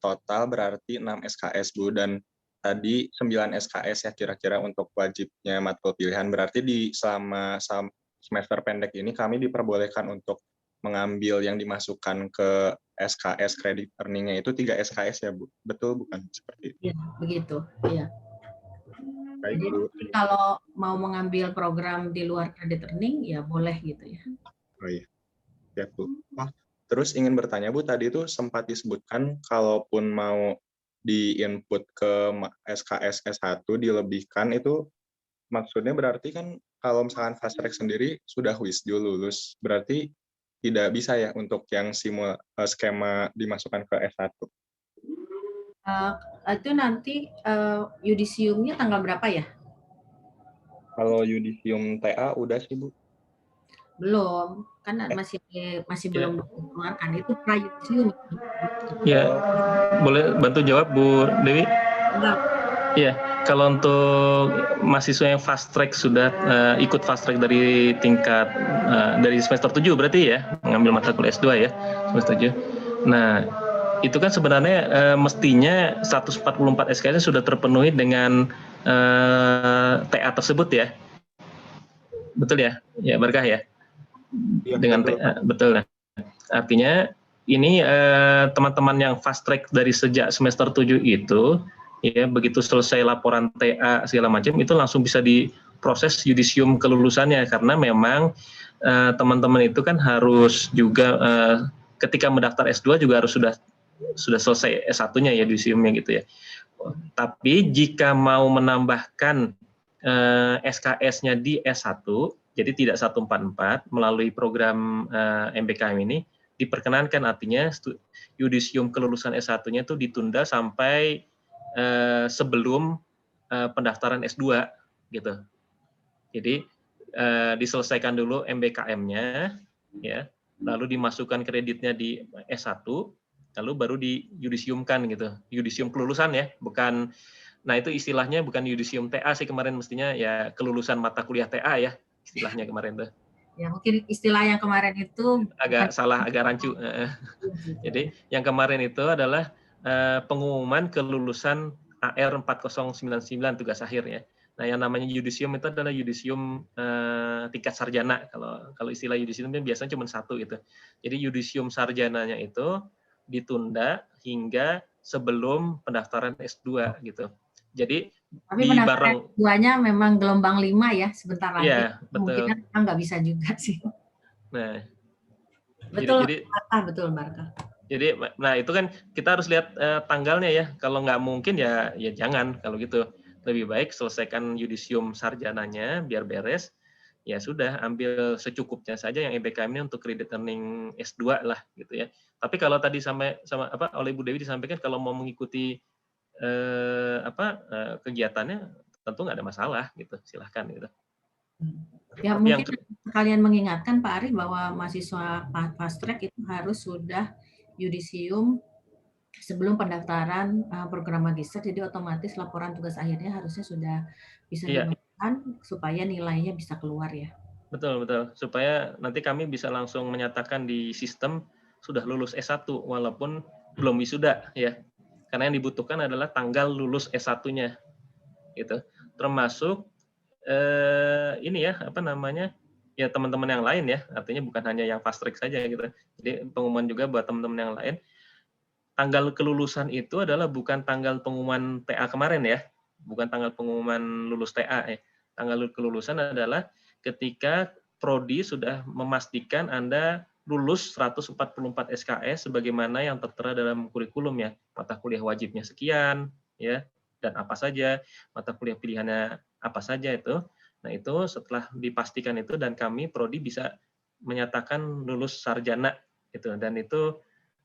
total berarti 6 SKS, Bu, dan tadi 9 SKS ya kira-kira untuk wajibnya matkul pilihan. Berarti selama semester pendek ini kami diperbolehkan untuk mengambil yang dimasukkan ke SKS credit earning-nya itu 3 SKS ya, Bu? Betul bukan seperti itu? Iya, begitu. Iya. Baik, jadi Bu. Kalau mau mengambil program di luar credit earning ya boleh gitu ya. Oh iya. Ya, Bu. Terus ingin bertanya, Bu, tadi itu sempat disebutkan kalaupun mau di-input ke SKS S1 dilebihkan itu maksudnya berarti kan kalau misalkan fast track sendiri sudah wisdom lulus, berarti tidak bisa ya untuk yang skema dimasukkan ke S1? Itu nanti yudisiumnya tanggal berapa ya? Kalau yudisium TA udah sih, Bu. Belum, kan masih belum dikeluarkan, itu pra-yudisium. Ya, boleh bantu jawab Bu Dewi? Iya, kalau untuk mahasiswa yang fast track sudah ikut fast track dari tingkat dari semester 7 berarti ya, mengambil mata kuliah S2 ya, semester 7. Nah, itu kan sebenarnya mestinya 144 SKS sudah terpenuhi dengan TA tersebut ya. Betul ya? Ya, Barkah ya? Ya, dengan TA, betul. Artinya ini teman-teman yang fast track dari sejak semester 7 itu ya begitu selesai laporan TA segala macam itu langsung bisa diproses yudisium kelulusannya, karena memang teman-teman itu kan harus juga ketika mendaftar S2 juga harus sudah selesai S1-nya ya yudisiumnya gitu ya. Tapi jika mau menambahkan SKS-nya di S1 jadi tidak 144 melalui program MBKM ini diperkenankan, artinya yudisium kelulusan S1-nya itu ditunda sampai sebelum pendaftaran S2 gitu. Jadi diselesaikan dulu MBKM-nya ya, lalu dimasukkan kreditnya di S1, lalu baru diyudisiumkan gitu. Yudisium kelulusan ya, bukan. Nah itu istilahnya bukan yudisium TA sih kemarin, mestinya ya kelulusan mata kuliah TA ya istilahnya kemarin tuh. Ya mungkin istilah yang kemarin itu agak salah, agak rancu. Jadi yang kemarin itu adalah pengumuman kelulusan AR 4099 tugas akhir ya. Nah yang namanya yudisium itu adalah yudisium tingkat sarjana. Kalau istilah yudisium itu biasanya cuma satu gitu. Jadi yudisium sarjananya itu ditunda hingga sebelum pendaftaran S2 gitu. Jadi tapi di pendaftaran S2-nya memang gelombang 5 ya, sebentar lagi. Iya, betul. Mungkin nggak bisa juga sih. Nah, betul, jadi betul Barka. Jadi, nah itu kan kita harus lihat tanggalnya ya. Kalau nggak mungkin ya jangan kalau gitu. Lebih baik selesaikan yudisium sarjananya biar beres. Ya sudah, ambil secukupnya saja yang EBKM ini untuk credit earning S2 lah gitu ya. Tapi kalau tadi oleh Bu Dewi disampaikan kalau mau mengikuti kegiatannya tentu nggak ada masalah gitu. Silahkan gitu. Ya mungkin kalian mengingatkan Pak Arif bahwa mahasiswa fast track itu harus sudah yudisium sebelum pendaftaran program magister, jadi otomatis laporan tugas akhirnya harusnya sudah bisa dimasukkan supaya nilainya bisa keluar ya. Betul, supaya nanti kami bisa langsung menyatakan di sistem sudah lulus S1 walaupun belum wisuda ya. Karena yang dibutuhkan adalah tanggal lulus S1-nya gitu. Termasuk ini ya, ya teman-teman yang lain ya, artinya bukan hanya yang fast track saja gitu. Jadi pengumuman juga buat teman-teman yang lain. Tanggal kelulusan itu adalah bukan tanggal pengumuman TA kemarin ya, bukan tanggal pengumuman lulus TA ya. Tanggal kelulusan adalah ketika prodi sudah memastikan Anda lulus 144 SKS sebagaimana yang tertera dalam kurikulum ya, mata kuliah wajibnya sekian ya, dan apa saja, mata kuliah pilihannya apa saja itu. Nah itu setelah dipastikan itu dan kami prodi bisa menyatakan lulus sarjana gitu, dan itu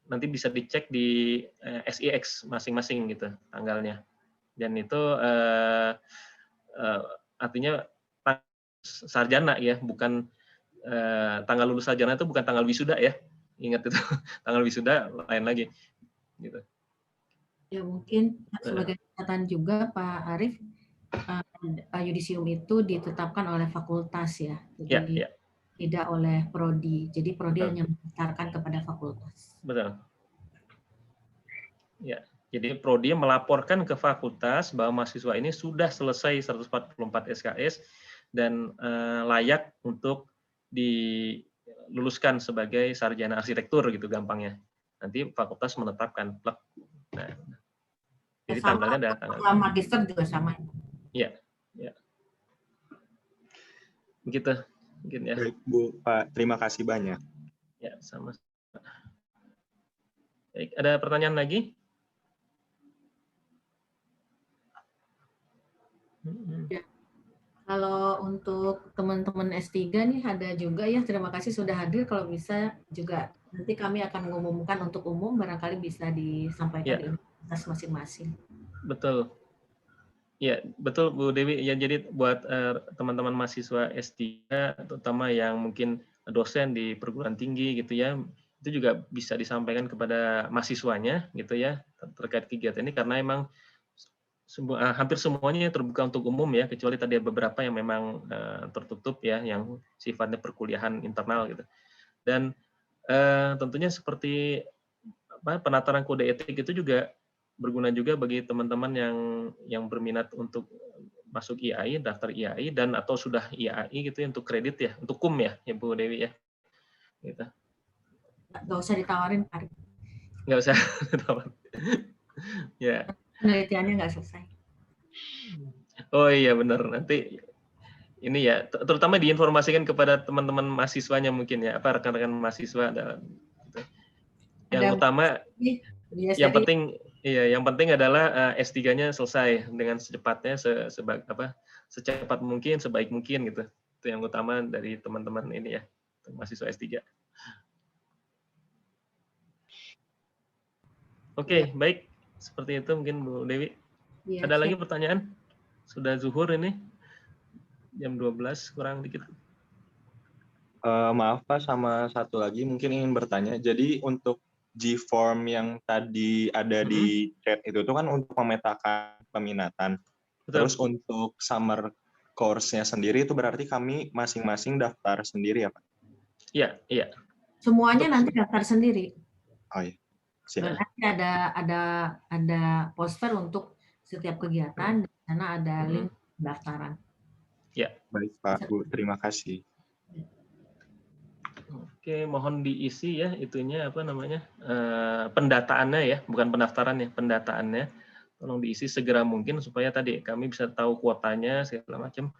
nanti bisa dicek di SIX masing-masing gitu tanggalnya, dan itu artinya sarjana ya, bukan tanggal lulus sarjana itu bukan tanggal wisuda ya, ingat itu tanggal wisuda lain lagi gitu. Ya mungkin sebagai catatan juga Pak Arif, yudisium itu ditetapkan oleh fakultas ya, jadi tidak oleh prodi. Jadi prodi hanya mendaftarkan kepada fakultas. Betul. Ya, jadi prodi melaporkan ke fakultas bahwa mahasiswa ini sudah selesai 144 SKS dan layak untuk diluluskan sebagai sarjana arsitektur gitu gampangnya. Nanti fakultas menetapkan. Nah, jadi tanggalnya ada tanggal. Magister juga sama. Iya, ya. Begitu mungkin ya. Baik, Bu, Pak, terima kasih banyak. Ya, sama. Baik, ada pertanyaan lagi? Ya. Kalau untuk teman-teman S3 nih ada juga ya, terima kasih sudah hadir. Kalau bisa juga nanti kami akan mengumumkan untuk umum, barangkali bisa disampaikan di universitas masing-masing. Betul. Ya, betul Bu Dewi. Ya, jadi buat teman-teman mahasiswa S3, terutama yang mungkin dosen di perguruan tinggi gitu ya, itu juga bisa disampaikan kepada mahasiswanya gitu ya, terkait kegiatan ini, karena emang hampir semuanya terbuka untuk umum ya, kecuali tadi ada beberapa yang memang tertutup ya, yang sifatnya perkuliahan internal gitu. Dan tentunya seperti penataran kode etik itu juga berguna juga bagi teman-teman yang berminat untuk masuk IAI, daftar IAI, dan atau sudah IAI gitu ya, untuk kredit ya, untuk KUM ya Bu Dewi ya. Gitu. Nggak usah ditawarin, Pak. Nggak usah ditawarin. Ya. Penelitiannya nggak selesai. Oh iya benar, nanti ini ya terutama diinformasikan kepada teman-teman mahasiswanya mungkin ya, apa rekan-rekan mahasiswa gitu. Yang utama yang penting adalah S3-nya selesai dengan secepatnya, secepat mungkin, sebaik mungkin gitu. Itu yang utama dari teman-teman ini ya, mahasiswa S3. Oke, baik. Seperti itu mungkin Bu Dewi. Ya, ada lagi pertanyaan? Sudah zuhur ini. Jam 12 kurang dikit. Maaf Pak, sama satu lagi mungkin ingin bertanya. Jadi untuk G-form yang tadi ada di chat itu tuh kan untuk memetakan peminatan. Terus untuk summer course-nya sendiri itu berarti kami masing-masing daftar sendiri ya Pak? Iya, iya. Semuanya nanti daftar sendiri. Oh iya. Siap. Nanti ada poster untuk setiap kegiatan, di sana ada link pendaftaran. Ya. Baik Pak, Bu, terima kasih. Oke, mohon diisi ya itunya apa namanya pendataannya ya, bukan pendaftaran ya, pendataannya. Tolong diisi segera mungkin supaya tadi kami bisa tahu kuotanya segala macam,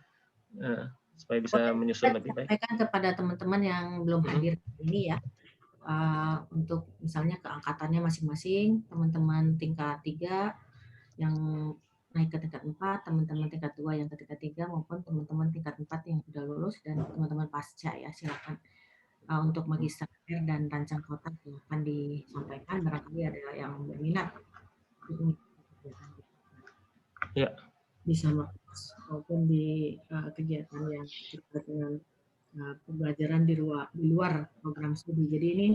supaya bisa menyusun lebih baik. Sampaikan kepada teman-teman yang belum hadir ini ya, untuk misalnya keangkatannya masing-masing, teman-teman tingkat 3 yang naik ke tingkat 4, teman-teman tingkat 2 yang ke tingkat 3, maupun teman-teman tingkat 4 yang sudah lulus, dan teman-teman pasca ya, silakan. Untuk magister dan rancang kotak silakan disampaikan, barangkali ada yang berminat. Ya. Bisa maupun di kegiatan yang terkait dengan pembelajaran di luar program studi. Jadi ini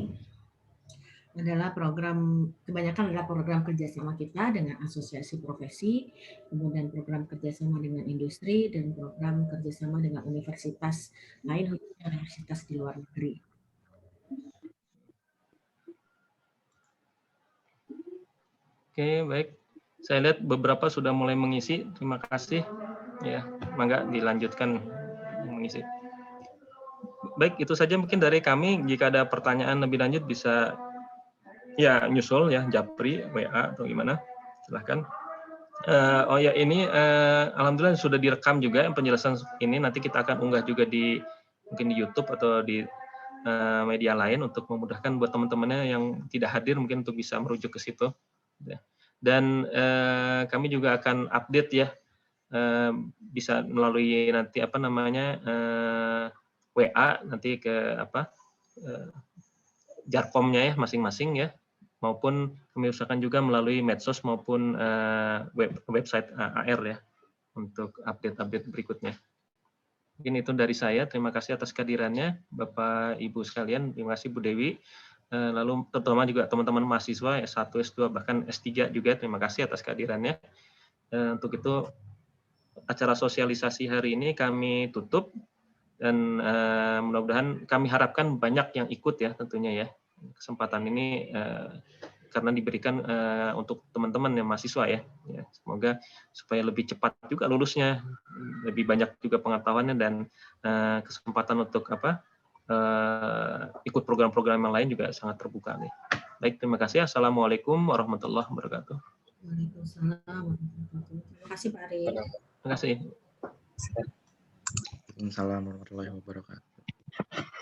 adalah kebanyakan adalah program kerjasama kita dengan asosiasi profesi, kemudian program kerjasama dengan industri, dan program kerjasama dengan universitas lain, khususnya universitas di luar negeri. Oke, baik. Saya lihat beberapa sudah mulai mengisi. Terima kasih. Ya, mangga dilanjutkan mengisi. Baik, itu saja mungkin dari kami. Jika ada pertanyaan lebih lanjut bisa ya nyusul ya, japri, WA atau gimana. Silahkan. Oh ya, ini alhamdulillah sudah direkam juga penjelasan ini. Nanti kita akan unggah juga mungkin di YouTube atau di media lain untuk memudahkan buat teman-temannya yang tidak hadir mungkin untuk bisa merujuk ke situ. Dan kami juga akan update ya, bisa melalui nanti apa namanya WA nanti ke Jarkomnya ya masing-masing ya, maupun kami usahakan juga melalui medsos maupun website AR ya untuk update-update berikutnya. Mungkin itu dari saya. Terima kasih atas kehadirannya Bapak Ibu sekalian. Terima kasih Bu Dewi. Lalu terutama juga teman-teman mahasiswa S1, S2 bahkan S3 juga terima kasih atas kehadirannya. Untuk itu acara sosialisasi hari ini kami tutup. Dan mudah-mudahan kami harapkan banyak yang ikut ya tentunya ya. Kesempatan ini karena diberikan untuk teman-teman yang mahasiswa ya. Semoga supaya lebih cepat juga lulusnya, lebih banyak juga pengetahuannya dan kesempatan untuk ikut program-program yang lain juga sangat terbuka nih. Baik, terima kasih. Assalamualaikum warahmatullahi wabarakatuh. Waalaikumsalam. Terima kasih Pak Ari. Terima kasih. Waalaikumsalam warahmatullahi wabarakatuh.